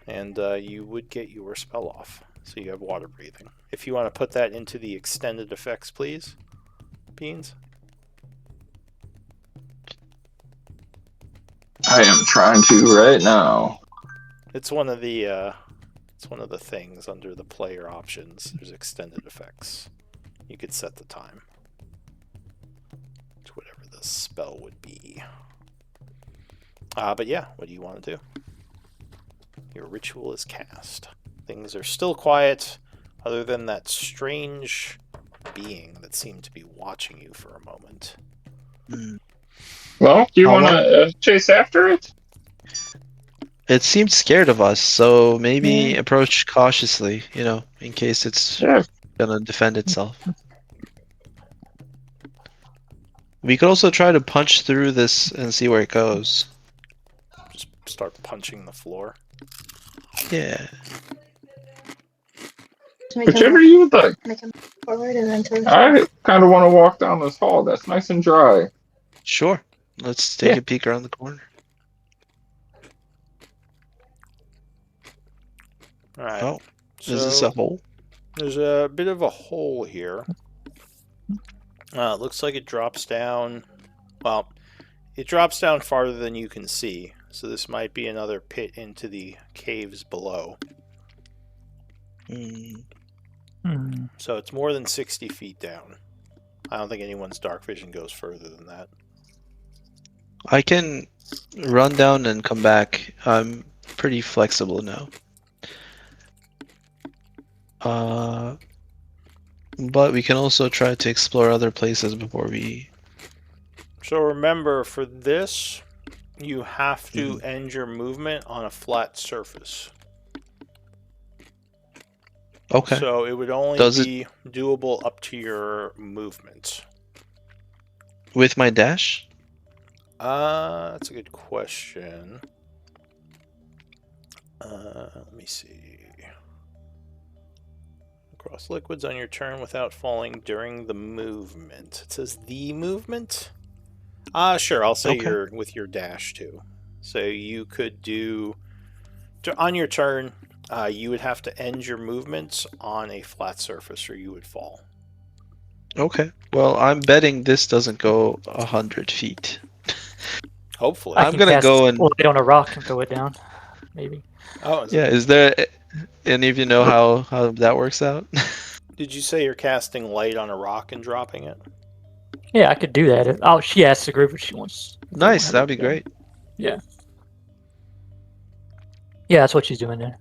and you would get your spell off. So you have water breathing. If you want to put that into the extended effects, please, Beans. I am trying to right now. It's one of the things under the player options. There's extended effects. You could set the time to whatever the spell would be. But yeah, what do you want to do? Your ritual is cast. Things are still quiet, other than that strange being that seemed to be watching you for a moment. Well, do you How want long- to chase after it? It seemed scared of us, so maybe approach cautiously, in case it's Yeah. gonna defend itself. We could also try to punch through this and see where it goes. Just start punching the floor. Yeah. Whichever you would like. Make him forward and then turn. I kind of want to walk down this hall. That's nice and dry. Sure. Let's take Yeah. a peek around the corner. All right. Oh, So is this a hole? there's a bit of a hole here. It looks like it drops down. Well, it drops down farther than you can see. So this might be another pit into the caves below. Hmm. So it's more than 60 feet down. I don't think anyone's dark vision goes further than that. I can run down and come back. I'm pretty flexible now. But we can also try to explore other places before we... So remember, for this, you have to end your movement on a flat surface. Okay. So it would only Does it- be doable up to your movement. With my dash? That's a good question. Let me see. Cross liquids on your turn without falling during the movement. It says the movement? Sure, I'll say Okay. with your dash too. So you could do... On your turn, you would have to end your movements on a flat surface or you would fall. Okay. Well, I'm betting this doesn't go 100 feet. Hopefully. I I'm can gonna cast go and- light on a rock and throw it down. Maybe. Oh, is Yeah, it? is there... Any of you know how that works out? Did you say you're casting light on a rock and dropping it? Yeah, I could do that. She asked the group if she wants. if they Nice, want that'd to be do great. that. Yeah, that's what she's doing there.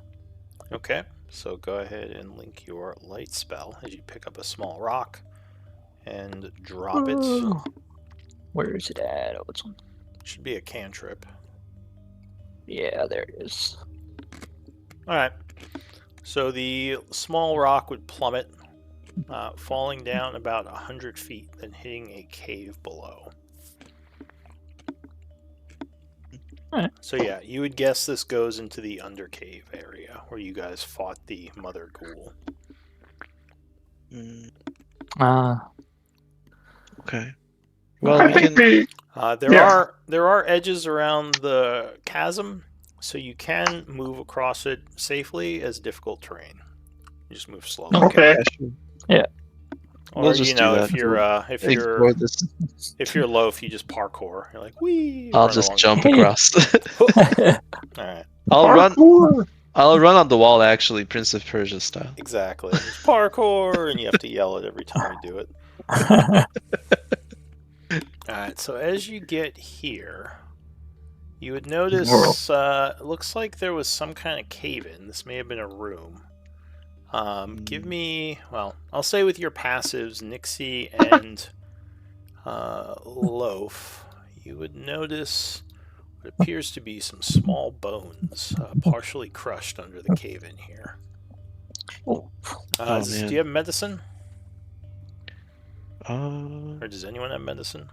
Okay, so go ahead and link your light spell as you pick up a small rock and drop it. Oh. Where is it at? Oh, it's on. Should be a cantrip. Yeah, there it is. Alright, so the small rock would plummet, falling down about 100 feet, then hitting a cave below. Alright. So yeah, you would guess this goes into the undercave area where you guys fought the mother ghoul. Mm, I okay. Well, we think can... There are edges around the chasm, so you can move across it safely as difficult terrain. You just move slowly. Okay. Yeah, sure. Or We'll just do if that. you're Explore this. if you're loaf, you just parkour. You're like, wee. I'll run just along. jump across. All right, I'll run Parkour. on the wall, actually, Prince of Persia style. exactly. It's parkour, and you have to yell it every time you do it. All right, so as you get here, you would notice it looks like there was some kind of cave-in. This may have been a room. Give me, well, I'll say with your passives, Nixie and Loaf, you would notice what appears to be some small bones, partially crushed under the cave-in here. Oh, Do man. you have medicine? Uh, Or does anyone have medicine?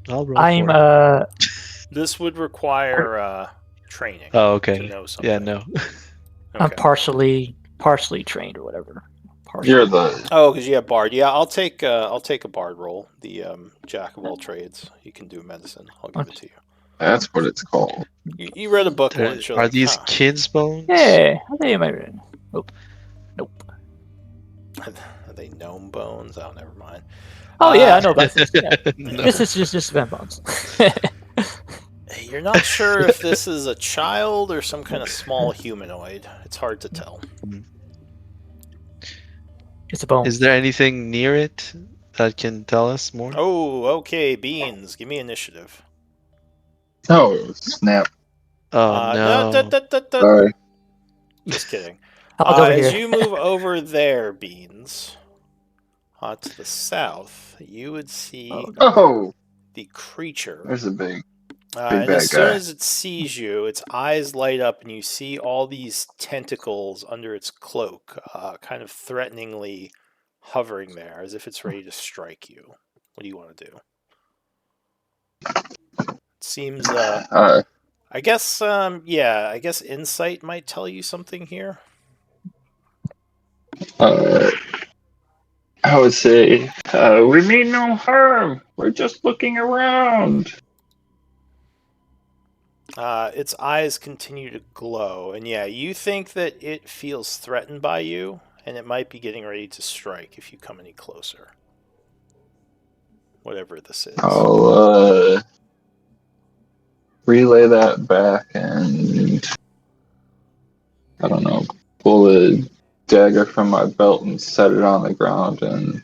I'll roll I'm for it. This would require training Oh, to okay. know something. Yeah, no. I'm Okay. partially trained or whatever. Partially. You're the Oh, because you have bard. Yeah, I'll take a bard roll. The jack of all trades. You can do medicine. I'll give it to you. That's what it's called. You read a book There- once. You're are like, these huh. kids' bones? Yeah, I think I might be. Nope. Are they gnome bones? Oh, never mind. Oh yeah, I know about this. Yeah. No. This is just vent bones. You're not sure if this is a child or some kind of small humanoid. It's hard to tell. It's a bone. Is there anything near it that can tell us more? Oh, okay. Beans. Give me initiative. Oh, snap. Oh, no. Sorry. Just kidding. I'll go over As here. you move over there, Beans, To the south, you would see Oh, the creature. there's a big And bad as soon guy. as it sees you, its eyes light up, and you see all these tentacles under its cloak, kind of threateningly hovering there, as if it's ready to strike you. What do you want to do? It seems, Uh, I guess, I guess insight might tell you something here. uh, I would say, we mean no harm. We're just looking around. Its eyes continue to glow, and yeah, you think that it feels threatened by you, and it might be getting ready to strike if you come any closer. Whatever this is. I'll relay that back and I don't know, pull a dagger from my belt and set it on the ground and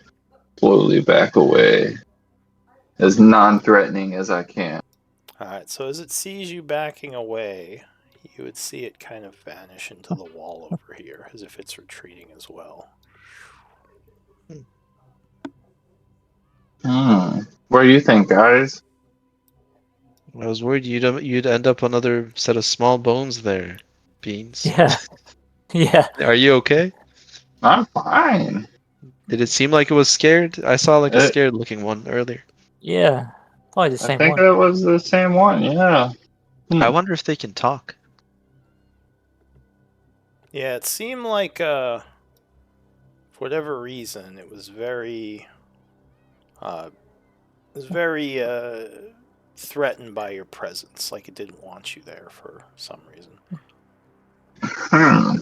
slowly back away as non-threatening as I can. Alright, so as it sees you backing away, you would see it kind of vanish into the wall over here, as if it's retreating as well. What do you think, guys? I was worried you'd end up another set of small bones there, Beans. Yeah. Yeah. Are you okay? I'm fine. Did it seem like it was scared? I saw like a It- scared looking one earlier. Yeah. Probably the I same think one. it was the same one, yeah. I wonder if they can talk. Yeah, it seemed like, for whatever reason, it was very, threatened by your presence, like it didn't want you there for some reason. Hmm.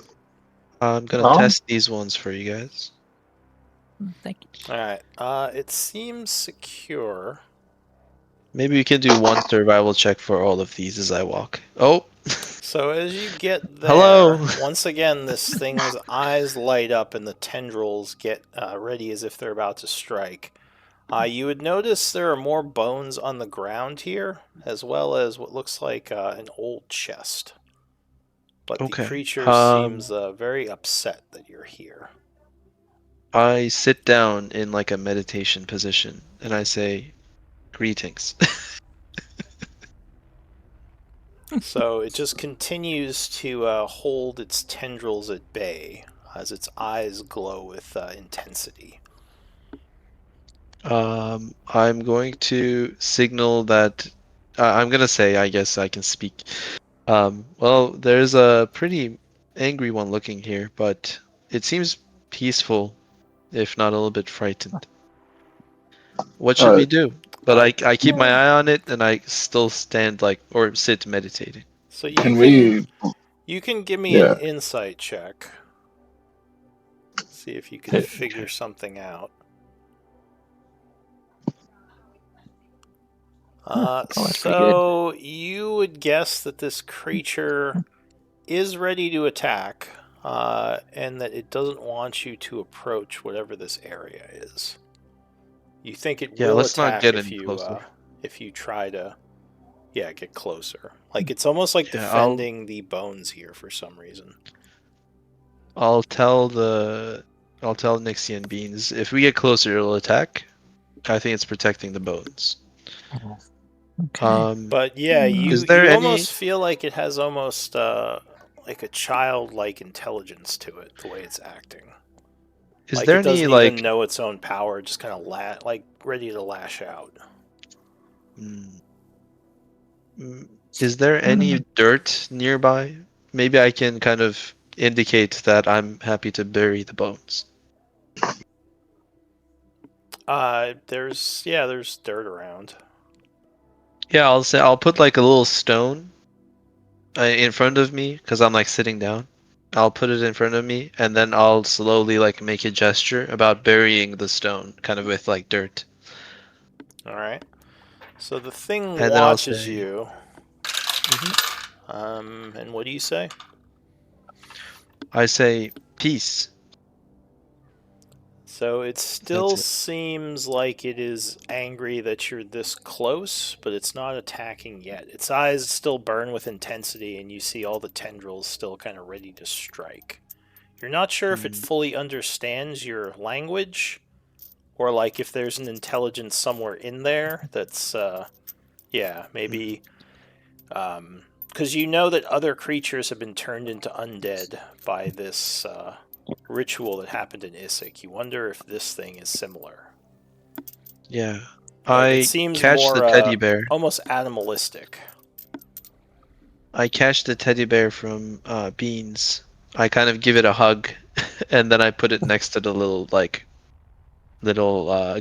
I'm gonna Oh. test these ones for you guys. Thank you. Alright, it seems secure. Maybe we can do one survival check for all of these as I walk. Oh! So as you get there, Hello. once again, this thing's eyes light up and the tendrils get ready as if they're about to strike. You would notice there are more bones on the ground here, as well as what looks like an old chest. But the Okay. creature seems very upset that you're here. I sit down in like a meditation position and I say, "Greetings." So it just continues to hold its tendrils at bay as its eyes glow with intensity. I'm going to signal that I'm gonna say, I guess I can speak. Well, there's a pretty angry one looking here, but it seems peaceful, if not a little bit frightened. What should we do? But I keep my eye on it and I still stand like or sit meditating. So you can give me an insight check. See if you can figure something out. So you would guess that this creature is ready to attack, and that it doesn't want you to approach whatever this area is. You think it will let's not attack get if any you closer. if you try to get closer. Like it's almost like Yeah, defending the bones here for some reason. I'll tell Nixian Beans if we get closer it'll attack. I think it's protecting the bones. Okay. But yeah, Is there you any... almost feel like it has almost like a childlike intelligence to it, the way it's acting. Is Like there it doesn't any like even know its own power, just kind of like ready to lash out. Is there any dirt nearby? Maybe I can kind of indicate that I'm happy to bury the bones. There's dirt around. Yeah, I'll put like a little stone in front of me because I'm like sitting down. I'll put it in front of me and then I'll slowly like make a gesture about burying the stone, kind of with like dirt. All right. So the thing And then I'll watches say, you. And what do you say? I say peace. So it still seems like it is angry that you're this close, but it's not attacking yet. Its eyes still burn with intensity, and you see all the tendrils still kind of ready to strike. You're not sure if it fully understands your language, or like if there's an intelligence somewhere in there that's maybe because you know that other creatures have been turned into undead by this ritual that happened in Isik. You wonder if this thing is similar. Yeah. But it I seems catch the more teddy bear. almost animalistic. I catch the teddy bear from Beans. I kind of give it a hug, and then I put it next to the little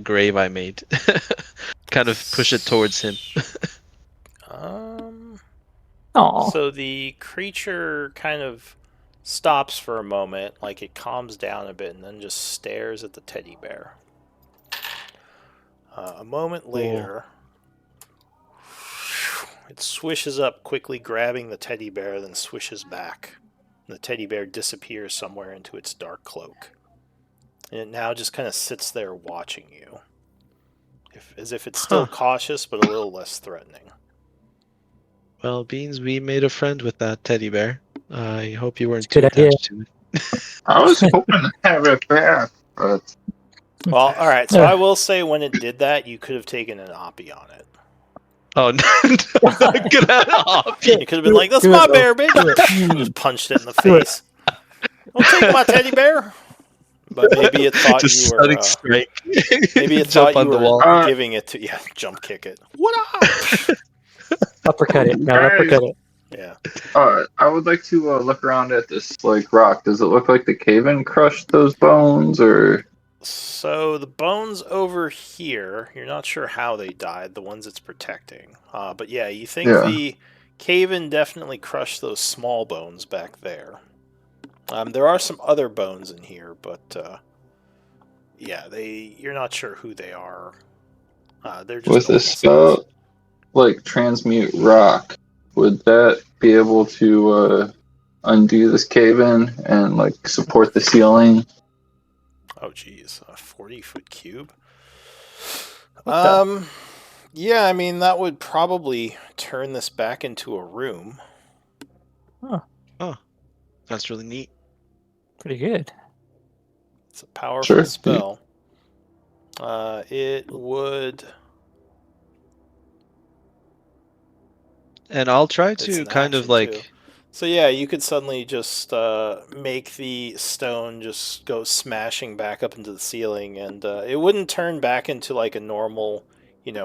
grave I made. Kind of push it towards him. Oh, So the creature kind of stops for a moment, like it calms down a bit, and then just stares at the teddy bear. A moment later, it swishes up, quickly grabbing the teddy bear, then swishes back. And the teddy bear disappears somewhere into its dark cloak. And it now just kind of sits there watching you. As if it's still cautious, but a little less threatening. Well, Beans, we made a friend with that teddy bear. I hope you weren't It's a too good idea. attached to it. I was hoping to have it back, but Well, alright, so I will say when it did that, you could have taken an oppie on it. Oh, no. Get out. You could have been like, that's Do my it, bear, bitch! do it. Just punched it in the Do it. face. Don't take my teddy bear! But maybe it thought Just you were... stunning strike. maybe it Jump thought on you the were wall. giving it to... Yeah, jump kick it. What up? Uppercut it. No, Guys. uppercut it. Yeah. I would like to look around at this rock. Does it look like the cave-in crushed those bones, or? So the bones over here, you're not sure how they died, the ones it's protecting. But yeah, you think the cave-in definitely crushed those small bones back there. There are some other bones in here, but you're not sure who they are. They're just With a normal spell bones. like transmute rock, would that be able to undo this cave-in and support the ceiling? Oh, geez, a 40-foot cube. What Yeah, I mean that would probably turn this back into a room. That's really neat. Pretty good. It's a powerful Sure. spell. It would. And I'll try It's to an kind of action, too. So yeah, you could suddenly just make the stone just go smashing back up into the ceiling, and it wouldn't turn back into like a normal,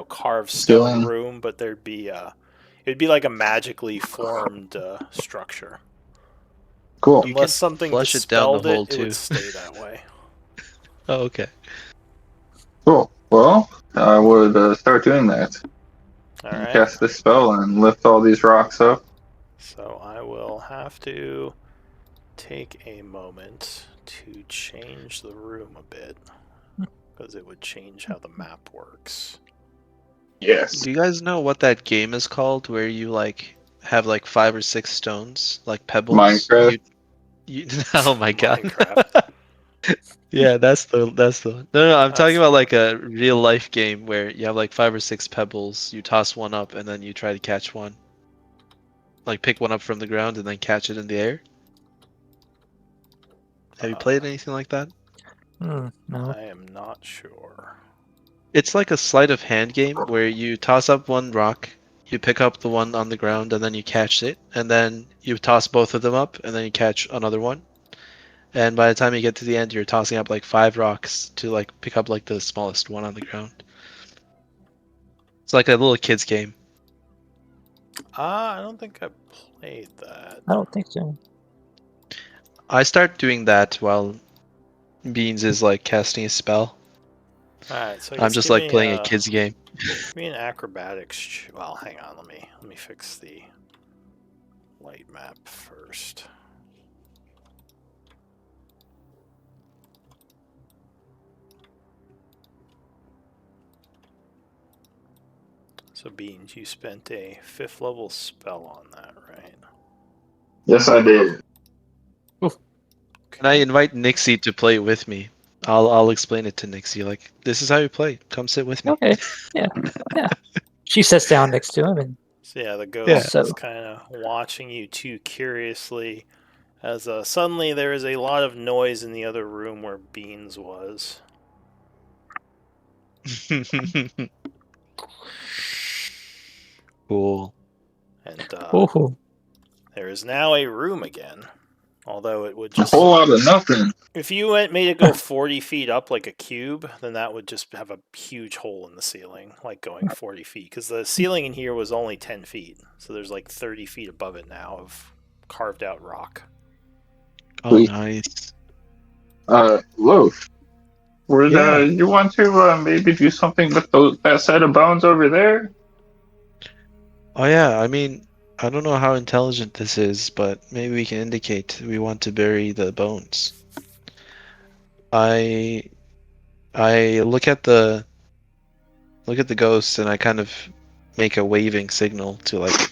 carved stone Ceiling. room, but it'd be like a magically formed structure. Cool. You Unless can something flush it down the dispelled hole, it, it would too. stay that way. Oh, okay. Cool. Well, I would start doing that. All right. Cast this spell and lift all these rocks up. So I will have to take a moment to change the room a bit, because it would change how the map works. Yes. Do you guys know what that game is called where you have 5 or 6 stones, like pebbles? Minecraft? Oh my god. Minecraft. Yeah, that's the one. No, I'm talking That's about a real life game where you have 5 or 6 pebbles, you toss one up and then you try to catch one. Like pick one up from the ground and then catch it in the air. Have you played anything like that? No. I am not sure. It's like a sleight of hand game where you toss up one rock, you pick up the one on the ground and then you catch it, and then you toss both of them up and then you catch another one. And by the time you get to the end, you're tossing up 5 rocks to pick up the smallest one on the ground. It's like a little kid's game. I don't think I played that. I don't think so. I start doing that while Beans is casting a spell. Alright, so I I'm guess just give me, playing a kid's game. give me an acrobatics. Well, hang on, let me fix the light map first. So Beans, you spent a 5th level spell on that, right? Yes, I did. And I invite Nixie to play with me. I'll explain it to Nixie. This is how you play. Come sit with me. Okay. Yeah. She sits down next to him, and So yeah, the ghost Yeah. is kind of watching you too curiously, as suddenly there is a lot of noise in the other room where Beans was. Cool. And Ooh. there is now a room again. Although it would A just... whole lot of nothing. If you made it go 40 feet up like a cube, then that would just have a huge hole in the ceiling, like going 40 feet. Because the ceiling in here was only 10 feet. So there's like 30 feet above it now of carved out rock. Oh, Sweet. nice. Loaf. Would Yeah. you want to maybe do something with that set of bones over there? Oh, yeah. I mean, I don't know how intelligent this is, but maybe we can indicate we want to bury the bones. I look at the ghost and I kind of make a waving signal to like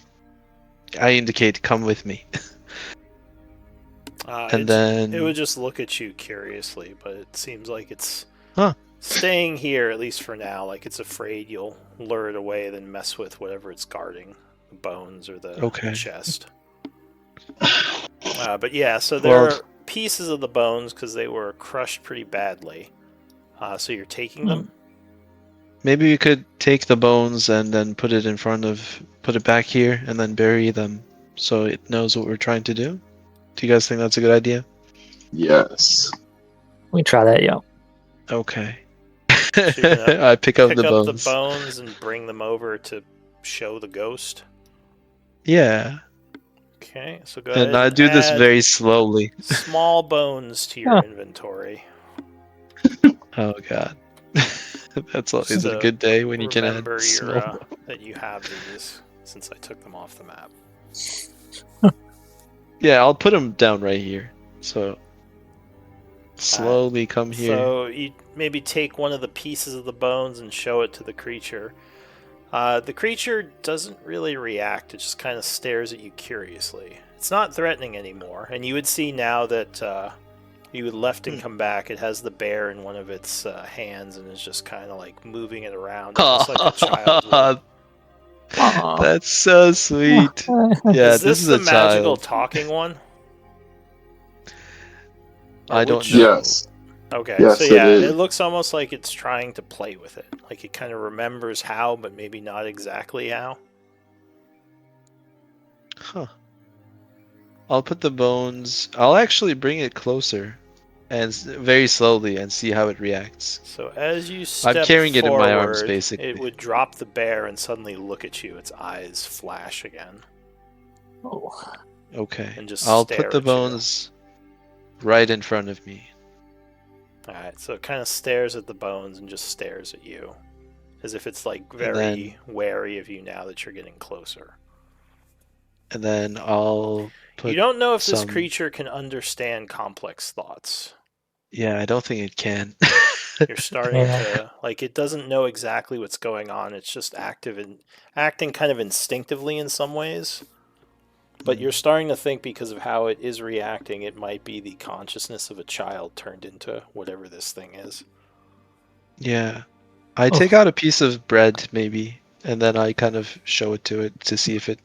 I indicate come with me. And then It would just look at you curiously, but it seems like it's Huh. staying here, at least for now. Like it's afraid you'll lure it away, then mess with whatever it's guarding, the bones or the Okay. chest. But yeah, so there Well, are pieces of the bones because they were crushed pretty badly. So you're taking them? maybe we could take the bones and then put it back here and then bury them so it knows what we're trying to do. Do you guys think that's a good idea? Yes. We can try that, yeah. Okay. So you're gonna I pick up pick the up bones. the bones and bring them over to show the ghost. Yeah. Okay, so go ahead And I and do this add very slowly. small bones to your Huh. inventory. Oh god. That's always So a good day when you can add remember small. that you have these since I took them off the map. Yeah, I'll put them down right here. So slowly come here. So you maybe take one of the pieces of the bones and show it to the creature. The creature doesn't really react. It just kind of stares at you curiously. It's not threatening anymore. And you would see now that you had left and come back, it has the bear in one of its hands and is just kind of like moving it around, just like a child would. Aw. That's so sweet. Yeah, Is this is the a magical child. talking one? Or I would don't you- know. Yes. Okay, Yes, so it yeah, is. it looks almost like it's trying to play with it. Like it kind of remembers how, but maybe not exactly how. Huh. I'll put the bones. I'll actually bring it closer and very slowly and see how it reacts. So as you step I'm carrying it in my arms, forward, basically. it would drop the bear and suddenly look at you. Its eyes flash again. Oh. Okay. And just I'll stare put the at you. bones right in front of me. Alright, so it kind of stares at the bones and just stares at you. As if it's like very wary of you now that you're getting closer. And then I'll put You don't know if this some- creature can understand complex thoughts. Yeah, I don't think it can. You're starting Yeah. to like it doesn't know exactly what's going on. It's just active and acting kind of instinctively in some ways. But you're starting to think because of how it is reacting, it might be the consciousness of a child turned into whatever this thing is. Yeah. I Oh. take out a piece of bread, maybe, and then I kind of show it to it to see if it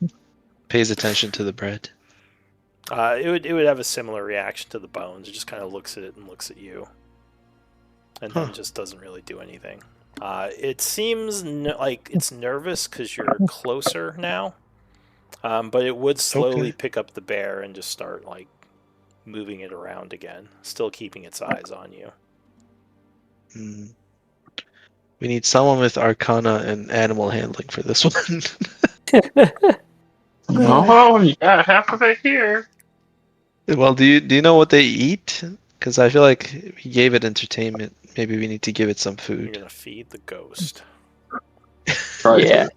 pays attention to the bread. It would have a similar reaction to the bones. It just kind of looks at it and looks at you, and then Huh. just doesn't really do anything. It seems like it's nervous because you're closer now, but it would slowly Okay. pick up the bear and just start like moving it around again, still keeping its eyes on you. Hmm. We need someone with Arcana and animal handling for this one. Oh, you got half of it here. Well, do you know what they eat? Because I feel like we gave it entertainment. Maybe we need to give it some You're food. gonna feed the ghost. Try Yeah. to.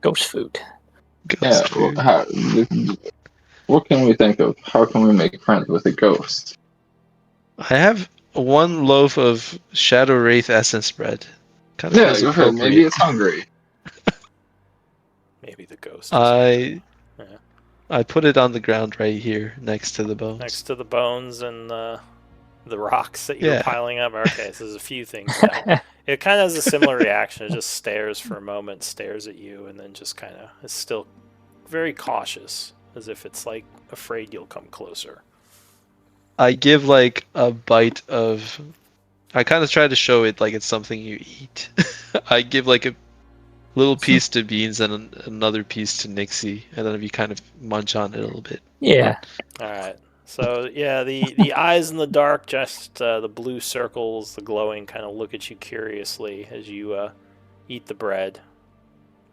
Ghost food. Yeah. Ghost Well, food. what can we think of? How can we make friends with a ghost? I have one loaf of Shadow Wraith essence bread. Kind of Yeah, feels go ahead. Maybe appropriate. it's hungry. Maybe the ghost. Is hungry. I put it on the ground right here next to the bones. Next to the bones and the rocks that you're Yeah. piling up. Okay, so there's a few things now. It kind of has a similar reaction. It just stares for a moment, stares at you, and then just kind of is still very cautious, as if it's like afraid you'll come closer. I give like a bite of I kind of try to show it like it's something you eat. I give like a little piece to Beans and another piece to Nixie, and then we kind of munch on it a little bit. Yeah. All right. So yeah, the eyes in the dark, just the blue circles, the glowing, kind of look at you curiously as you eat the bread.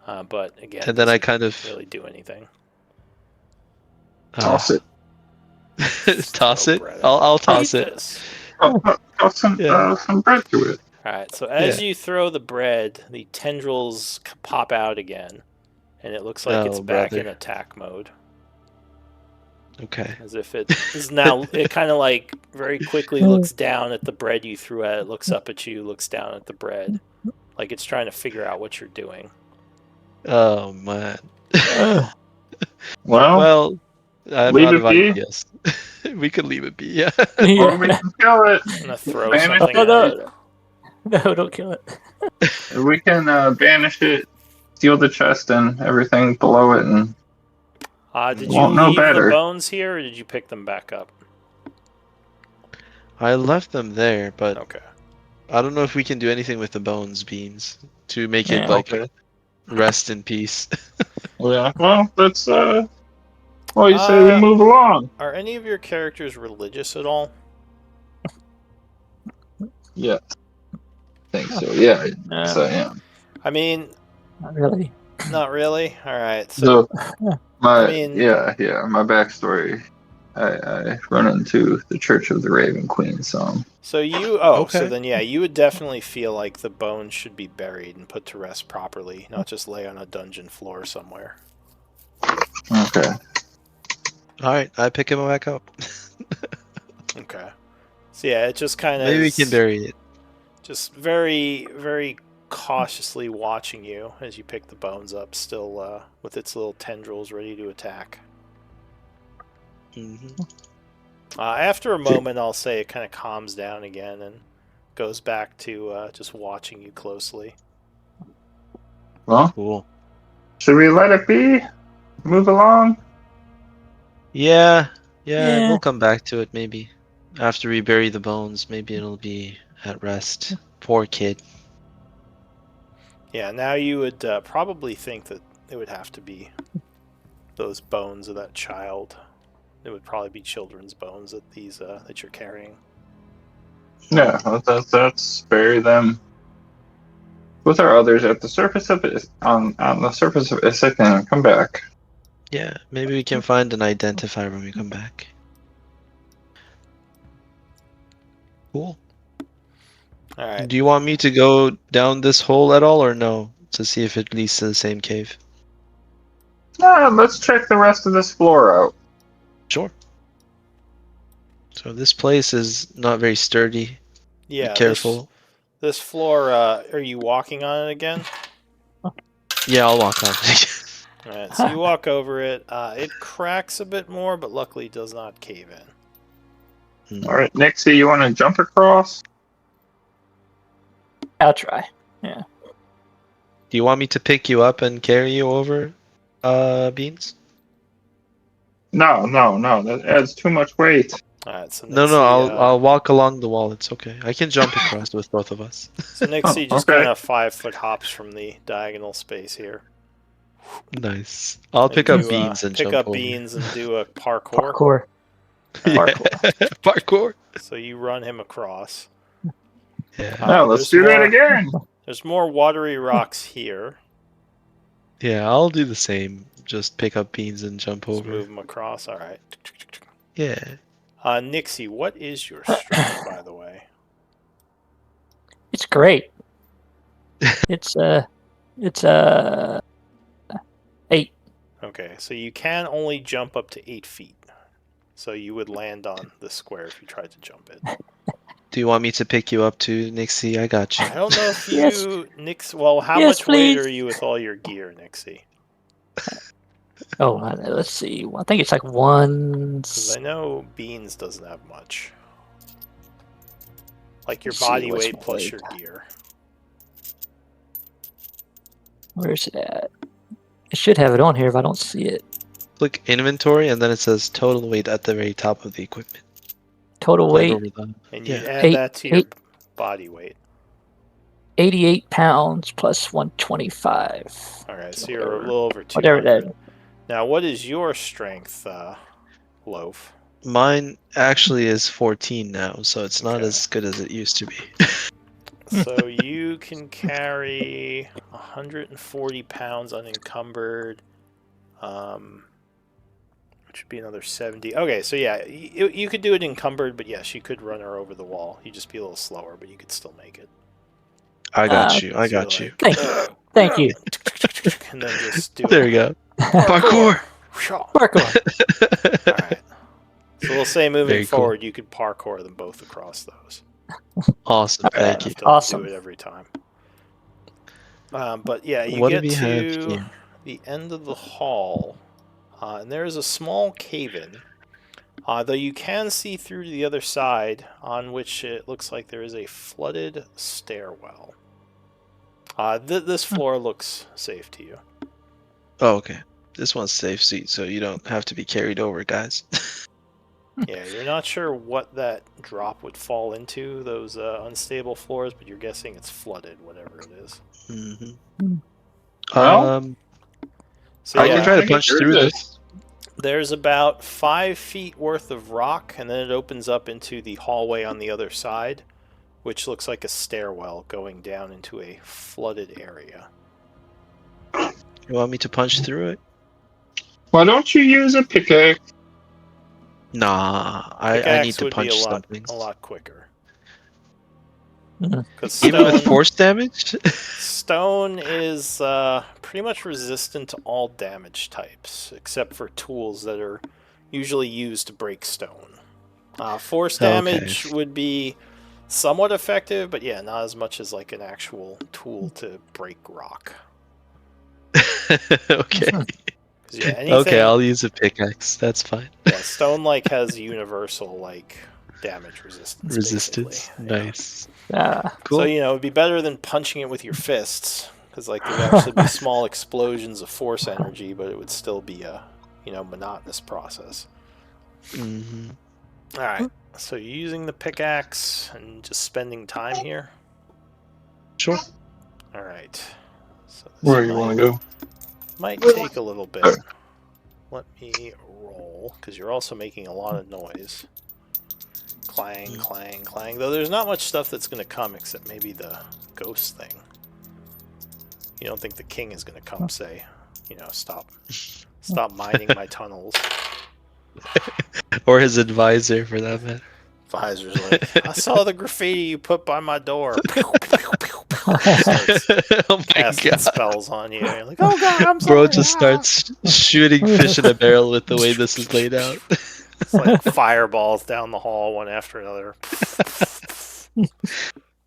But again, And then I doesn't kind of really do anything. Toss it. Toss Throw it. bread I'll out. toss Eat it. this. Toss some Yeah. some bread to it. All right. So as Yeah. you throw the bread, the tendrils pop out again, and it looks like it's Oh, back brother. in attack mode. Okay. As if it is now, it kind of like very quickly looks down at the bread you threw at it, looks up at you, looks down at the bread, like it's trying to figure out what you're doing. Oh man. Well, Well, I'm leave out it of be. ideas. We could leave it be. Yeah. Or we can kill it. I'm gonna throw Banish something it. at it. No, don't kill it. We can banish it, steal the chest and everything below it, and Did you won't know leave the better. bones here, or did you pick them back up? I left them there, but Okay. I don't know if we can do anything with the bones, Beans, to make it Yeah. like Okay. rest in peace. Yeah. Well, let's. Well, you say we Uh, move along. Are any of your characters religious at all? Yeah. I think so. Yeah. No, Yes, I am. I mean, not really. not really. All right. So So my I mean- my backstory. I run into the Church of the Raven Queen, so So you, so Okay. then yeah, you would definitely feel like the bones should be buried and put to rest properly, not just lay on a dungeon floor somewhere. okay. All right, I pick him back up. Okay. So yeah, it just kind of Maybe we can bury it. just very, very cautiously watching you as you pick the bones up, still with its little tendrils ready to attack. hmm After a moment, I'll say it kind of calms down again and goes back to just watching you closely. Well, Cool. should we let it be? Move along. Yeah, Yeah. we'll come back to it maybe. After we bury the bones, maybe it'll be at rest. Poor kid. Yeah, now you would probably think that it would have to be those bones of that child. It would probably be children's bones that these that you're carrying. Yeah, let's bury them with our others at the surface of it, on the surface of Isik, and come back. Yeah, maybe we can find an identifier when we come back. Cool. All right. Do you want me to go down this hole at all or no? To see if it leads to the same cave? Let's check the rest of this floor out. Sure. So this place is not very sturdy. Yeah. Be careful. This floor. Are you walking on it again? Yeah, I'll walk on. All right. So you walk over it. It cracks a bit more, but luckily does not cave in. All right, Nixie, you want to jump across? I'll try. Do you want me to pick you up and carry you over, Beans? No. That adds too much weight. All right. So No, Nixie, I'll walk along the wall. It's okay. I can jump across with both of us. So Nixie just Okay. kind of 5-foot hops from the diagonal space here. Nice. I'll And pick up you, Beans and pick jump up over. Beans and do a parkour. Parkour. Yeah. Parkour. Parkour. So you run him across. Yeah. Now let's there's do that more- again. There's more watery rocks here. Yeah, I'll do the same. Just pick up Beans and jump Just over. move them across. All right. Yeah. Nixie, what is your strength, by the way? It's great. It's 8. Okay, so you can only jump up to 8 feet. So you would land on the square if you tried to jump it. Do you want me to pick you up too, Nixie? I got you. I don't know if you, Yes. Nix. Well, how Yes, much weight please. are you with all your gear, Nixie? Oh, let's see. I think it's like one. Because I know Beans doesn't have much. Like your Let's see, body what's weight my plus weight? your gear. Where's it at? It should have it on here if I don't see it. Click inventory and then it says total weight at the very top of the equipment. Total Right weight. over the- And you Yeah. add Eight- that to your. eight- body weight? 88 pounds plus 125. All right, so So you're a whatever- little over 200. Whatever that is. Now, what is your strength, Loaf? Mine actually is 14 now, so it's not Okay. as good as it used to be. So you can carry 140 pounds unencumbered, which would be another 70. Okay, so yeah, you could do it encumbered, but yes, you could run her over the wall. You'd just be a little slower, but you could still make it. I got you. I So you're got you. like, Thank you. Thank you. and then just do There it. we go. Parkour. Parkour. All right. So we'll say moving Very cool. forward, you could parkour them both across those. Awesome. You don't Thank you. have to Awesome. do it every time. But yeah, you What do get we have to here? the end of the hall, and there is a small cave-in. Though you can see through to the other side, on which it looks like there is a flooded stairwell. This floor looks safe to you. Oh, okay. This one's safe seat, so you don't have to be carried over, guys. Yeah, you're not sure what that drop would fall into, those unstable floors, but you're guessing it's flooded, whatever it is. Mm-hmm. Well, So I can yeah, try to get punch through this. there's about 5 feet worth of rock, and then it opens up into the hallway on the other side, which looks like a stairwell going down into a flooded area. You want me to punch through it? Why don't you use a pickaxe? Nah, I need Pickaxe to would be punch some a things. lot quicker. Mhm. 'Cause Even with stone- force damage? Stone is pretty much resistant to all damage types, except for tools that are usually used to break stone. Force Okay. damage would be somewhat effective, but yeah, not as much as like an actual tool to break rock. Okay. 'Cause, yeah, anything, Okay, I'll use a pickaxe. That's fine. yeah, stone like has universal like damage resistance. Resistance. basically. Yeah. Nice. So Cool. it'd be better than punching it with your fists, because like there'd actually be small explosions of force energy, but it would still be a monotonous process. Mm-hmm. All right, so you're using the pickaxe and just spending time here. Sure. All right. So this Where you want to go? might take a little bit. Let me roll, because you're also making a lot of noise. Clang, clang, clang. Though there's not much stuff that's going to come except maybe the ghost thing. You don't think the king is going to come say, stop mining my tunnels. Or his advisor, for that matter. Advisor's like, I saw the graffiti you put by my door. Starts Oh my casting god. spells on you. You're like, oh god, I'm sorry. Bro just starts shooting fish in a barrel with the way this is laid out. It's like fireballs down the hall, one after another.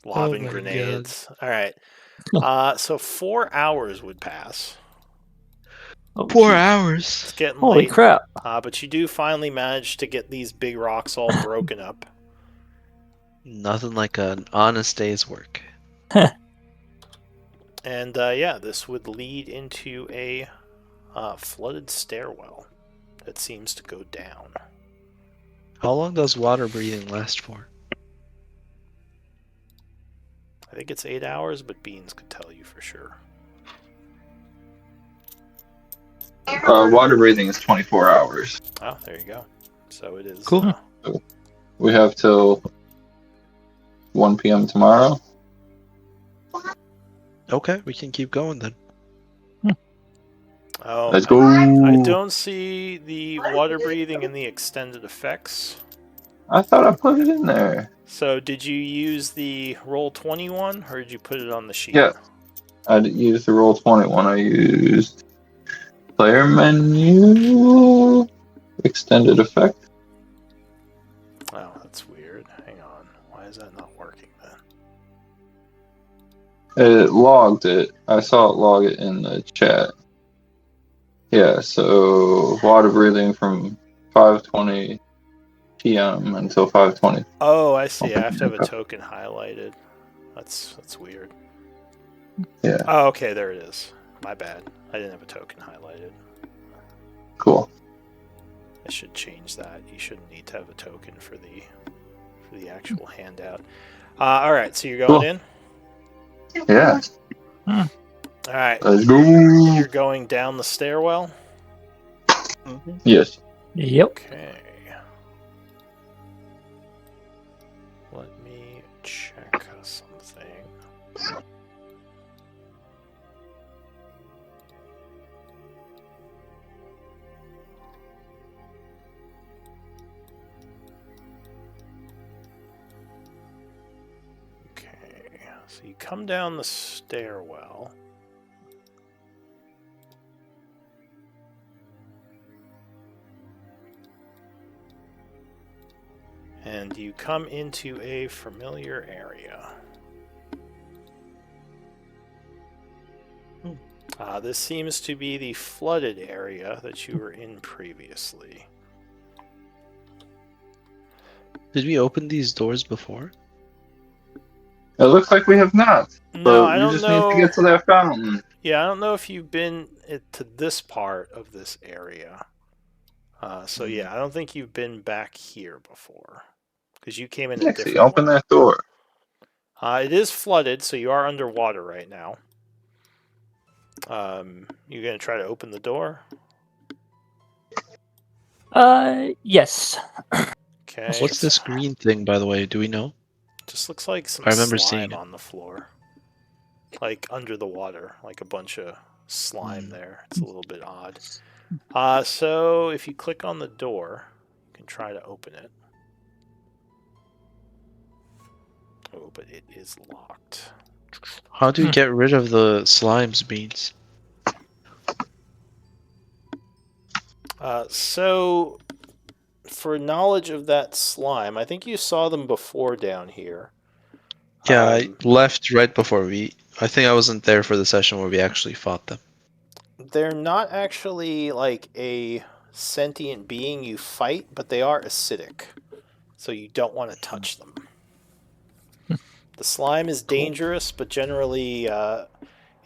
Lobbing my grenades. All right. So 4 hours would pass. Oh, 4 geez. hours. It's getting Holy late. crap. But you do finally manage to get these big rocks all broken up. Nothing like an honest day's work. And yeah, this would lead into a flooded stairwell that seems to go down. How long does water breathing last for? I think it's 8 hours, but Beans could tell you for sure. Water breathing is 24 hours. Oh, there you go. So it is. Cool. We have till 1 p.m. tomorrow. Okay, we can keep going then. Oh, Let's go. I don't see the water breathing and the extended effects. I thought I put it in there. So did you use the roll 21 or did you put it on the sheet? Yeah. I used the roll 21. I used player menu, extended effect. Oh, that's weird. Hang on. Why is that not working then? It logged it. I saw it log it in the chat. Yeah, so water breathing from 5:20 p.m. until 5:20. Oh, I see. I have to have a token highlighted. That's weird. Yeah. Oh, okay, there it is. My bad. I didn't have a token highlighted. Cool. I should change that. You shouldn't need to have a token for the actual handout. All right, so you're going Cool. in. Yeah. All right, Let's go. you're going down the stairwell. Yes. Yep. Okay. Let me check something. Okay, so you come down the stairwell. And you come into a familiar area. This seems to be the flooded area that you were in previously. Did we open these doors before? It looks like we have not. No, But I we don't just know. need to get to that fountain. Yeah, I don't know if you've been to this part of this area. So yeah, I don't think you've been back here before. Because you came in a Nixie, different open way. that door. It is flooded, so you are underwater right now. You gonna try to open the door? Yes. Okay. What's this green thing, by the way? Do we know? Just looks like some I remember slime seeing it. on the floor. Like under the water. Like a bunch of slime Hmm. there. It's a little bit odd. So if you click on the door, you can try to open it. Oh, but it is locked. How do we get rid of the slimes, Beans? So for knowledge of that slime, I think you saw them before down here. Yeah, I left right before we... I think I wasn't there for the session where we actually fought them. They're not actually like a sentient being you fight, but they are acidic. So you don't want to touch them. The slime is dangerous, but generally,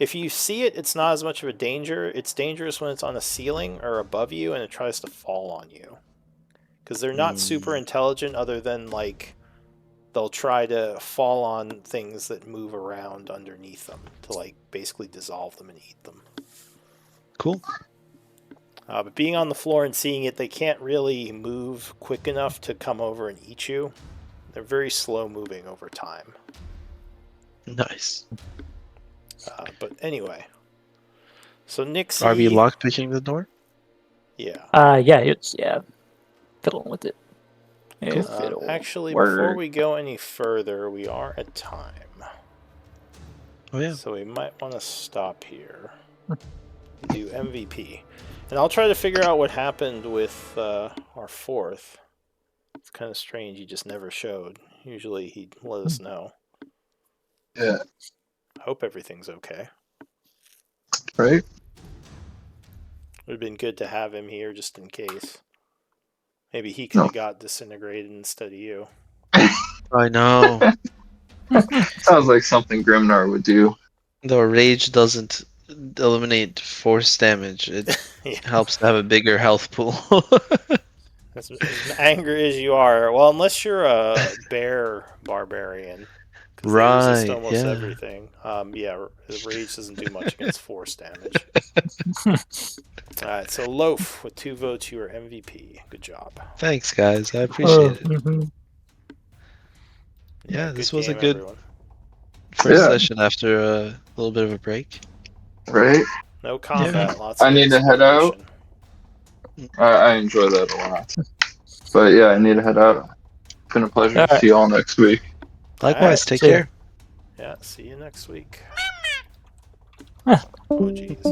if you see it, it's not as much of a danger. It's dangerous when it's on a ceiling or above you and it tries to fall on you. Because they're not super intelligent other than, like, they'll try to fall on things that move around underneath them to, like, basically dissolve them and eat them. Cool. But being on the floor and seeing it, they can't really move quick enough to come over and eat you. They're very slow moving over time. Nice. But anyway. So Nixie... Are we lockpicking the door? Yeah. Yeah, it's fiddling with it. Cool. Actually, Word. before we go any further, we are at time. Oh yeah. So we might want to stop here. Do MVP. And I'll try to figure out what happened with our fourth. It's kind of strange he just never showed. Usually he'd let us know. Yeah. I hope everything's okay. Right? It would have been good to have him here just in case. Maybe he could have got disintegrated instead of you. I know. Sounds like something Grimnar would do. The rage doesn't eliminate force damage. It Yeah. helps to have a bigger health pool. As angry as you are, well, unless you're a bear barbarian, because they resist Right, almost yeah. everything. Yeah, the rage doesn't do much against force damage. Alright, so Loaf, with 2 votes, you are MVP. Good job. Thanks, guys. I appreciate it. Mhm. Yeah, good this was a game, good everyone. first Yeah. session after a little bit of a break. Right? No combat, lots I of need to head out. exploration. I enjoy that a lot. But yeah, I need to head out. It's been a pleasure to Alright. see you all next week. Likewise, take see ya. care. Yeah, see you next week. Huh. Oh, jeez.